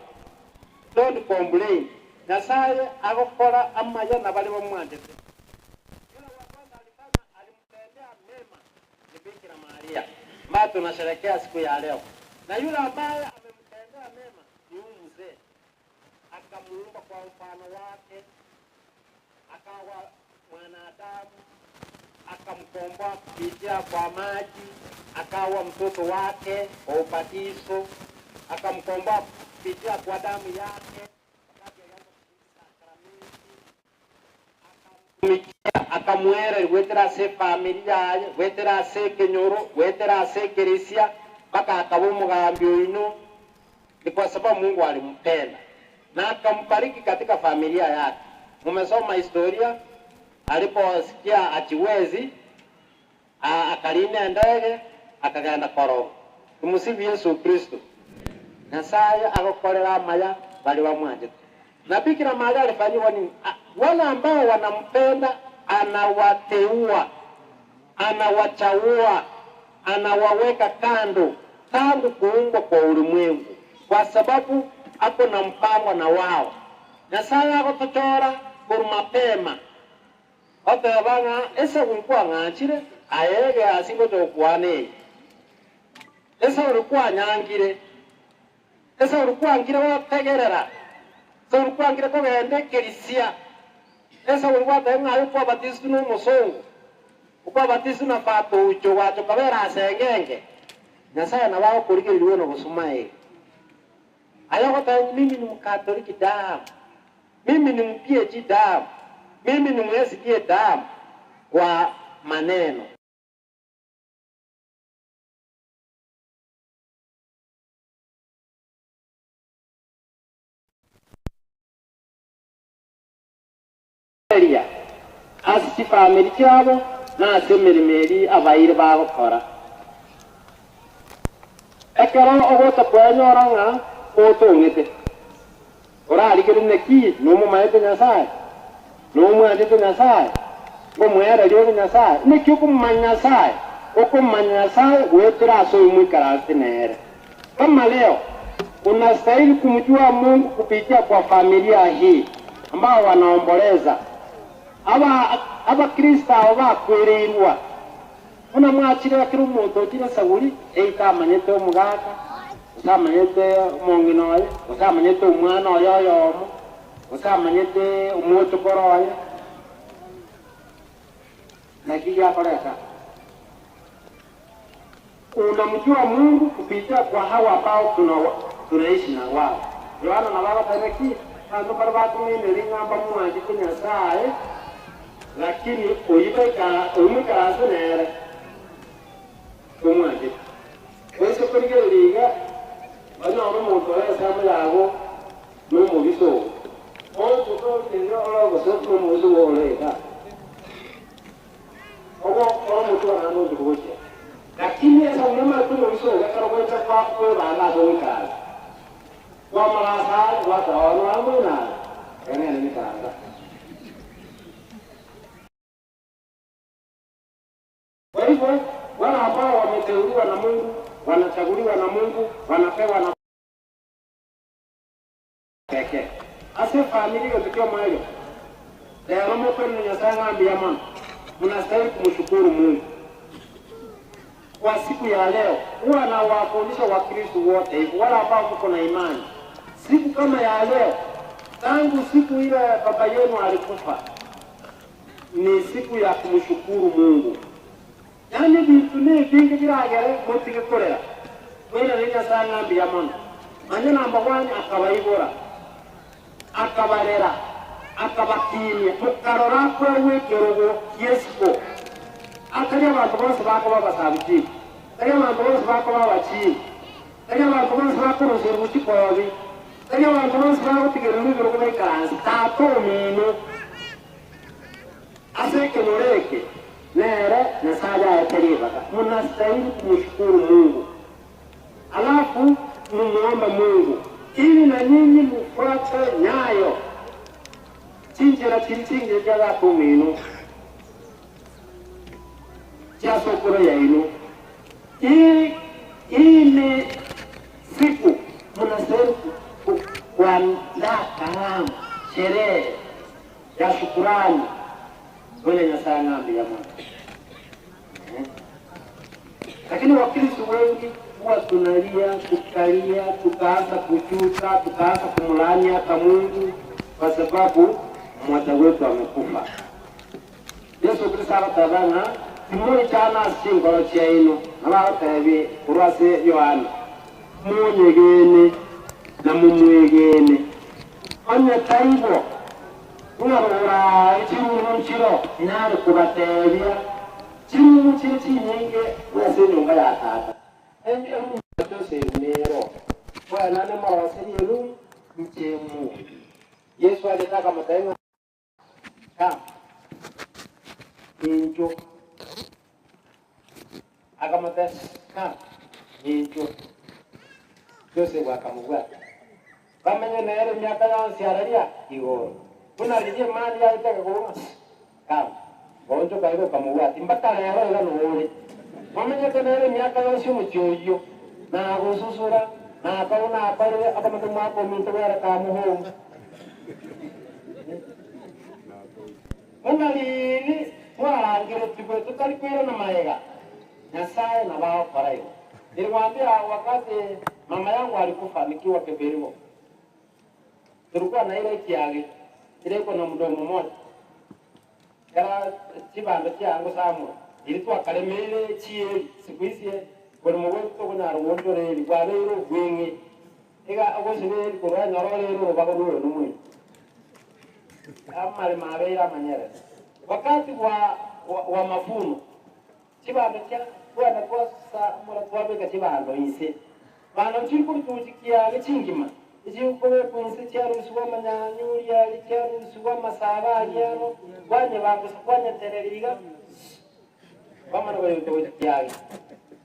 don't complain Nyasaye agokora amaya na bali bamwanjete yule wa kwanza alimtendea mema ni Bikira Maria ambaye tunasherehekea siku ya leo, na yule ambaye amemtendea mema ni mzee, akamuumba kwa mfano wake, akawa mwanadamu, akamkomboa kupitia kwa maji, akawa mtoto wake kwa ubatizo, akamkomboa kupitia kwa damu yake akamwere wetera se familia wetera se kenyoro wetera se keresia mpaka akaba umugambi ino. Ni kwa sababu Mungu alimpenda na akambariki katika familia yake. Mumesoma historia aliposikia achiwezi akaline ndege akagenda Korongo. Tumusifu Yesu Kristo. Nyasaye agokorera maya bali bamwanjete na Bikira Maria alifanywa nini? Wale ambao wanampenda anawateua, anawachaua, anawaweka kando tangu kuumbwa kwa ulimwengu, kwa sababu ako na mpango na wao. Nyasaye agotochora kwa mapema otebanga ese ulikuwa ngachire ayege asingo tokwane ese ulikuwa nyangire ese ulikuwa ngire wategerera ese ulikuwa ngire ko gende kerisia ese ulikuwa tenga uko batistu no musongo uko batistu na pato ucho wacho kabera asengenge Nyasaye na wao kurigiriwe no gusumaye ayoko ta mimi ni mkatoliki damu, mimi ni mpieji damu, mimi ni mwesikie damu kwa maneno. Asi family cyabo na semerimeri abayire bagokora ekero ogota kwenyoranga otongete orarigere neki nomu maete Nyasaye nomu adete Nyasaye omwera lyo Nyasaye neki okumanya Nyasaye okumanya Nyasaye wetera so imwikarasi nere kama leo unastahili kumjua Mungu kupitia kwa familia hii ambao wanaomboleza. Aba Kristo bakwirirwa una mwachire kiri umuntu ukire Sauli eitamanyete omugaka utamanyete omonginoye utamanyete omwana oyoyomo utamanyete omwotokoroye nakiya koreka. Unamjua Mungu kupitia kwa hawa ambao tunaishi na wao. Yohana na baba tareki ando barbatu mimi ngamba mwanji kunyasaye lakini uyibeka asenere kumwanji wese kurigeriga bano muntu wese yago no mubiso oto to tendo ologo so no mubiso oleka ogo muntu wana ndo kuboche lakini esa mama tu mubiso gakaro kweta kwa bana donkala kwa marasa watu wanaona ni kanga. Kwa hivyo wale ambao wameteuliwa na Mungu, wanachaguliwa na Mungu, wanapewa na pekee. Ase familia ndio mwayo. Leo mmoja nyasanga ambia mama, mnastahili kumshukuru Mungu. Kwa siku ya leo, huwa na wafundisha Wakristo wote hivyo wala ambao mko na imani. Siku kama ya leo, tangu siku ile baba yenu alikufa, ni siku ya kumshukuru Mungu. Yani vitu ni vingi viragere mutike korera. Wena nika sana mbia mwana. Manya namba 1 akabaibora. Akabarera. Akabakimya. Mukarora kwe wekerogo Yesu. Akari abantu bose bakaba basabiki. Akari abantu bose bakaba bachi. Akari abantu bose bakora urubuti kwabi. Akari abantu bose bakutigera n'ibiro ko bikaranze. Tato mino. Aseke noreke. Nere na saja ya teriba. Mnastahili kumshukuru Mungu. Alafu mumuomba Mungu ili na nyinyi mfuate nyayo. Chinjira chinchinje jaga kumino. Chaso kura ya ino. Hii ni siku mnastahili kuandaa karamu, sherehe ya shukurani. Wale nyasana ngambi ya Mungu. Lakini Wakristo wengi huwa tunalia, tukalia, tukaanza kujuta, tukaanza kumlaani hata Mungu kwa sababu mmoja wetu amekufa. Yesu Kristo atabana timoni chana singolo cha ino abatebi kurase Yohana munyegene na mumwegene anya taibo unarora ichimu nchiro inari kubatebya chimu chiri chinyenge wase nyumba ya tata emu tose nero bwana na mawasili yenu mchemu Yesu alitaka mataima kama injo akamata kama injo Jose wakamugwa kama nero miaka ya siararia igoro kuna lijie mali ya itaka kuunga kama bonjo kairo kamugwa timbata lero ila nuole mamenye kenere miaka yose muchoyo na gususura na kauna apare akamata mwako minto yara kamuho Mungalini mwangiro tibwe tukali kwira na maega Nyasaye na wao parayo. Niliwaambia wakati mama yangu alikufa nikiwa Keberimo. Tulikuwa na ile kiage. Ile iko na mdomo mmoja. Kara chibando changu samu. Ilikuwa kalemele chie siku hizi kwa mwetu kuna ruondo ile kwa leo gwingi. Ega agosile kwa nyorole ile bakuru numwe. Amale mabera manyere. Wakati wa mafuno chibando cha bwana kwa sa mura kwa beka chibando ise. Bana chiko tujikia gachingima. Ijuko kunse charu suwa manyanyuria charu suwa masaba yano banye bangu kwanya tereriga. Bamana bale tujikia.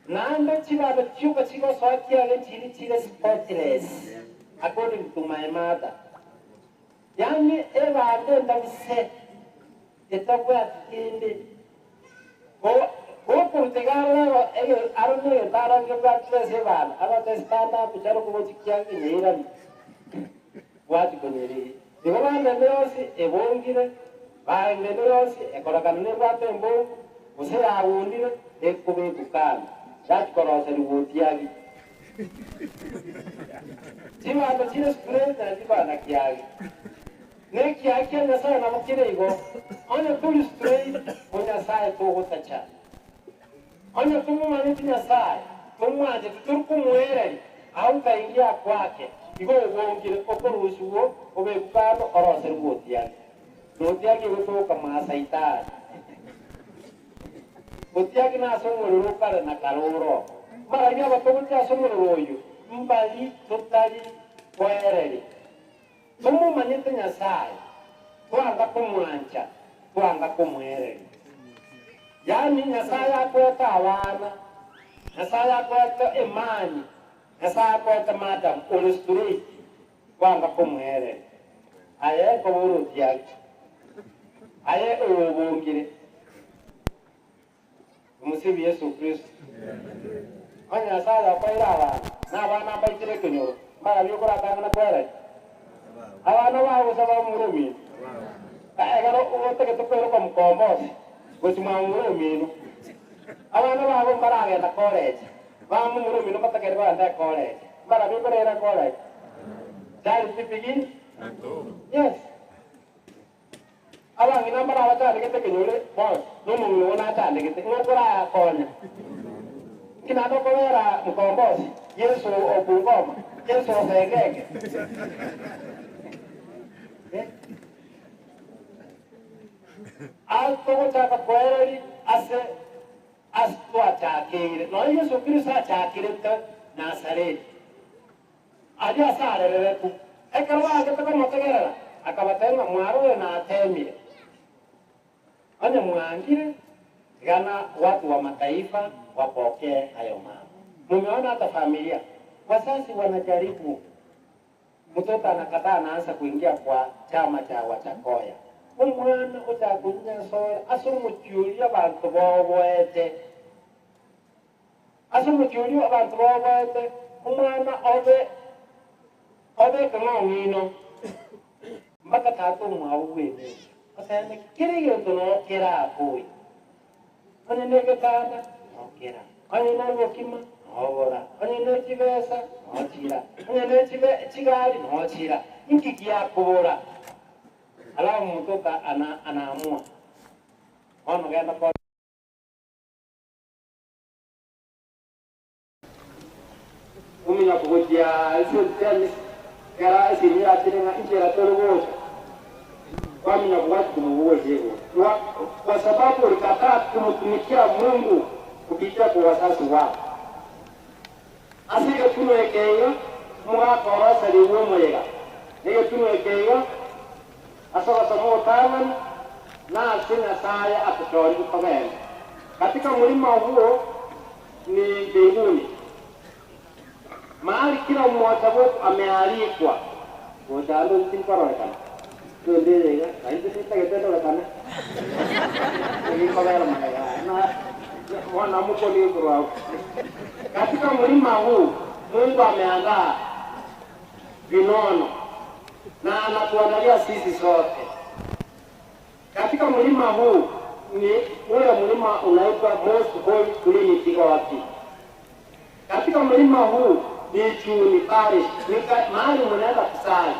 Nanda chibando chuka chiko swakia chiri spotless. According to my mother. Yani eva adenda mise etakuwa kindi huku tegalo arone tarange kwa sevan aba testanda kucharo kuchikia kinyira wati konyeri Dibanda neosi ebongire bande neosi ekorakana ne batembo usera awundire ekube kukana that korose ruwotiagi Dibanda chile strength na dibanda kiagi ne kiagi na sana na mkire igo onya tuli strength onya sai to hotacha onya tumu maniti na sai tumu anje tuturku muere au kaingia kwake Igo wongire okorusuo obekano orose ruwotiagi ruwotiagi gotoka masaitani Otiagi na somoro kare na karoro mara ya batogotia somoro oyo mbali totali poereri tumu manite nyasai twanga kumwancha twanga kumwereri yani nyasai akweta abana nyasai akweta emani Nasa akweta madam ulusturi twanga kumwereri aye ko ruwotiagi aye obongire Umusibi Yesu Kristo. Anya sala kwa irawa na bana baitire kenyo. Mara byo kora tanga kwere. Abana bawo saba murumi. Egaro ote to pero kom kombos. Gusima murumi no. Abana bawo mara ga na college. Ba murumi no patakere ba nda college. Mara byo kora era college. Dai begin? Yes. Awang ina mara wata ndekete kenyole boss no mungu na ta ndekete ngokora konya kina to kolera mkombozi Yesu obungoma Yesu obegege alto kutaka kweli ase astwa chakire no Yesu Kristo chakire ta Nazareti adia sare tu ekarwa akataka motegera akabatenga mwaro na atemire Anya mwangire gana watu wa mataifa wapokee hayo mambo. Mumeona hata familia wazazi wanajaribu, mtoto anakataa anaanza kuingia kwa chama cha Wachakoya. Mwana utakunya sora asumuchulia abantu bobwete. Asumuchulia abantu bobwete umwana obe kama ngino. Mbaka tatu mwawe. Asana kiriyo tono kera boy. Ane nege kana okera. Ane na wokima obora. Ane ne chibesa ochira. Ane ne chigari ochira. Inki kia kubora. Alafu mtoka anaamua. Ono genda kwa Umina kugotia iso tani kera isinia tinga injera tolo Kwami na kuwatu kumuuwe kwa sababu ulikataa kumtumikia Mungu kupitia kwa wazazi wako. Asige tunoekeyo mwaka orasa liwe mwega. Nige tunoekeyo asawa samuo taman na asina saya atushori kupageni. Katika mulima huo ni mbinguni. Mahali kila mmoja wetu amealikwa. Wajalo usimparowekana. Tuendelee na hizi sitaketendo la kana. Ni kawera maya na mwana mko ni kwa. Katika mlima huu Mungu ameandaa vinono na anatuandalia sisi sote. Katika mlima huu ni ule mlima unaitwa Most Holy Trinity God. Katika mlima huu ni Juni Parish, ni mahali mnaenda kusali.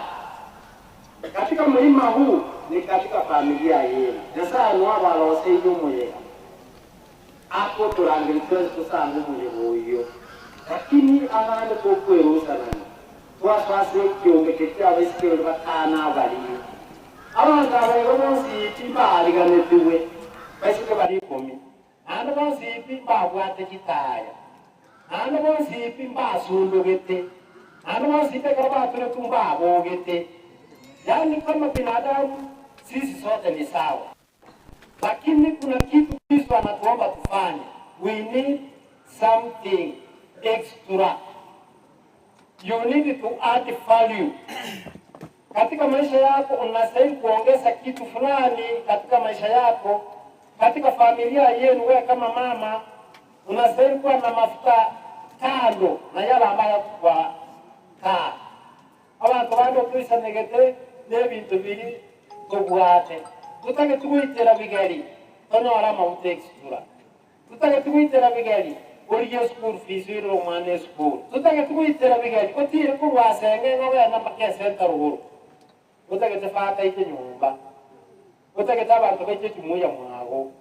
Katika mlima huu ni katika familia yenu. Sasa nwaba lose yumuye. Hapo turangiritswe kusanga umuye lakini abana ko kwerusa nani. Twasase kyombe kitya abasikero bakana bali. Abantu abayo bonsi timbali ganetuwe. Basike bali komi. Ando bonsi timbabwate kitaya. Ando bonsi timbasundugete. Ando bonsi tekarabatule tumbabogete. Yani kama binadamu sisi sote ni sawa. Lakini kuna kitu Kristo anatuomba tufanye. We need something extra. You need to add value. Katika maisha yako unastahili kuongeza kitu fulani katika maisha yako katika familia yenu, wewe kama mama unastahili kuwa na mafuta kando na yale ambayo kwa kaa abantu bando twisanegete n'ebintu biri tubwate tutage tugwitira bigeri tonora mafuta extra tutage tugwitira bigeri uriyo school fees iro umane school tutage tugwitira bigeri kotire kubwasenge ngowe na makese ntaruguru tutage tafata ite nyumba tutage tabantu baje tumuya mwago.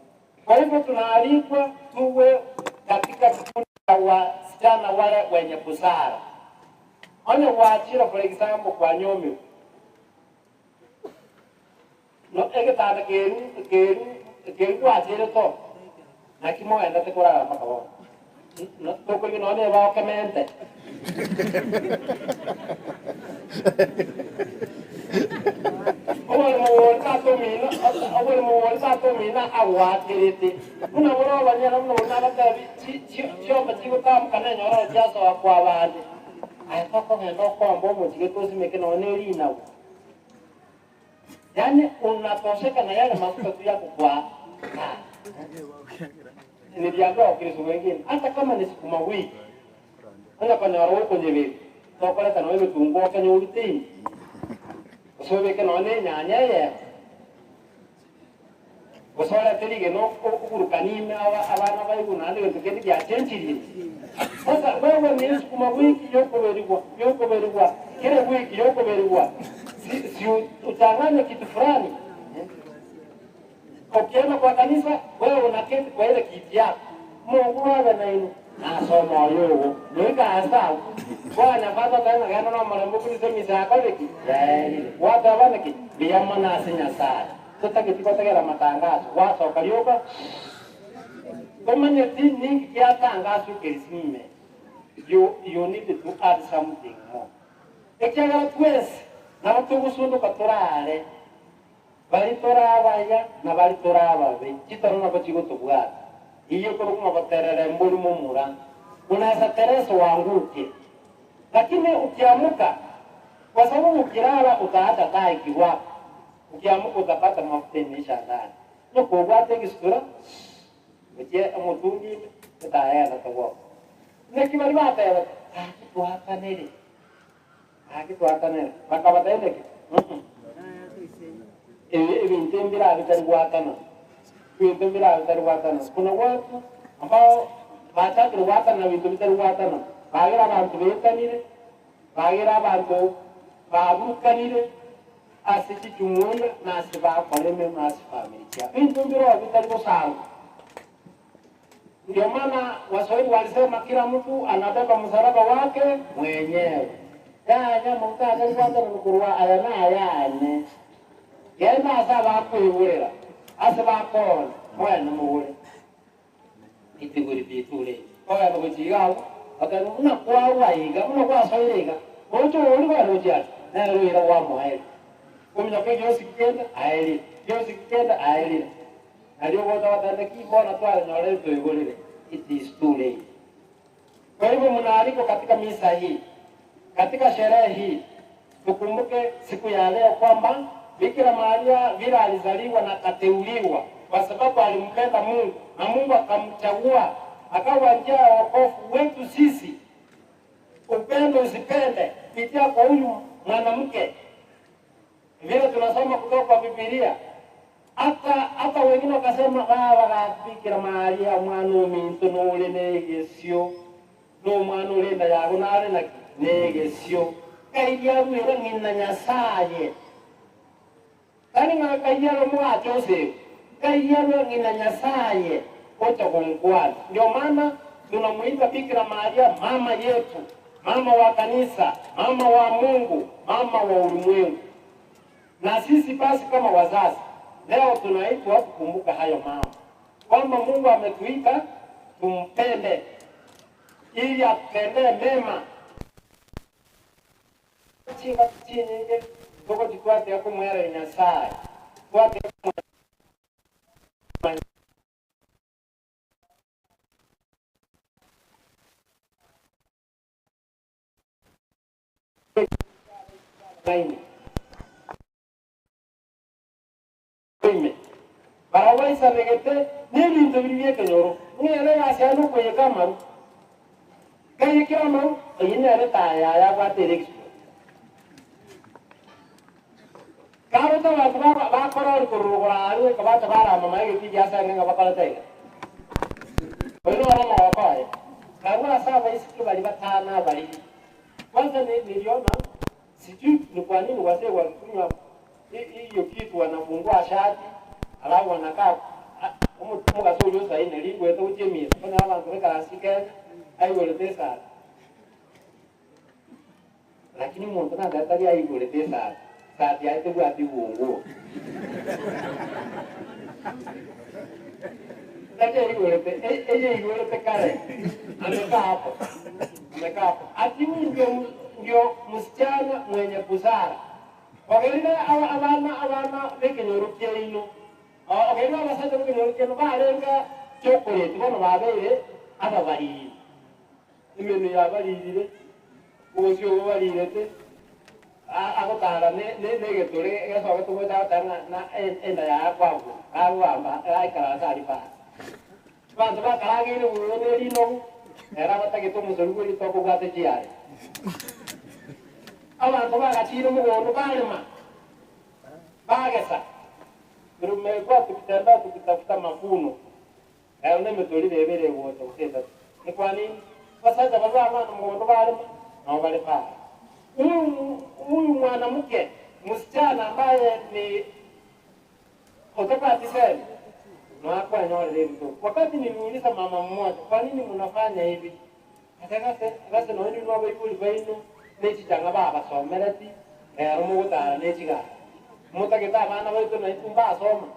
Kwa hivyo tunaalikwa tuwe katika kikundi cha wasichana wale wenye busara. Ona wachira for example kwa nyomi no ege tata keru wachira to na kimo enda te kora makawa no to ko no ne ba kemente awal mo sa to mina awatiriti una woro banyana no na la tabi chio matigo kam kana nyoro jaso akwa bandi ai ko ngendo kombo mo tige to sime ke no ne lina yani unatosheka na yale mafuta tu yako kwa ni diago Kristo wengine hata kama ni siku mawili ana kana roho kwenye vipi tokola kana wewe tungo kanya ulitini usobe ke no ne nyanya ye usora telige no kurukanime abana bayibuna ndi tukedi bya chenchiri sasa wewe ni siku mawili yoko berigwa kile wiki yoko berigwa si utanganya kitu fulani ukienda kwa kanisa wewe unaketi kwa ile kiti yako Mungu wewe na inu nasoma yogo nika asa bwana fata tena gana na marambo kulisema yako leki watu abanaki biyamana asinya sana tutake tikotagera matangazo waso kalioka komanya dini ya tangazo kerisime you need to add something more ekyaga twese na tugusundu katorale bali torabaya na bali torababe kitarona bachigo tubwata iyo ko kuma baterere mburi mumura unaweza tereso wanguke lakini ukiamuka kwa sababu ukilala utaata tai kiwako ukiamuka utapata mafuta imesha ndani no kubwate kisura ukie amutungi tayari atakuwa nekibali bata ya akitwakanere bakabatendeke ibintembira bitariwatana kuna watu ambao batariwatana bintu bitariwatana bagira abantu betanire bagira abantu babukanire asiki jumuiya na asiba koleme na familia bintu biro bitariwasanga. Ndio maana Waswahili walisema kila mtu anabeba msalaba wake mwenyewe. Yanya mutaza kwanza nukurwa ayana ayane. Yena asaba kuiwera. Asaba kon mwana muwe. Itiguri bitule. Oya kujiga akanu una kwa waiga una kwa soiga. Ocho uri kwa roja. Na ruira wa moe. Kumnya kwa yosi kenda aili. Yosi kenda aili. Alio wata wata kibona twale na leo tuigolile. It is too late. Kwa hivyo mnaalikwa katika misa hii, katika sherehe hii, tukumbuke siku ya leo kwamba Bikira Maria vile alizaliwa na akateuliwa kwa sababu alimpenda Mungu na Mungu akamchagua akawa njia ya wokovu wetu sisi. Upendo usipende pitia kwa huyu mwanamke. Vile tunasoma kutoka kwa Biblia. Hata wengine wakasema baba Bikira Maria mwana omuntu nole negesio no mwana olenda yago nale na negesio kaidia ruira ngina Nyasaye kani nga kaidia lo mwa Joseph kaidia lo ngina Nyasaye kocha kongwana. Ndio maana tunamuita Bikira Maria mama yetu, mama wa kanisa, mama wa Mungu, mama wa ulimwengu. Na sisi basi kama wazazi leo tunaitwa kukumbuka hayo mambo. Kwamba Mungu ametuita tumpende ili atutendee mema. Chinga chinge toko tukwate yako mwere Nyasaye. Kwate barawaisa negete n'ibintu biri byekenyoro ngere yasiano kwenye kamaru kaye kamaru yine ale taya ya kwa telex karo ta ba koror kurugura ari ka ba tabara mama yake ji asa nga bakala tai ono ono mawapaye kagura saba isiki bali batana bali kwanza niliona sijui ni kwa nini wazee walikunywa hiyo kitu wanafungua shati alafu wanakaa umuga solo sa ine lingwe to jemia kana abantu bekarasika ayigole pesa lakini muntu na datari ayigole pesa sati yaite bwa tibungu Tete ayigole pe kare amekaa hapo ati ndio msichana mwenye busara wagelina abana bekenyorukia ino wagelina abasajja bekenyorukia no barenga chocolate bono babere aba bari imeno yabalirire ubosyo babalirete agotara negetore gasoga tugota tanga enda ya kwangu agwamba aikara sari pa bantu bakaragire uone lino era batagito musorugo litoko gwate chiare abantu bagachira umugondo barema bagesa rumegwa tukitenda tukitafuta mafuno ayo nemetoli bebere wote ukenda ni kwa nini wasaza bazama na umugondo barema na bale pa huyu mwanamke msichana ambaye ni otopatiseni na kwa nyore leo wakati niliuliza mama mmoja kwa nini mnafanya hivi akakase no ni no bayuli bayino nechi tanga baba somerati rumu gutara nechi ga mutageta bana bayito na itumba soma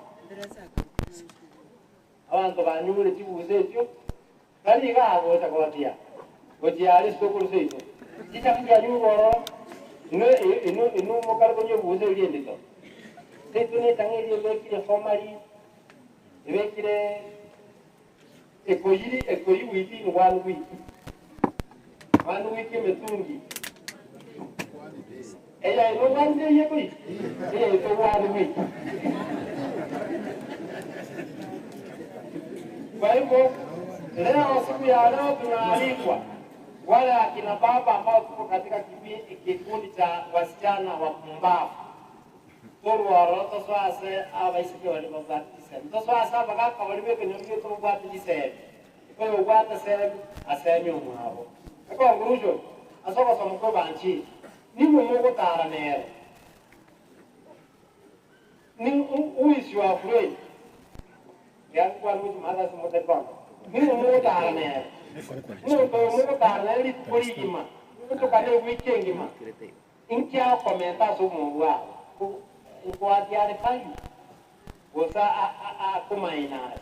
abantu banyure tibuze tyo kali ga go ta gotia gotia ali stokuru seito jita kija yuro ino mokar ko nyobuze liende to seito ne tangeli bekire formali bekire ekoyi witi ni wanu wiki metungi ella no wande yekoi to wanu wiki kwa hivyo leo siku ya leo tunaalikwa wale akina baba ambao tuko katika kikundi cha wasichana wa Pumbavu Torwaro swase abaisiki wali babatise swase abagaka wali bekenyoye to bwatise ko ubwata se asenyo mwabo ko ngurujo asoko somuko banchi ni mumogo taranere ni who is your friend ya kwa mtu mada se motekon ni mumogo taranere ni mumogo taranere polima to kale weekend ma inkia komenta so muwa kwa diare pai gosa a kumainas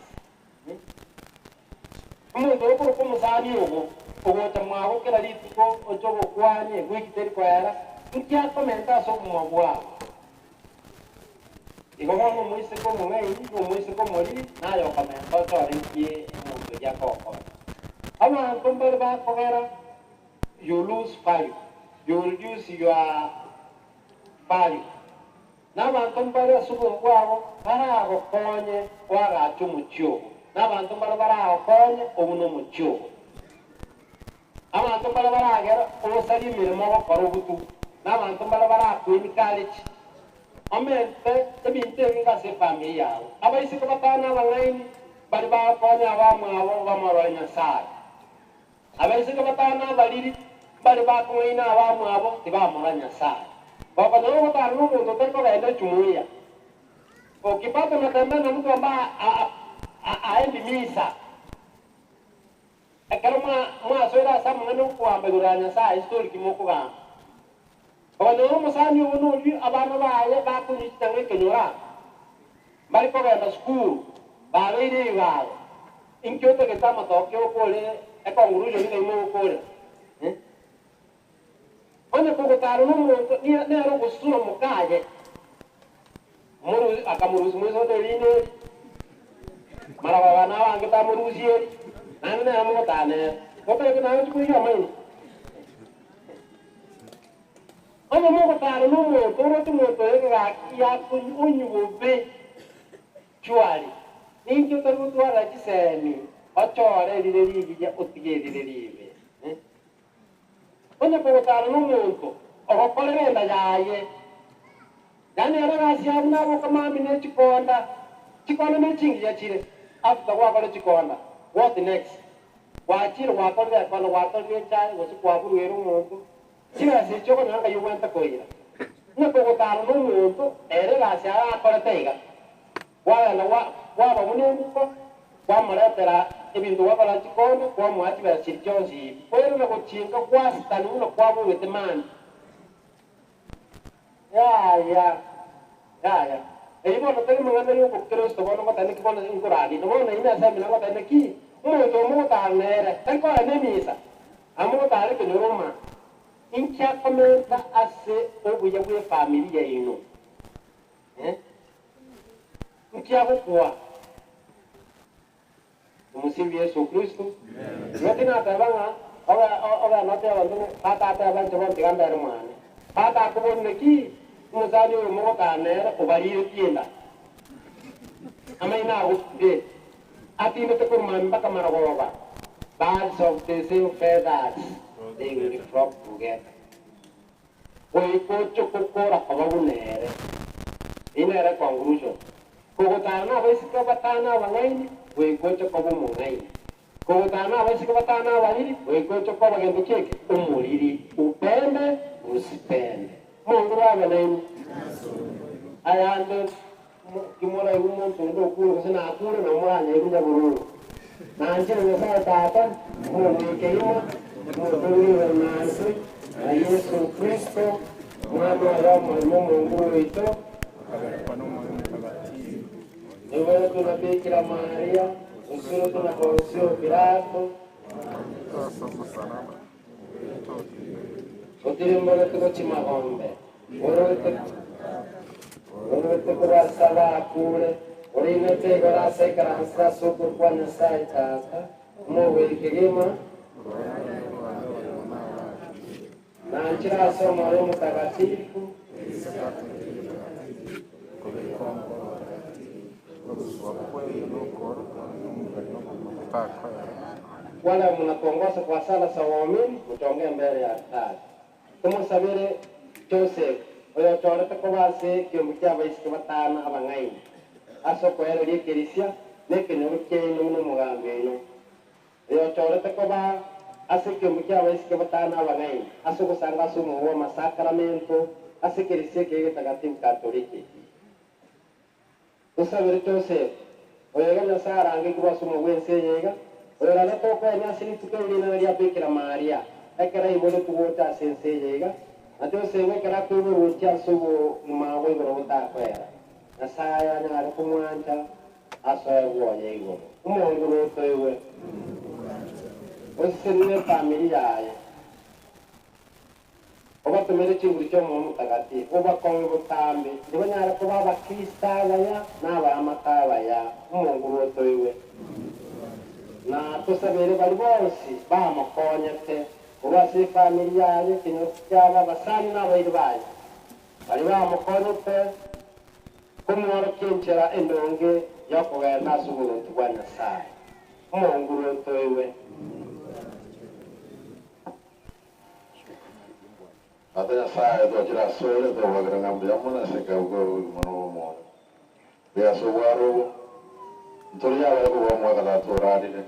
ndo ko ko musani ogo tamwa kera litiko ojogo kwanye gwikiteri kwa yara inkia komenta so muwa igomo muise ko mungai muise ko mori nayo komenta to rinki mu ya ko ama tomber ba kogera you lose value you reduce your value n'abantu mbara subu kwabo barago konye wagacu mucyo n'abantu mbara barago konye obuno mucyo abantu mbara baragera obusali mirimo bakora obutu n'abantu mbara baraku ni college omente ebinte binga se familia yawe abaisi ko batana bangaini bari ba konye abamwabo bamaro Nyasaye abaisi ko batana baliri bari ba konye abamwabo tibamara Nyasaye baba ndio mtarumu ndo teko kaenda jumuiya ukipata matembea na mtu ambaye aendi misa akaruma mwaswera sama ngano kuamba duranya saa histori kimoko ga baba ndio musani uno ubi abana baye bakunyi tanwe kenyora bali ko kaenda school babeire baye inkyoto ketama tokyo kole ekongurujo ni ngo kole Onye kugutara n'umuntu nero gusura mukaje muru akamuruzi mwizo deline marababa nawange tamuruzi nani na mutane kopere na nti kuyo mani onye mugutara n'umuntu uruti muntu yega ya kunyube chwali Ninki utagutwara chisemi ochore lirerigi ya utigiriribe onye kugutara n'umuntu ogokorerenda yaye yani aragasiabu nabo kamami nechikonda chikonda nechingiya chire after gwakore chikonda what next wachire wakorera kono wakorera chai gosi kwaburuera umuntu chirasi choko nanga yugwenta koira nye kugutara n'umuntu eragasiabu akoreteiga wala waba munenguko kwamuretera ebintu wakora chikonda kwamwachibera chiri chonsi kwerera guchinga kwasitani uno kwabugete mani ya eibono tari mangana yuko Kristo bono ngotane kibono ingurani no bono ina sami ngotane ki umuntu omutanere ariko anemisa amutare ke Roma incha komenta ase obuya bwe familia ino incha kwa umusimbi Yesu Kristo notina tabanga oba note abandu pata abandu bontigambere mwane pata kubonne ki umuzani umutanere ubalire tienda amaina ude atinde te kurman mpaka maragoba birds of the same feathers they will flock together kocho kokora ababunere inere conclusion kogotana abasika batana abangaini kocho kobo mungaini kogotana abasika batana ababiri kocho kobo gendo keke umuriri upende usipende Mungu wawe nini ayande kimora umuntu ndo kuru sina akure na mwanya ikuja bururu na njira ngasa tata Mungu keima Mungu nasi na Yesu Kristo mwana wa Mungu wetu Ewe tuna Bikira Maria usuru tuna Poncio Pilato Utirimbole tuko chimagombe Urute kurasaba akure Urinete gorasa ikaransa suku kwa Nyasaye tata Muwe ikigima na nchira somo Roho Mtakatifu wala mnapongoza kwa sala za waumini mtaongea mbele ya altari tumusabire Joseph oyo torete ko base kiyomu cy'abayisike batana abangaini asoko yero likerisya nekenero cyeno no mugambeno oyo torete ko ba asekiyomu cy'abayisike batana abangaini asoko sanga sumo wa masakramento asekerisye kege tagatifu katoliki tusabire Joseph oyo ganya sarange kuba sumo wense yega oyo rana toko ya sini tukeli na ya Bikira Maria ekera ibole tugota sense yega atyo sewe kera kubo rutia subo mawe gorota kwera nasaya nyara kumwanja asoye woye igo umuntu roto ewe osirine familia yaye oba tumere chinguri cyo mu mutagatifu oba konwe butambe ndibo nyara kuba abakristo abaya n'aba amatabaya umuntu roto ewe na tusabere bari bose bamakonyete ubase familia yaye kinyo cyaba basani n'abayiri baye bari bamakonyete kumwara kinchera endonge yakugenda asuburu twa Nyasaye umuntu roto ewe Atanya saya tu aja sore tu wajar ngambil mana sekau mano biasa suaru Tulia aku bawa kata turadi ni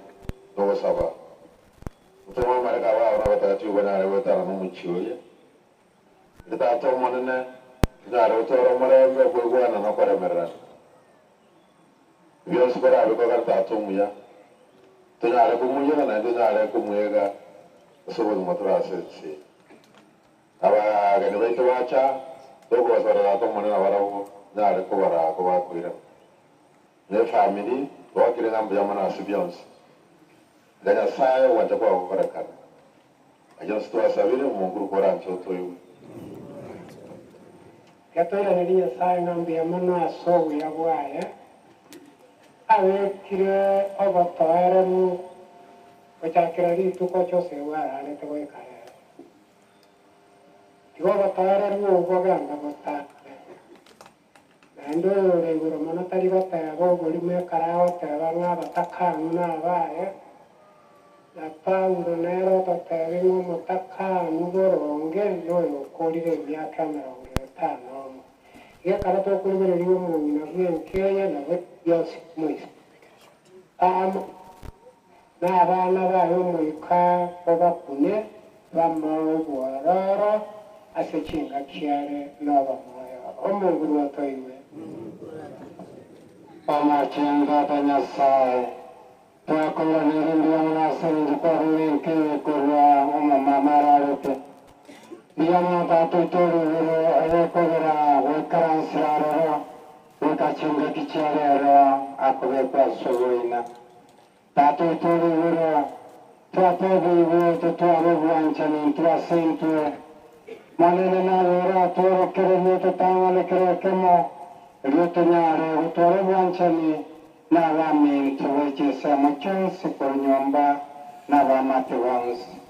dua sabah. Utama mereka bawa orang kata cuba nari utara memuncul ya. Kita tahu mana ni nari utara mereka berbuat nana pada mereka. Biasa sekarang aku kata tahu ya. Tu nari aku muncul kan, tu nari aku muncul sebut maturasi sih. Apa kena baca baca, tu gua sekarang tahu mana orang nari aku bawa kuiran. Le family wakile ngambo ya mana asibions danya saya wanja kwa korakan ajo sto asabire munguru koran choto yu katera ni saya ngambo ya mana so ya bwaya awe kire obatara Wachakira ri tuko chose wa ale to we kare. Tiwa batara ru go ganda bota. ando reguro mana tari batego goli me karao tega nga batakanu na bae la paulo nero tatego motakanu goronge no kolire vya kamera tano ya karato kulibere liyo mungina bien kenya na Dios muy na abana bayo muika babakune bamogwarara asechinga kiare n'abamoya omunguru watoiwe amachenga tanyasaye twakola nirindia mnasenji kwa ruwenkewe kurwa omamamararete Diamo dato toluro rekogera wekaransirarero wekachinga kicharero akobe kwasogoina dato toluro twatebiwe tutware bwanchani twasentwe manene na wera toro kerene tutangale kerekemo ryotunyare utware bwanchani na bamintu wechesa machonsi kwa nyomba na bamate wansi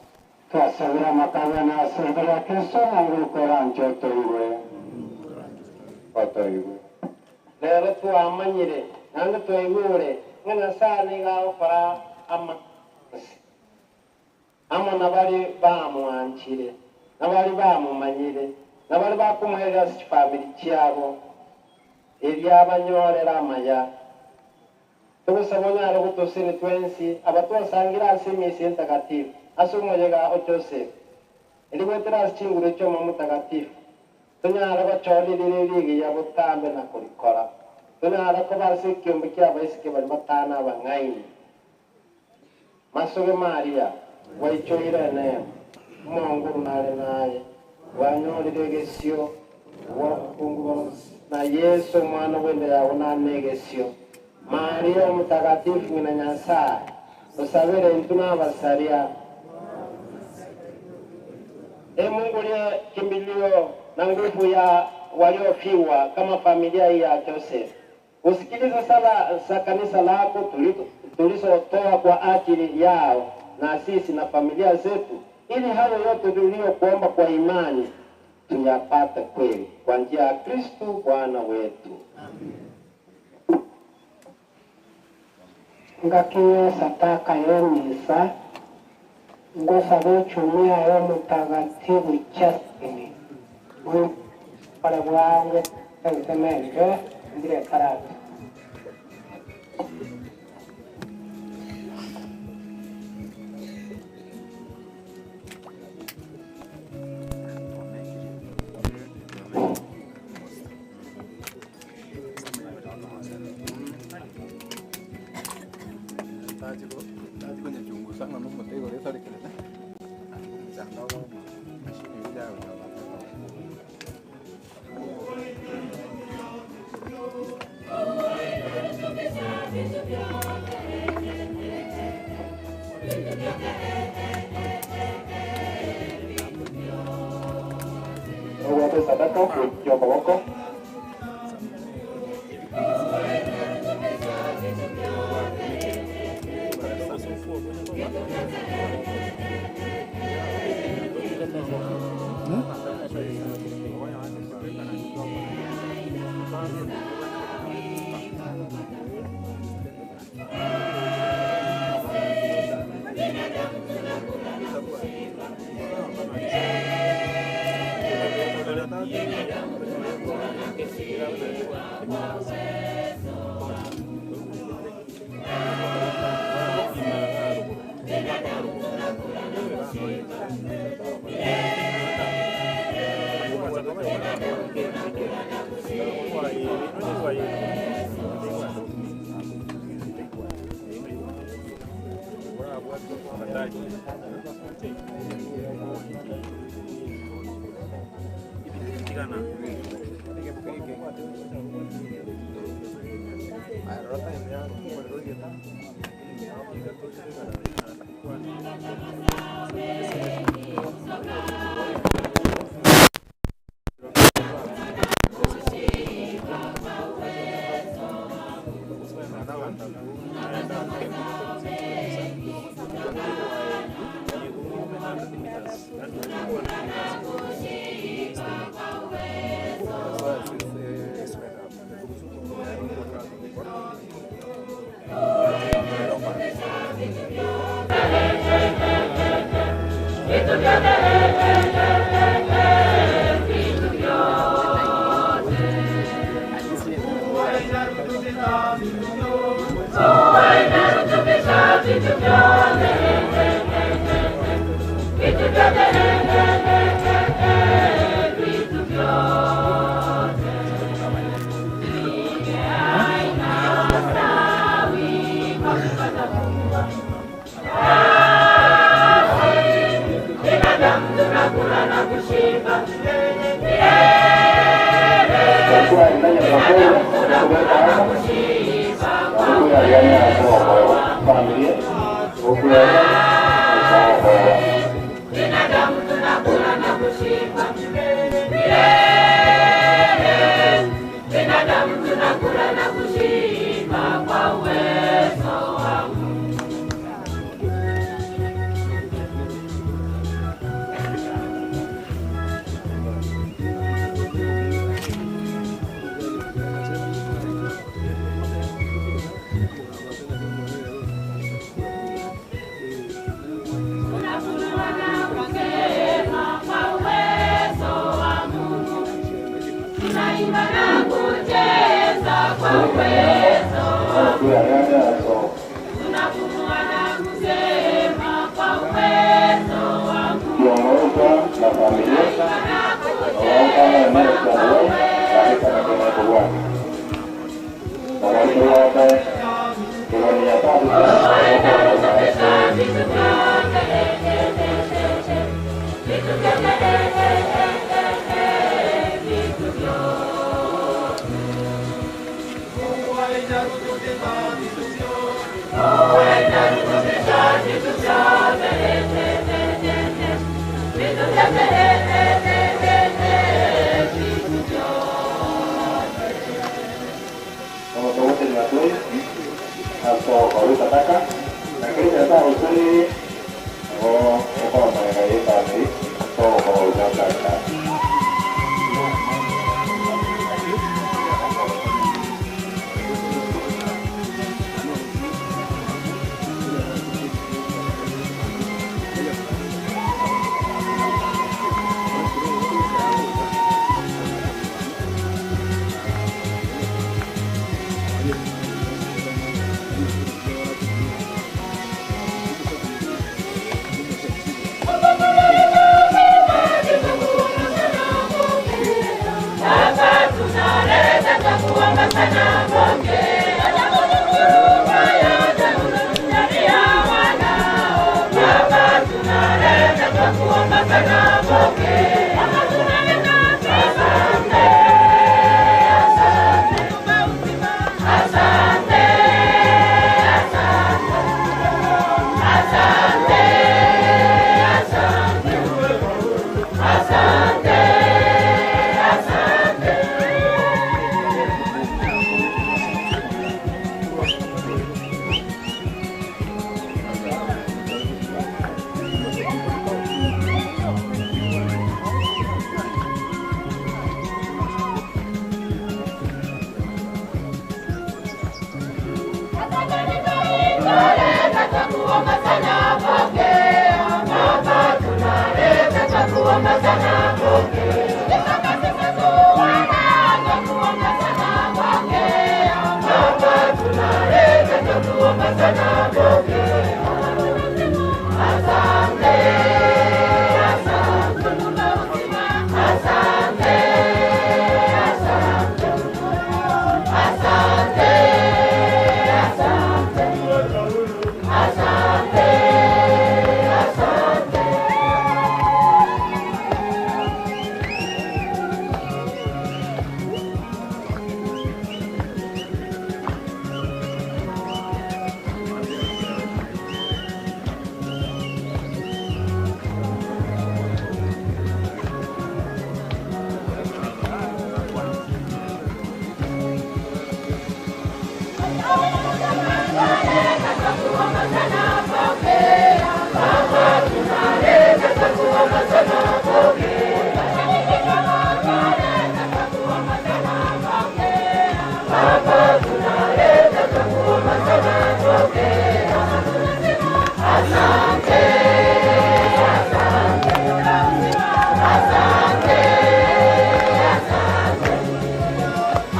twasabira makabya na serikali ya Kristo nanguru korancho toiwe otoiwe lero twamanyire nange toiwure ngana sani gaho para ama nabali bamwanchire nabali bamumanyire nabali bakumwerera family kyabo ebyabanyorera amaya tubusabonyara gutosini twensi abatwasangira asimisi entagatifu asumuyega o Joseph eliwetera chinguro cyo mu mutagatifu tunyara bacholirire ligi ya butambe na kurikora tunyara ko basikyo mbikya baisike bali batana abangaini masoge Maria waichoira ne Mungu nale naye wanyolire gesyo wa kungu na Yesu mwana wende yawe na negesyo Maria mutagatifu na Nyasaye usabire ntuna basaria Mungu liye kimbilio na nguvu ya waliofiwa kama familia hii ya Joseph. Usikilize sala za kanisa lako tulizotoa kwa ajili yao na sisi na familia zetu, ili hayo yote tuliyokuomba kwa imani tuyapate kweli kwa njia ya Kristo Bwana wetu. Ngakiwe sataka yemisa ngosabe chumia yo mutagatifu Justin pale bwange ensemenje ndire karate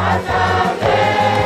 Asante.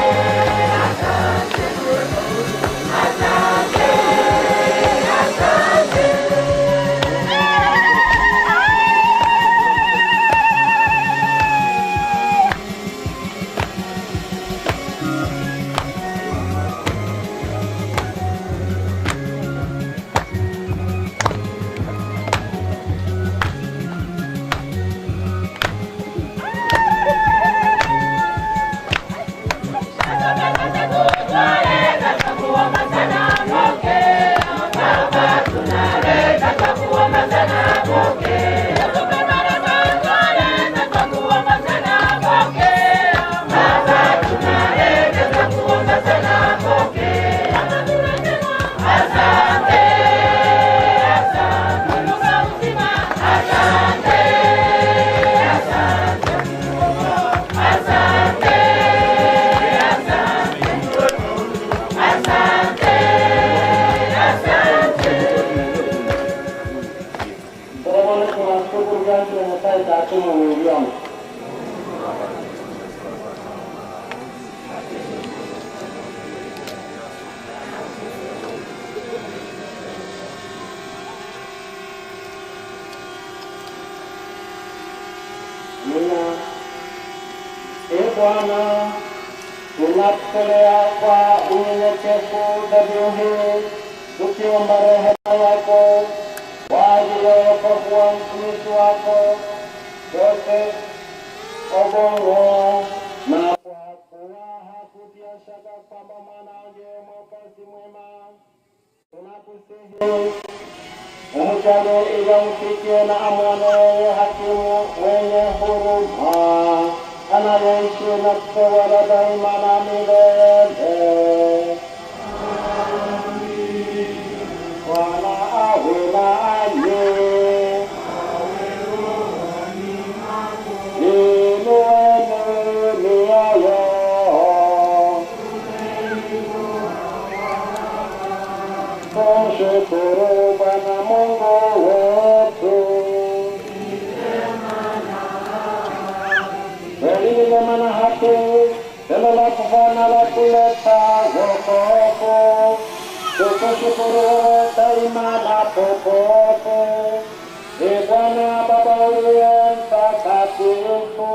Bwana, tunakutolea kwa unyenyekevu dhabihu hii, tukiomba rehema yako kwa ajili ya wokovu wa mtumishi wako Joseph Obongo, na kwa kuwa hakutia shaka kwamba mwanao ndiye Mwokozi mwema, tunakusihi umjalie ili amfikie na amwone hakimu mwenye huruma, anayeishi na kutawala daima na milele. Bwana awe nanyi. Tumshukuru Bwana Mungu wetu. Kweli neema na haki, neno la kufana la kuleta wokovu. Tukushukuru daima na popote. Ee Bwana Baba uliye mtakatifu,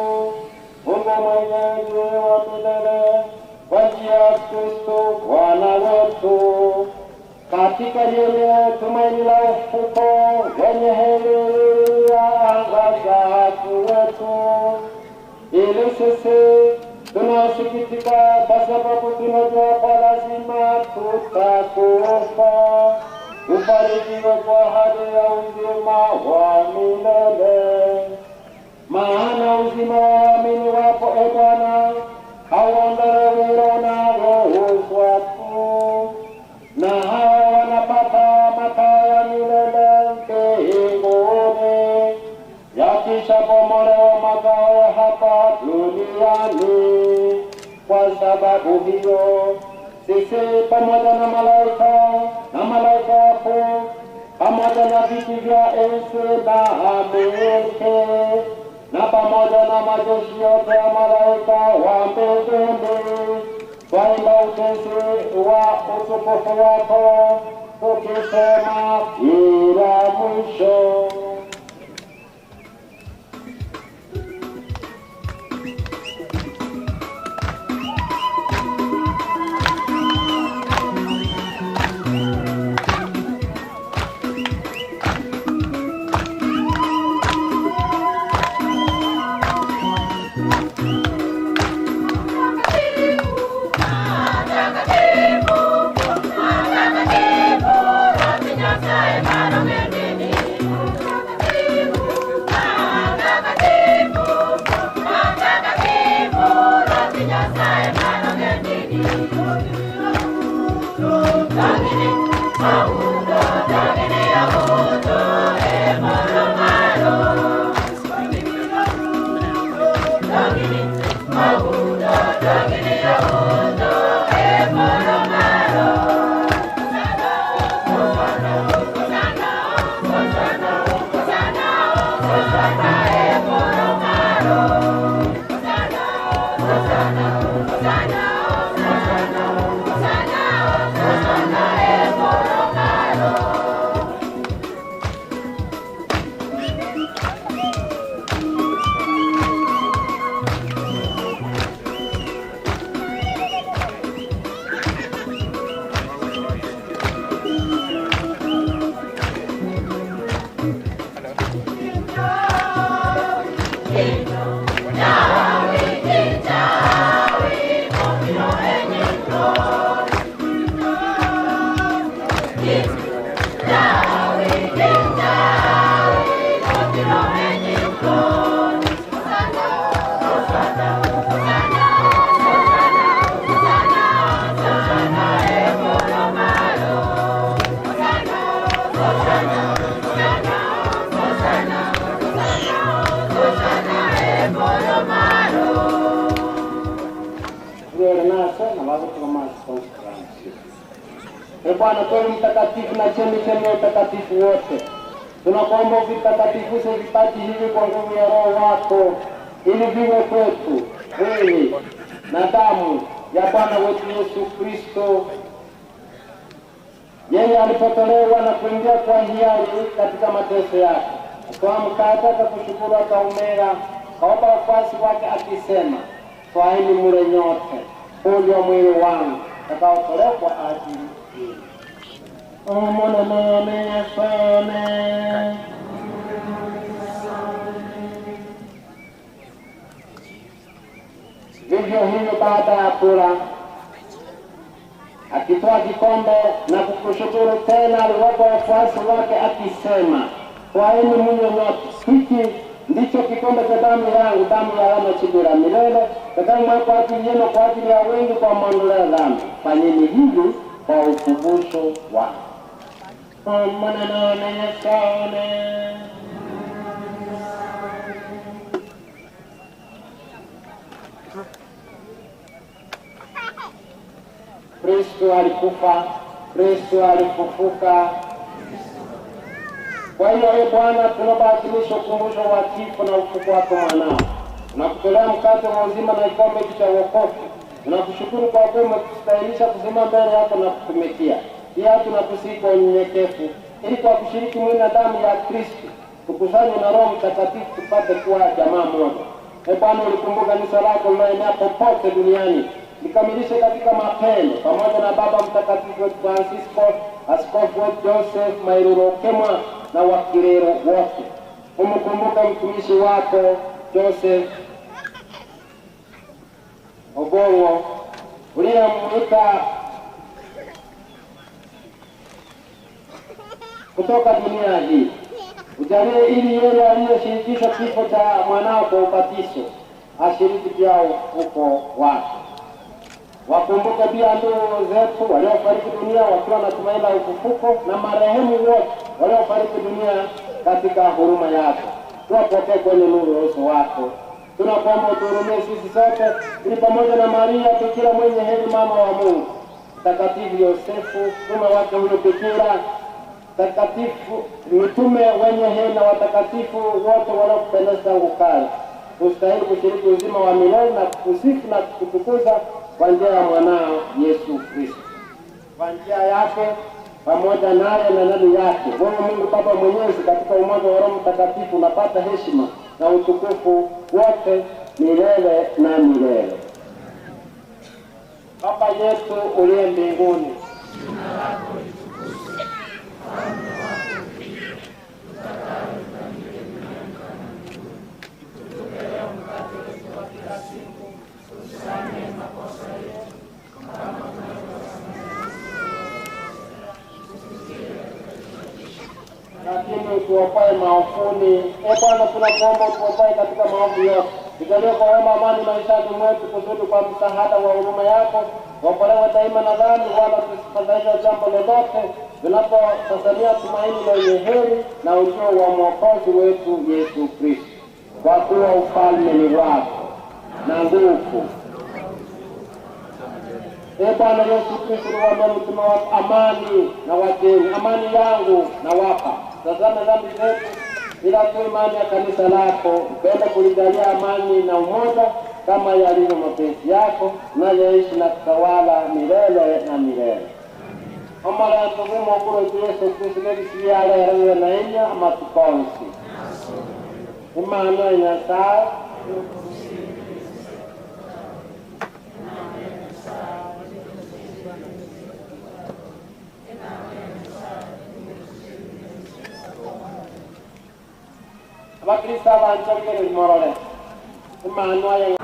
Mungu mwenyezi wa milele, kwa njia ya Kristo Bwana wetu, katika yeye tumaini la ufufuko wenye heri yaangaza watu wetu, ili sisi tunasikitika kwa sababu tunajua kwa lazima tutakufa, tufarijiwe kwa hali ya uzima wa milele. Maana uzima wa waamini wapo, e Bwana, hauondolewi na ruhusa tu, na hawa wanapata makao ya milele mbinguni, yakishabomolewa makao ya hapa duniani. Kwa sababu hiyo sisi pamoja na malaika wakuu, pamoja na viti vya enzi na milki, na pamoja na majeshi yote ya malaika wa mbinguni, twaimba utenzi wa utukufu wako, tukisema bila mwisho. Bwana kweli mtakatifu na chemchemi ya utakatifu wote, tunakuomba uvitakatifuze vipaji hivi kwa nguvu ya Roho wako, ili viwe kwetu mwili na damu ya Bwana wetu Yesu Kristo. Yeye alipotolewa na kuingia kwa hiari katika mateso yake, akaamka akakushukuru, akaumega, kaomba wafuasi wake akisema, twaeni mule nyote, huu ndio mwili wangu utakaotolewa kwa ajili yenu. Omona nane yasone. Vivyo hivyo baada ya kula, akitoa kikombe na kukushukuru tena, aliwapa wafuasi wake akisema, twaeni mnywe nyote, hiki ndicho kikombe cha damu yangu, damu ya wana chibu la milele, itakayomwagwa kwa ajili yenu kwa ajili ya wengi kwa maondoleo ya dhambi. Fanyeni hivi kwa ukumbusho wangu. Maneno yasone. Kristo alikufa, Kristo alifufuka. Kwa hiyo Bwana, tunabatilisha ukumbusho wa kifo na ufufuko wako mwanao. Tunakutolea mkate wa uzima na kikombe cha wokovu. Tunakushukuru kwa kuwa umetustahilisha kusimama mbele yako na kutumikia. Pia tunakusihi kwa unyenyekevu, ili kwa kushiriki mwili na damu ya Kristo tukusanywe na Roho Mtakatifu tupate kuwa jamaa moja. Bwana, ulikumbuka kanisa lako linaenea popote duniani, likamilishe katika mapendo, pamoja na Baba Mtakatifu wetu Francisco, Askofu wetu Joseph Mairuro Kemwa na Wakirero wote. Umkumbuke mtumishi wako Joseph Obongo uliyemwita kutoka dunia hii. Ujalie ili yeye aliyeshirikishwa kifo cha mwanao kwa ubatizo ashiriki pia ufufuko wake. Wakumbuke pia ndugu zetu waliofariki dunia wakiwa na tumaini la ufufuko, na marehemu wote waliofariki dunia katika huruma yako. Tuwapokee kwenye nuru ya uso wako. Tunakuomba utuhurumie sisi sote, ili pamoja na Maria Bikira mwenye heri, mama wa Mungu, Mtakatifu Yosefu mume wake huyo Bikira, takatifu mitume wenye heri na watakatifu wote wanaokupendeza tangu kale, tustahili kushiriki uzima wa milele na kukusifu na kukutukuza kwa njia ya mwanao Yesu Kristo. Kwa njia yake, pamoja naye na ndani yake, wewe Mungu Baba Mwenyezi, katika umoja wa Roho Mtakatifu, unapata heshima na utukufu wote milele na milele. Baba yetu uliye mbinguni, jina lako litukuzwe, ufalme wako ufike, utakalo lifanyike duniani kama mbinguni. Tutupe leo mkate wetu wa kila siku, tusamehe makosa yetu kama tunavyosamehe lakini utuokoe maofuni. Bwana, tunakuomba utuokoe katika maovu yote. Tujalie kwa wema amani maishani mwetu, kusudi kwa msaada wa huruma yako tuokolewe daima na dhambi, wala tusifadhaishwe jambo lolote, tunapotazamia tumaini lenye heri na ujio wa Mwokozi wetu Yesu Kristo. Kwa kuwa ufalme ni wako na nguvu. Bwana Yesu Kristo, niwaambie mtume wako, amani na wageni, amani yangu na wapa. Tazama dhambi zetu, ila tu imani ya kanisa lako, upende kulijalia amani na umoja kama yalivyo mapenzi yako, unayeishi na kutawala milele na milele. Omala tugumo kuro Yesu Kristo nebisiyale yarawe na enya amatukonsi. Imani ya Nyasaye Abakristo abanchokere morole. Imani ya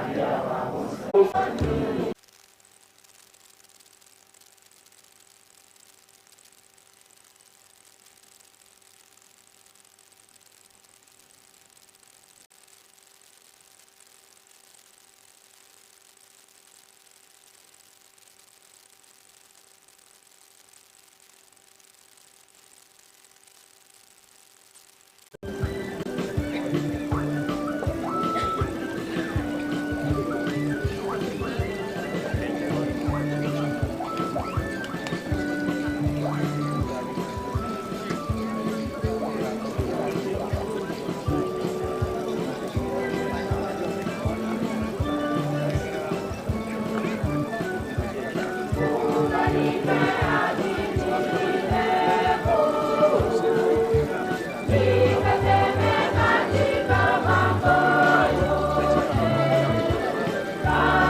Bye.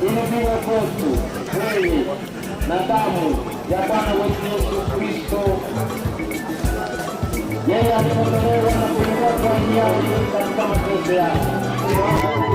Ilivyo kwetu mwili na damu ya Bwana wetu Yesu Kristo, yeye alipotolewa na kuinua kwa hiari katika mateso yake.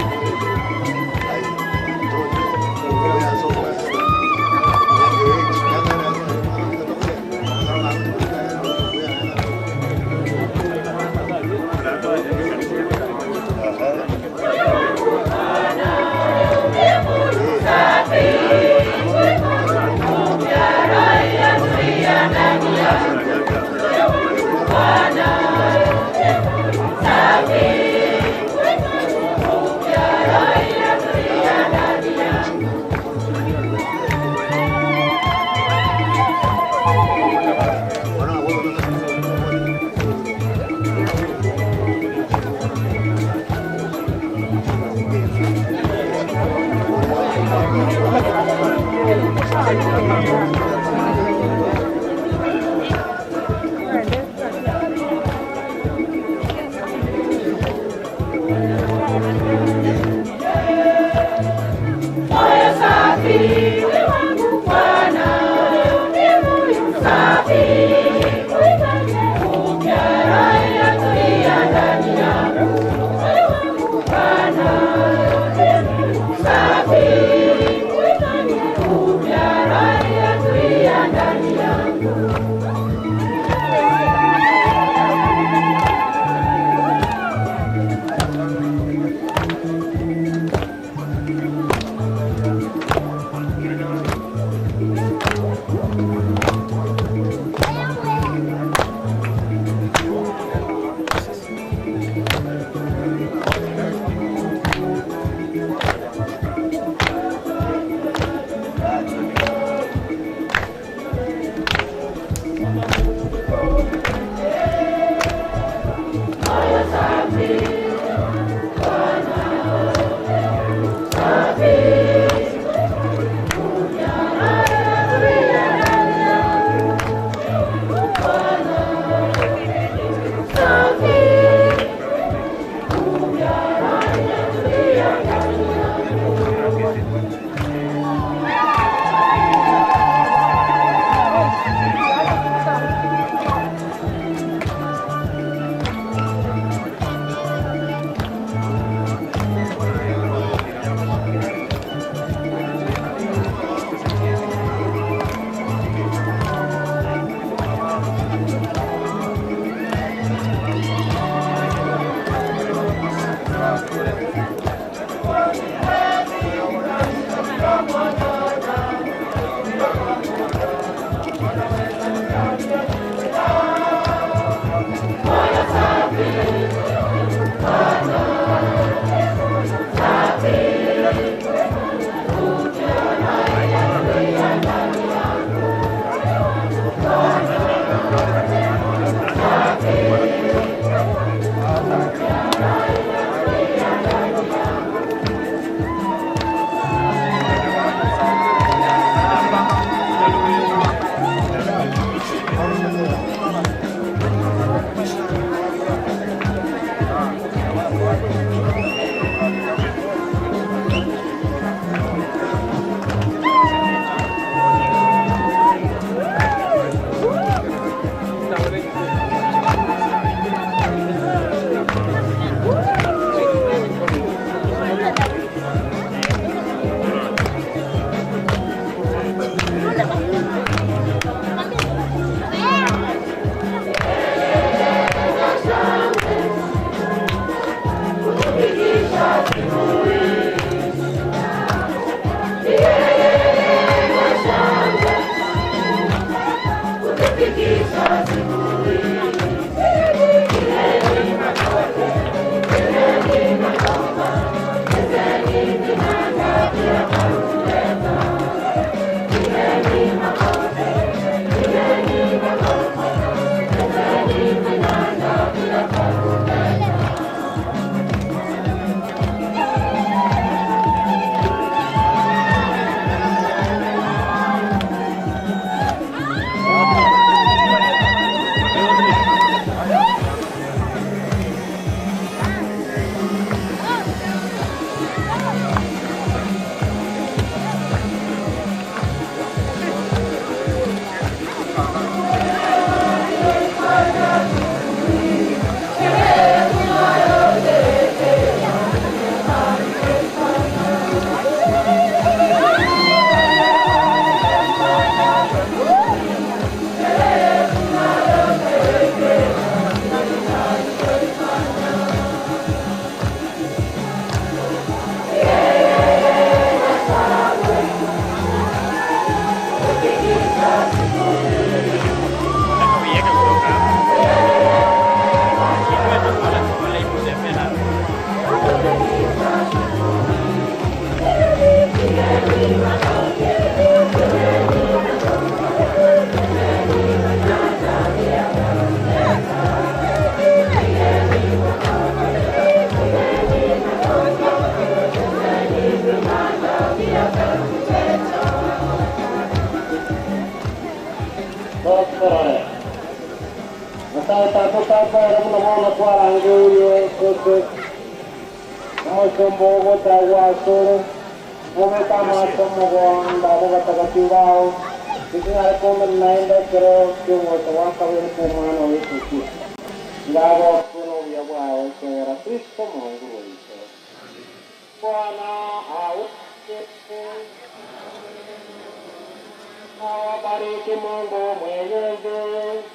Awabariki Mungu Mwenyezi,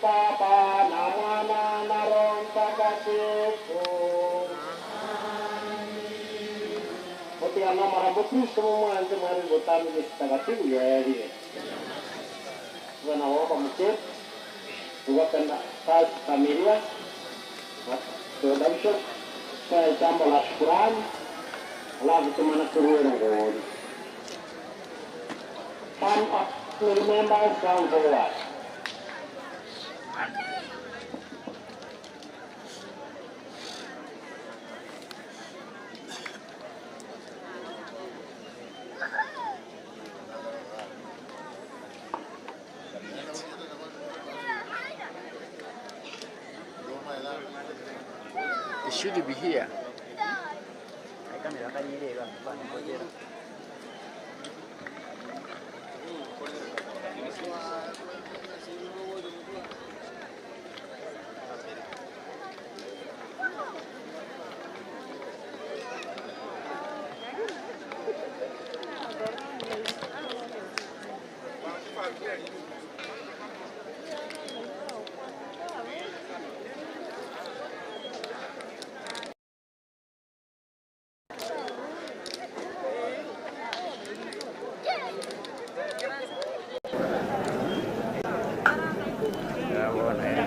Baba na Mwana na Roho Mtakatifu. Mutiana marabu Kristo mwanze mwari gutami mtakatifu yaerie. Wanaomba mke tuwapenda kazi familia na tuodamsho kwa jambo la shukrani, alafu tumana kuruwe ngoni. Remember from the last. It should be here.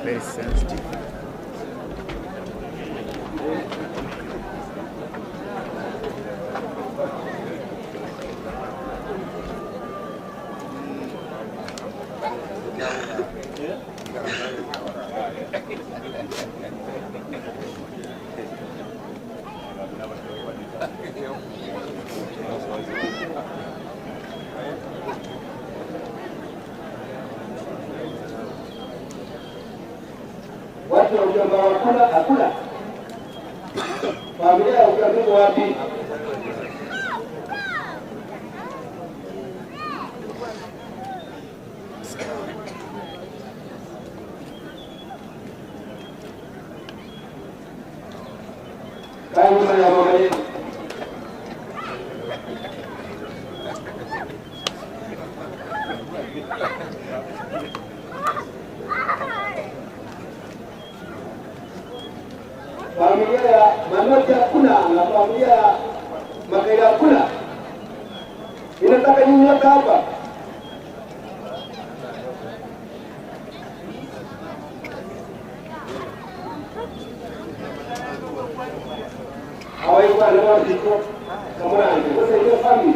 Very sensitive. Watu wakiomba wakula hakula. Familia ya ukiamungu wapi? Kanyuma ya mama yetu. Familia ya Manoti hakuna na familia ya Makaila hakuna. Inataka nyinyi hapa. bwana wako kama nani sasa hiyo family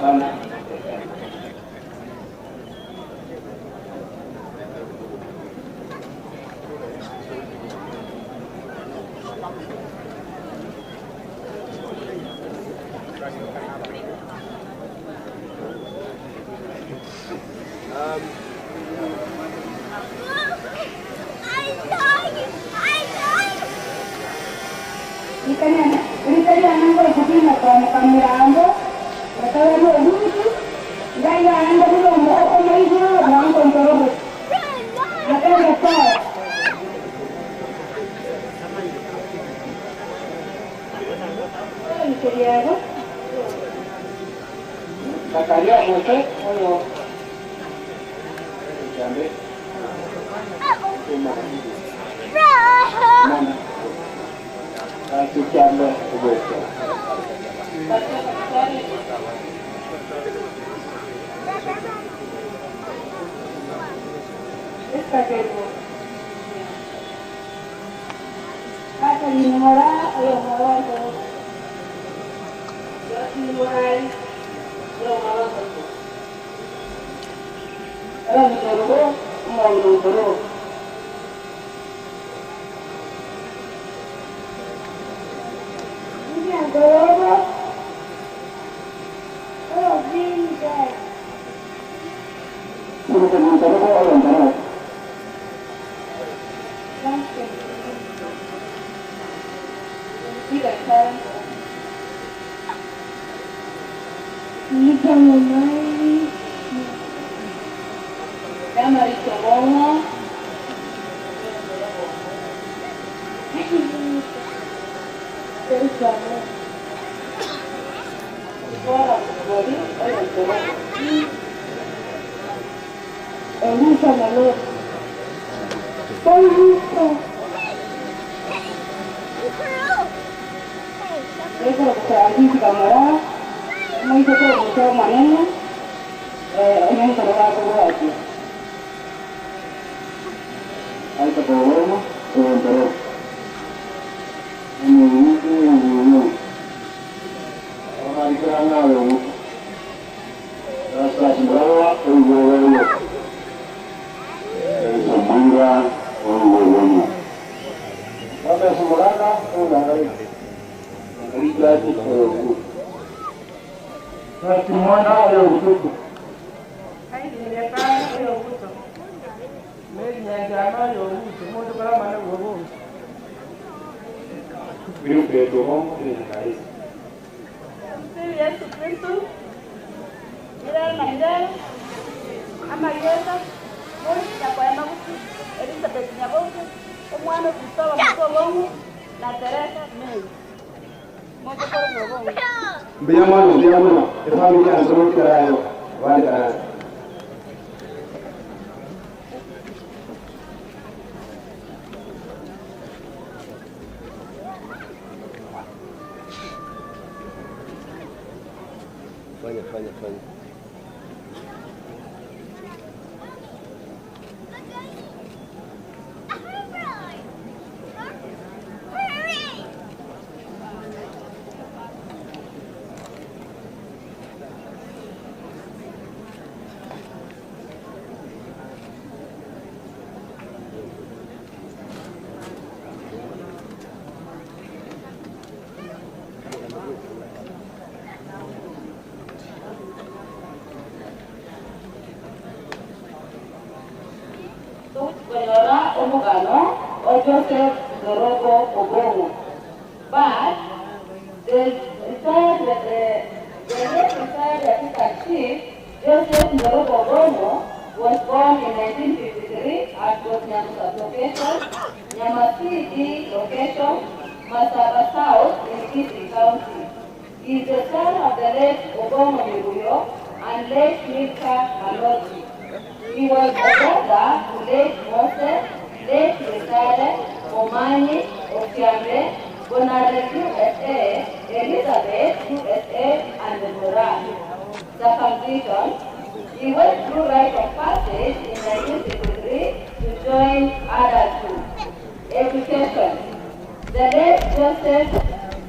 bana Nikaja nango kupima kwa kamerango, nakawa ndio huko, ngai anaenda bila mboko maizo nango ndorobo. Nakaja sawa. Nikeriago. Nakalia moto oyo. Jambe. Mama. Tukiamba kuboka. Esta kero. Hata ni mora oyo mora ndo. Ni mora oyo mora ndo. Era ni kero mo ndo. Gorobo. Oh, vinda. Sino que no te lo puedo aguantar. Mira, cara. Mira, mamá. Llama a Bono. Elisa Malo. Eso se cámara. No hizo todo mañana. En el trabajo aquí. Ahí está todo bueno. Yesu Kristo, mira Naidel, Amayeta, Monica Payamaguti, Elizabeth Nyaboke, Omwana Gustavo Mutobomu, na Teresa May. Moto por Bobomu. Biyamano, familia solo kirayo, wala. Fanya. Omugano or Joseph Dorogo Obomo. But the retired assistant chief, Joseph Dorogo Obomo, was born in 1953 at Nyamusa location, Nyamasidi location, Masaba South in Kisi County. He is the son of the late Obomo Miruyo and late Milka Maloti. He was a brother to late Moses, late retired Omani Okiambe, Bonadel USA, Elizabeth USA, and the Moran. Circumcision. He went through rite of passage in 1963 to join adulthood. Education. The late Joseph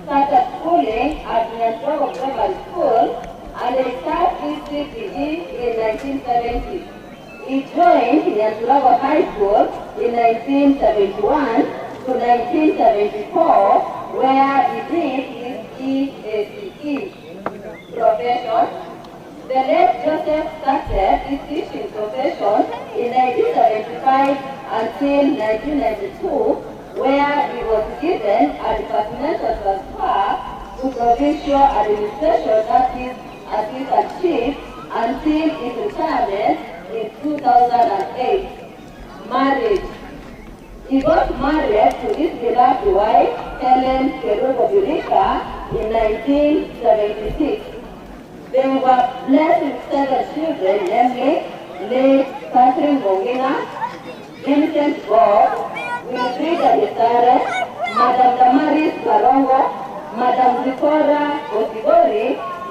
started schooling at Nyantogo Primary School and started CCTE in 1970. He joined Nyantogo High School in 1971 to 1974, where he did his EACE profession. The late Joseph started his teaching profession in 1975 until 1992, where he was given a departmental transfer to provincial administration, that is assistant chief, until his retirement in 2008. Marriage. He got married to his beloved wife, Helen Kerubo Birika, in 1976. They were blessed with 7 children, namely late Catherine Bonginga, Vincent Bob, Wilfrida Isare, Madam Damaris Karongo, Madam Zipora Osigori,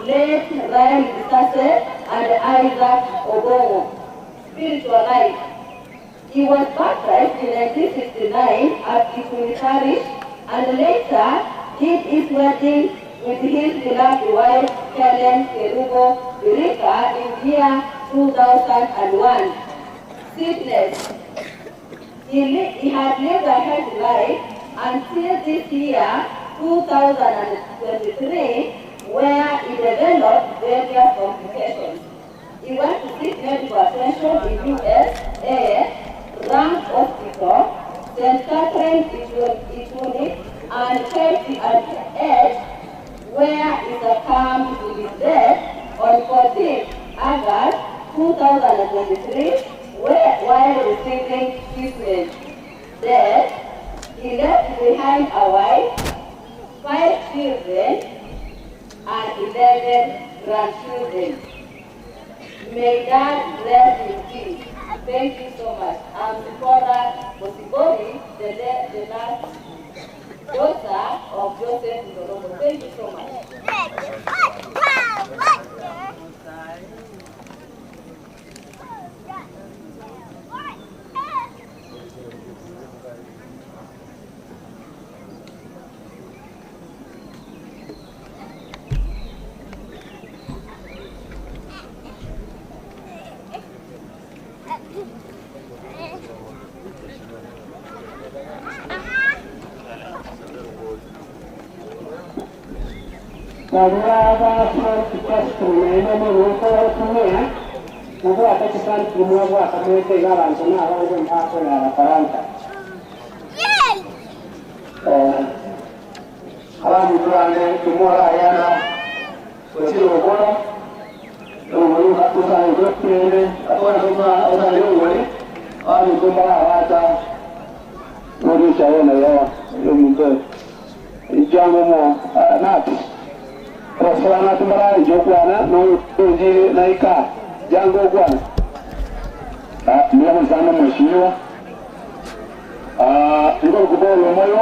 late Ryan Disase, and Isaac Obongo. Spiritual life. He was baptized in 1969 at Ikuni Parish and later did his wedding with his beloved wife, Helen Kerubo Birika, in year 2001. Sickness. He had lived a healthy life until this year, 2023, where he developed various complications. He went to seek medical attention in USA, Rank Hospital, St. Catherine Ituni, and Chelsea at Edge, where he succumbed to his death on 14 August 2023, while receiving treatment. Then, he left behind a wife, 5 children, and 11 grandchildren. May God bless you, peace. Thank you so much. I'm Zipora Osigori, the last daughter of Joseph Ndorobo. Thank you so much. Naguraba Frank Castro, neno nuko tumia, nagua katika kumwagwa kamwete garanto na hapo mpaka na karanta. Alamu tuane kumwala yana wasio bora. Ndio katusa ndio tuende, atona kama ona leo wale, ali kumba hata ndio chaona yao, ndio mtu. Ijambo mo nati. Rasulana tumara jokwana no tunji naika jango kwana ndio mzana mheshimiwa ndio kubolo moyo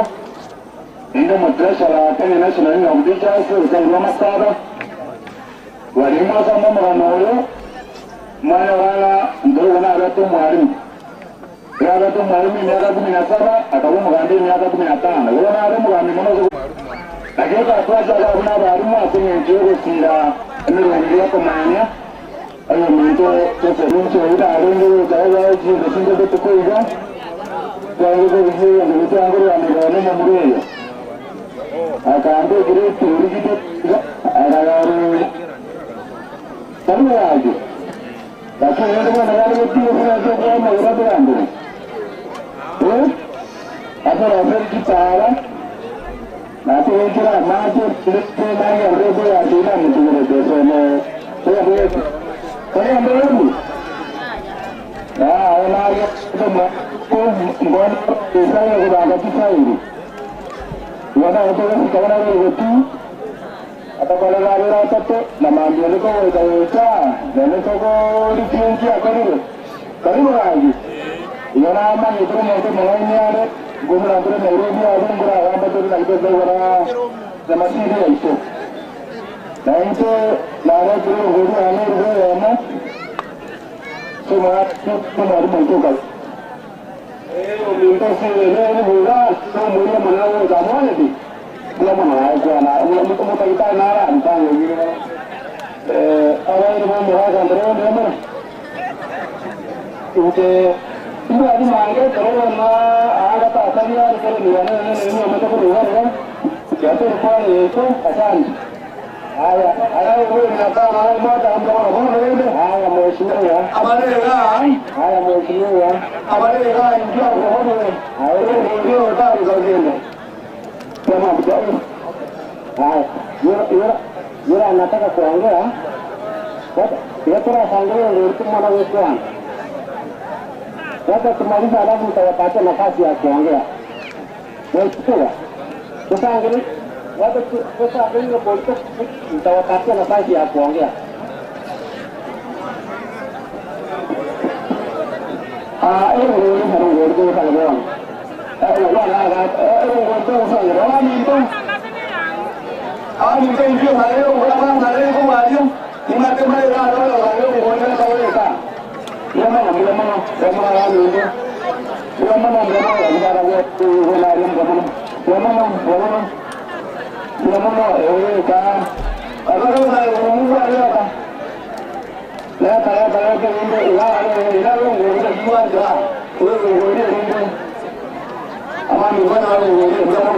ndio madrasa la Kenya National Union of Teachers kwa masaba walimu za mama nayo mwana wala ndio na rato mwalimu rato mwalimu miaka 17 atakuwa mgandi miaka 15 wala na mwalimu mmoja lakini kwa sababu kuna walimu wasenye njoo sira ndio kumanya ayo mtu sasa ndio ila arengo kaza jinsi ndio tukoiga kwa hiyo ndio ndio tangu ya ndio mmureyo akaambia grade urigite agararu tamuaje lakini ndio na wale wote wanataka kwa mradi wangu hapo na kitara na tuwekera maji tulipenda ya robo ya dina mtu ndio sema kwa hiyo ndio ona kama mbona isaya kwa kisaidi wana watu kama wewe tu atakala la tatu na mambo yako yataisha na niko likingi akaribu karibu haji yana ama ni tu mtu mwenyewe gumra ngura Nairobi au ngura hapa tu na kidogo wala kama sisi hicho na hicho na watu wengine wanaona Semua menentukan. Minta sih ini bukan, semua menang zaman ini. Dia menang anak, mau kita nara, entah gitu. Awal itu mau kan terus dia mana? Itu ada mangga terus ada tak tadi ada kalau ini macam tu kan? Jatuh depan itu asan. Ayah gue nak tahu mau dalam orang ini. Ayah mau sini ya. Abang ni kan? Ayah mau sini ya. Abang ni kan jual orang ini. Ayah ni tahu kalau ini. Siapa berjaya? Ayah, yura nataka kuongea. Dia terus angalia itu mana wetuan. Sasa tumaliza alafu nitawapatia nafasi ya kuongea. Wewe sasa angalia watu sasa angalia polisi nitawapatia nafasi ya kuongea. Ini harus ngurus kalau orang. Minta itu hari orang hari itu hari lima kali ada orang yang boleh tahu kita. Dia mana ini, dia mana kita ada waktu hari yang mana, dia mana ini kan. Kalau saya umum ada apa? Saya tanya ke ini, ini orang boleh jual jual, boleh ini. Apa ni mana orang boleh jual?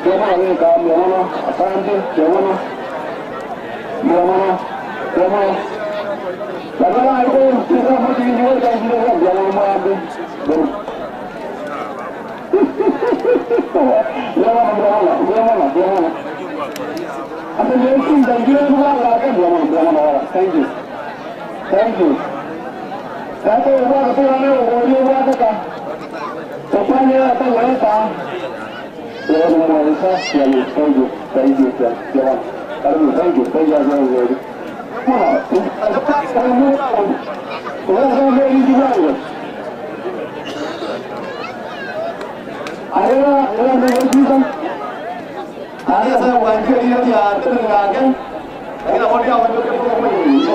Dia mana ni kam, dia mana? Apa nanti? Dia mana? Kalau aku kita mesti jual dan jual, jangan ambil. Dia mana? Apa mungkin dan jual lagi dia mana? Thank you. Satu orang tu orang buat apa? Topanya apa mereka? Dia mereka yang thank you. Kalau thank you, saya jadi. Orang ini juga. Ada orang juga. Ada seorang yang dia terangkan. Kita mau dia untuk ini.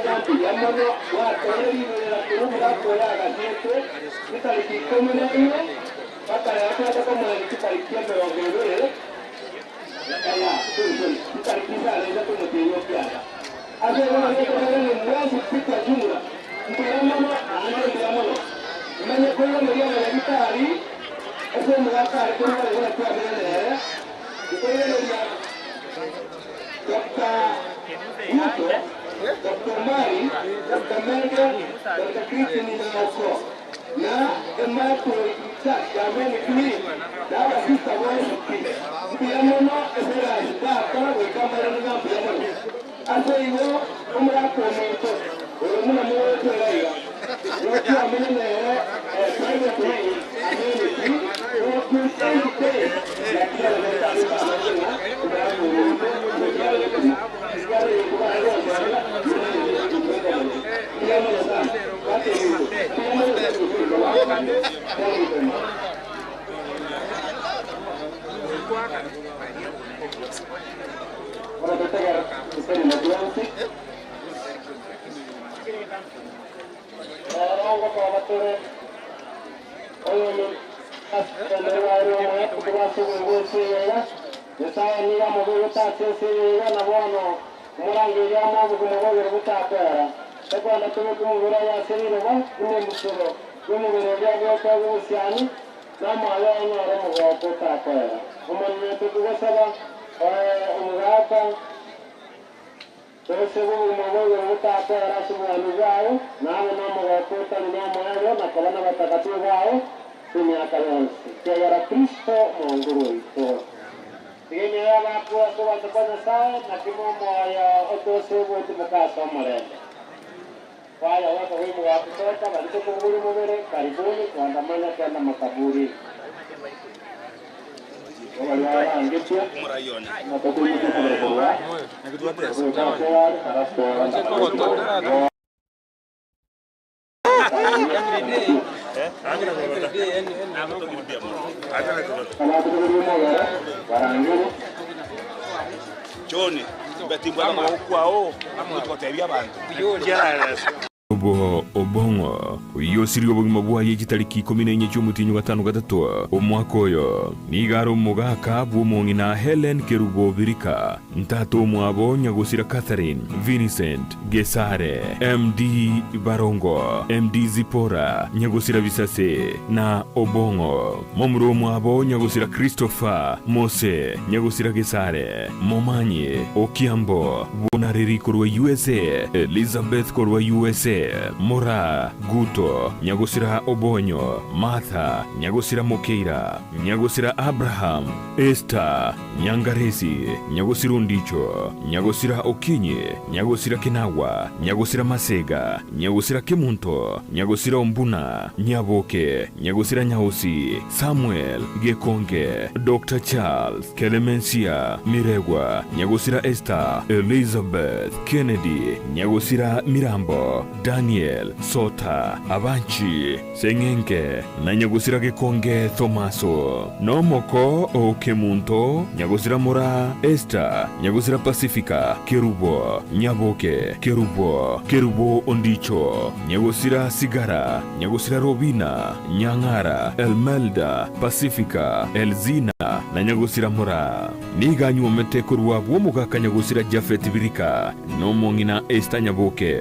ngambi yamono watoreri la kuruga kwa gazete itariki 14 mpaka leo kwa mwezi itariki 20 ya itariki sana ile tumetenga pia ase wana ni mwezi pita jumla mtayamono anaje yamono mwenye kwa ndio ya vitali ese mwaka alikuwa kwa mbele kwa hiyo Dr. Ruto, Dr. Mari, Dr. Menga, Dr. Christian Inauko, na Emako Itak, Yameni Kli, Daba Sista Voice Kli. Piyamono, Esera, Daka, Wekamara Nga Piyamono. Ase iyo, Umrako Mito, Umuna Mwe Tuelaiga. Yoki Amene, Private Way, Ameni Kli, Yoki Same Day, Yakia Leta Luka Amena, Umrako Mito, Yesaya niga mugo utatse na bono murangira mo mugo butakwera ekwanda tume kumubura ya seriro ba kume musoro kumubura ya gwa busyani na mala na ro mugo butakwera umuntu tukugosaba umugata Tose mugo butakwera subhanu zayo nawe na mugo butani na mwana na kabana batakatifu bao tumiaka yonse kaya Kristo monguru ito Tingin niya mga po ako ang tapos na sa nakimo mo ay otose mo ito mukasa marende. Kaya wako huwi mo ako sa ito, malito kong uli mo mere, karibuni, kung naman na makaburi. Wala ang gipya. Matutulog ko sa mga John, betimbwa na kwao, amutotebya abantu. Obongo yosiriwe bugima bwaye gitariki 14 cy'umutinyo gatanu gatatu omwaka oyo nigaro mugaka bw'umungi na Helen Kerubo Birika ntato mwabo nyagusira Catherine Vincent Gesare MD Barongo MD Zipora nyagusira Bisase na Obongo momuro mwabo nyagusira Christopher Mose nyagusira Gesare Momanye Okiambo Bonareri korwa USA Elizabeth korwa USA Mora Guto nyagusira Obonyo Martha nyagusira Mokeira nyagusira Abraham Esther Nyangaresi nyagusira Undicho nyagusira Okinye nyagusira Kinawa nyagusira Masega nyagusira Kemunto nyagusira Ombuna Nyaboke nyagusira Nyausi Samuel Gekonge Dr. Charles Clemencia Miregwa nyagusira Esther Elizabeth Kennedy nyagusira Mirambo Daniel Sota Abanchi Sengenge na nyagusira Gekonge Thomaso Nomoko Okemunto nyagusira Mora Esther nyagusira Pacifica Kerubo Nyaboke Kerubo Ondicho nyagusira Sigara nyagusira Robina Nyangara Elmelda Pacifica Elzina na nyagusira Mora niganyu ometekorwa bw'omugaka nyagusira Jafet Birika nomongi na Esther Nyaboke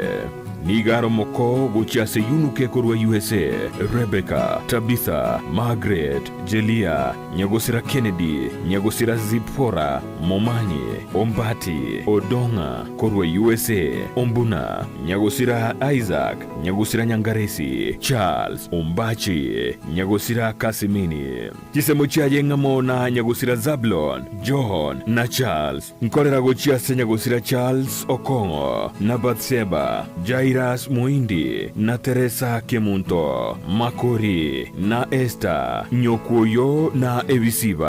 Nigaro moko buchiase yunuke korwa USA Rebecca Tabitha Margaret Jelia nyagosira Kennedy nyagosira Zipora Momani Ombati Odonga korwa USA Ombuna nyagosira Isaac nyagosira Nyangaresi Charles Ombachi nyagosira Kasimini Kisemo chaje ngamo na nyagosira Zablon John na Charles nkorera gochiase nyagosira Charles Okongo na Batseba Jairas Muindi na Teresa Kemunto Makori na Esther Nyokuyo na Ebisiba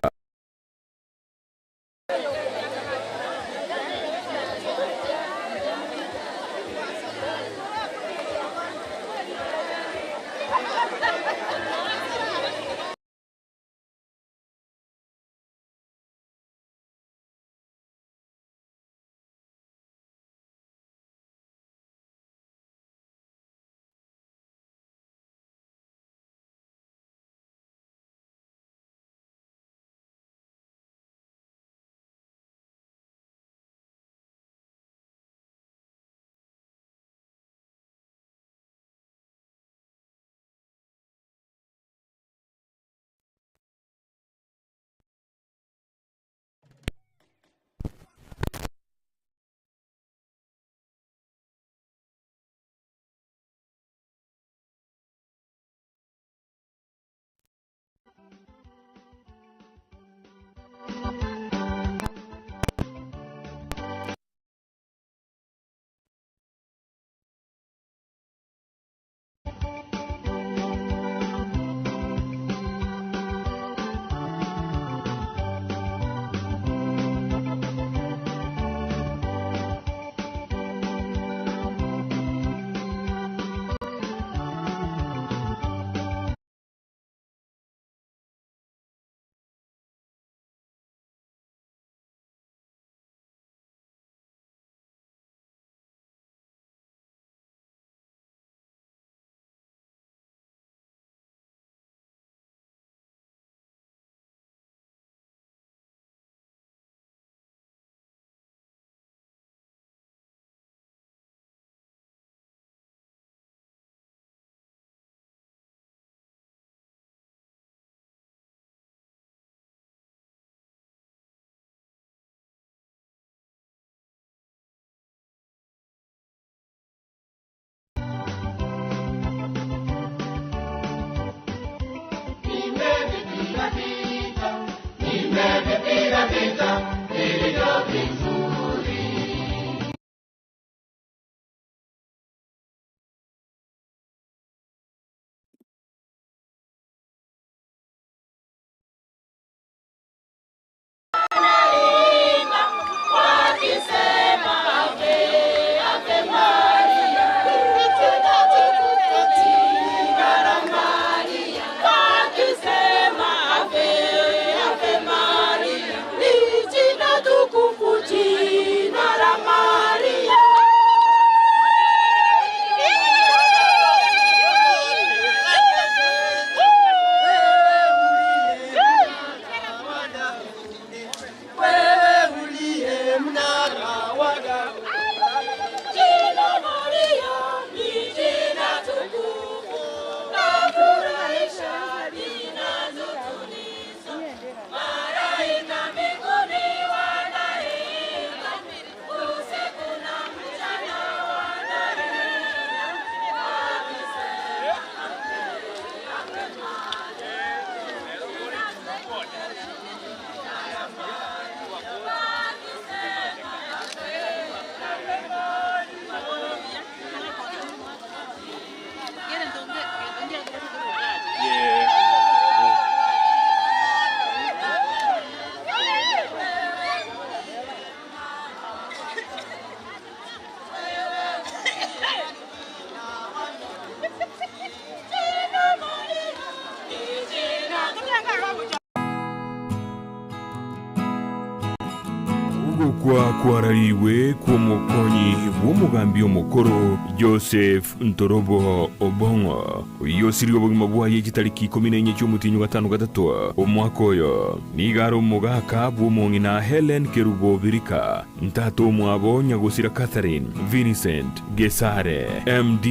kwa kwarariwe kwa mukonyi w'umugambi omukuru Joseph Ntorobo Obongo yosirio bugima bwaye gitariki 14 cy'umutinyu gatanu gatatu omwaka oyo nigaro mugaka bw'umongina Helen Kerubo Birika ntato mwabo nyagusira Catherine Vincent Gesare MD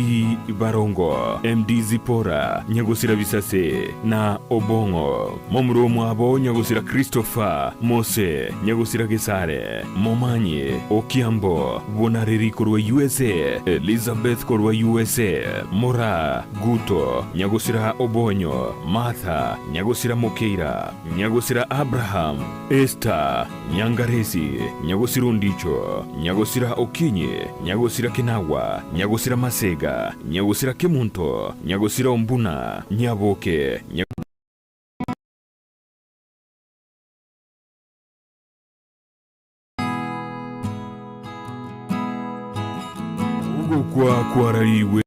Barongo MD Zipora nyagusira Bisase na Obongo momuro mwabo nyagusira Christopher Mose nyagusira Gesare Momanye Okiambo Bonareri korwa USA Elizabeth korwa USA Mora Guto nyagusira Obonyo Martha nyagusira Mokeira nyagusira Abraham Esther Nyangaresi nyagusira Undicho nyagusira Okinye nyagusira Kinawa nyagusira Masega nyagusira Kemunto nyagusira Ombuna Nyaboke kwa kwarariwe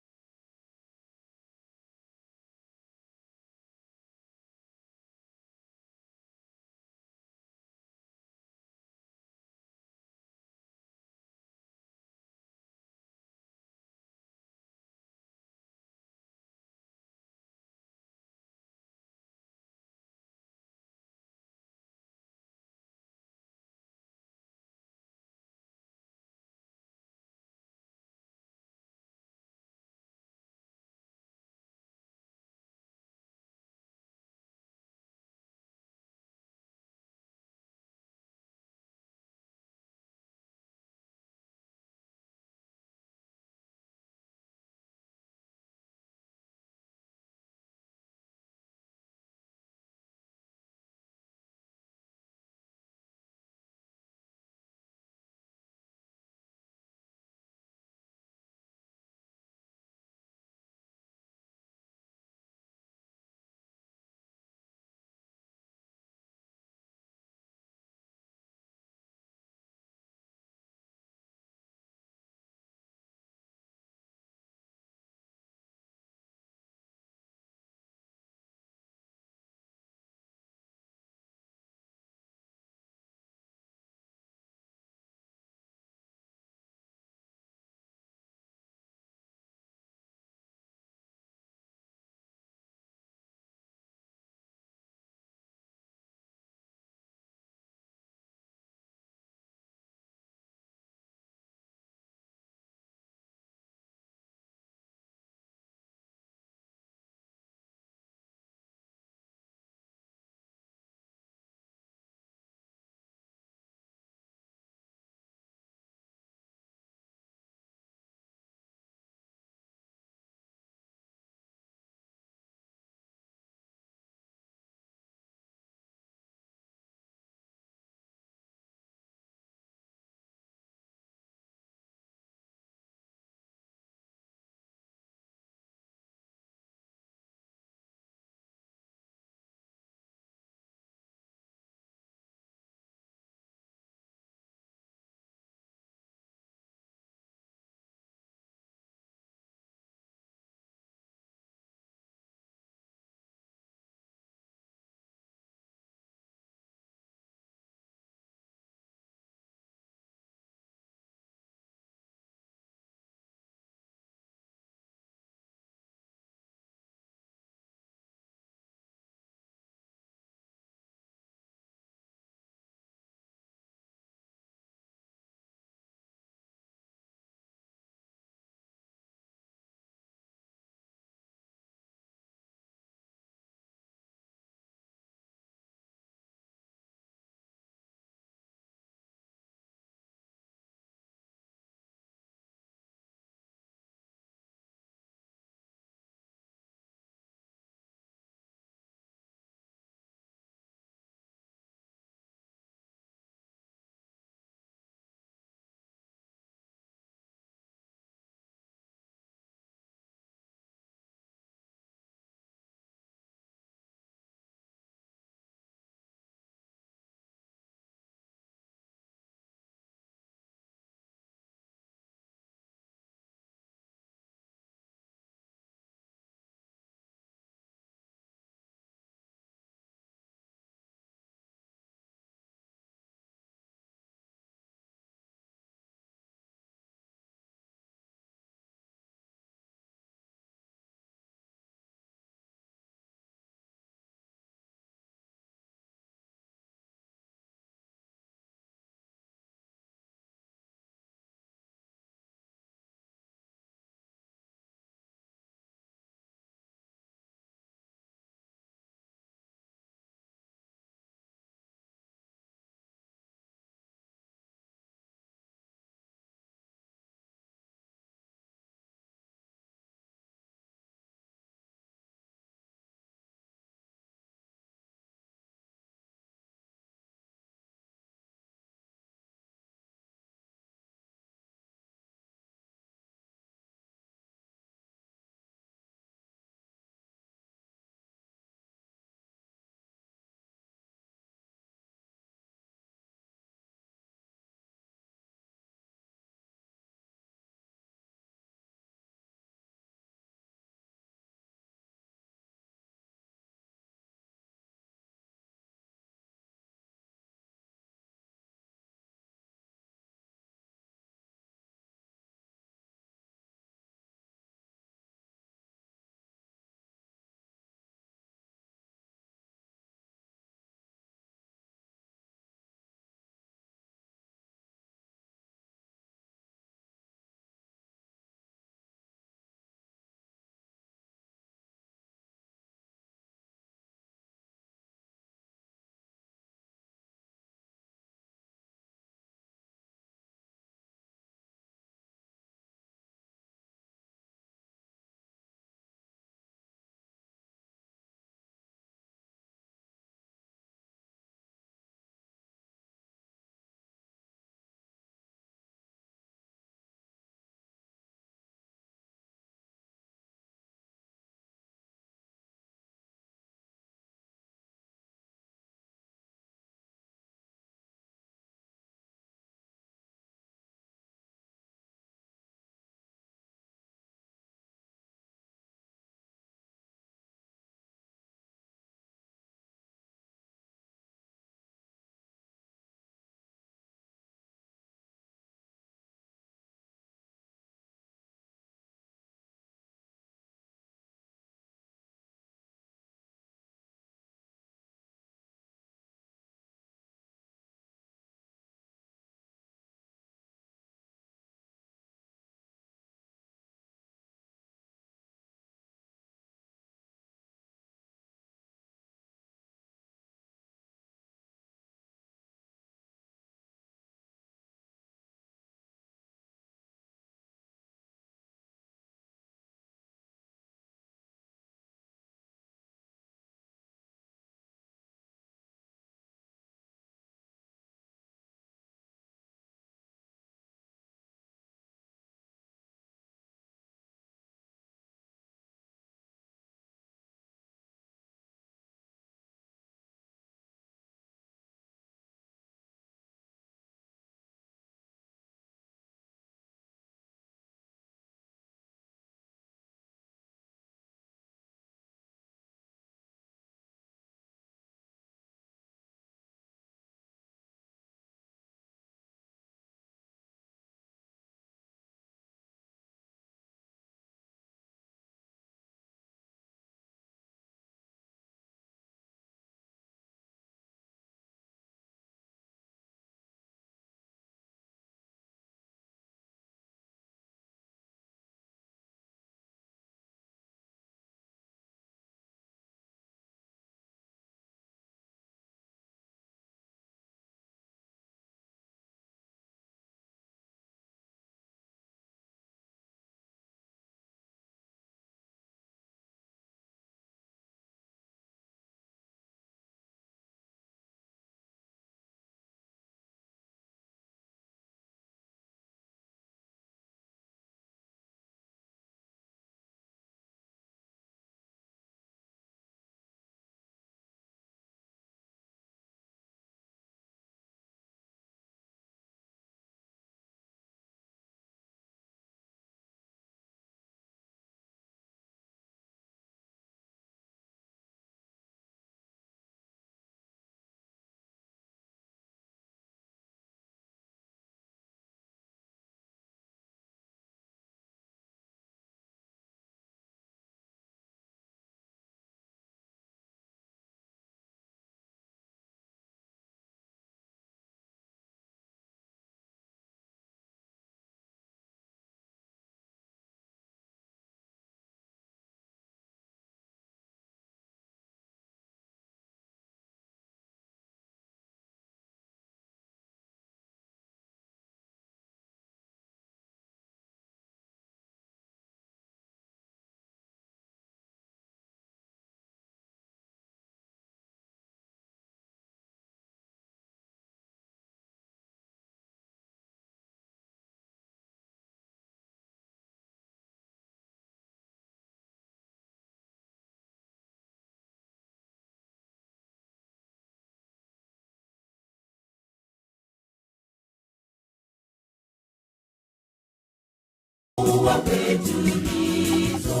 wape tulizo.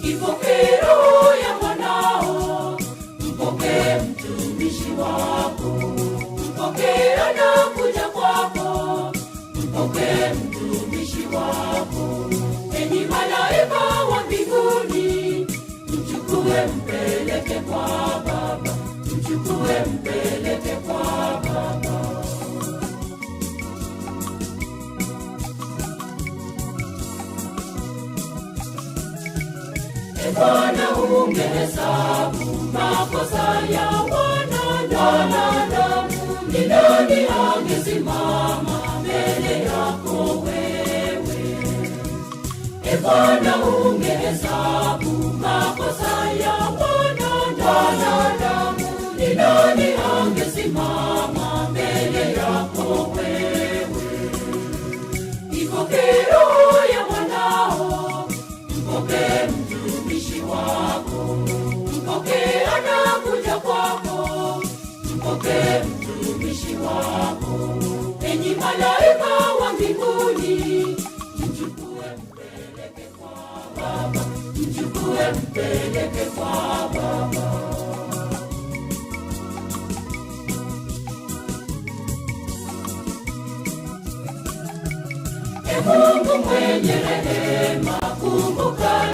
Ipokee roho ya mwanao, mpokee mtumishi wako, mpokee anakuja kwako, mpokee mtumishi wako. Enyi malaika wa mbinguni, mchukue mpeleke kwa Baba, mchukue mpeleke kwa Baba. Bwana ungehesabu makosa ya wanadamu, ni nani angesimama mbele yako wewe? Bwana ungehesabu makosa ya wanadamu, ni nani angesimama mbele yako wewe? Ipokee roho ya mwanao, mpokee mtumishi wako, mpokee anakuja kwako, mpokee mtumishi wako. Enyi malaika wa mbinguni, mchukue mpeleke kwa Baba, mchukue mpeleke kwa Baba. Mungu mwenye rehema,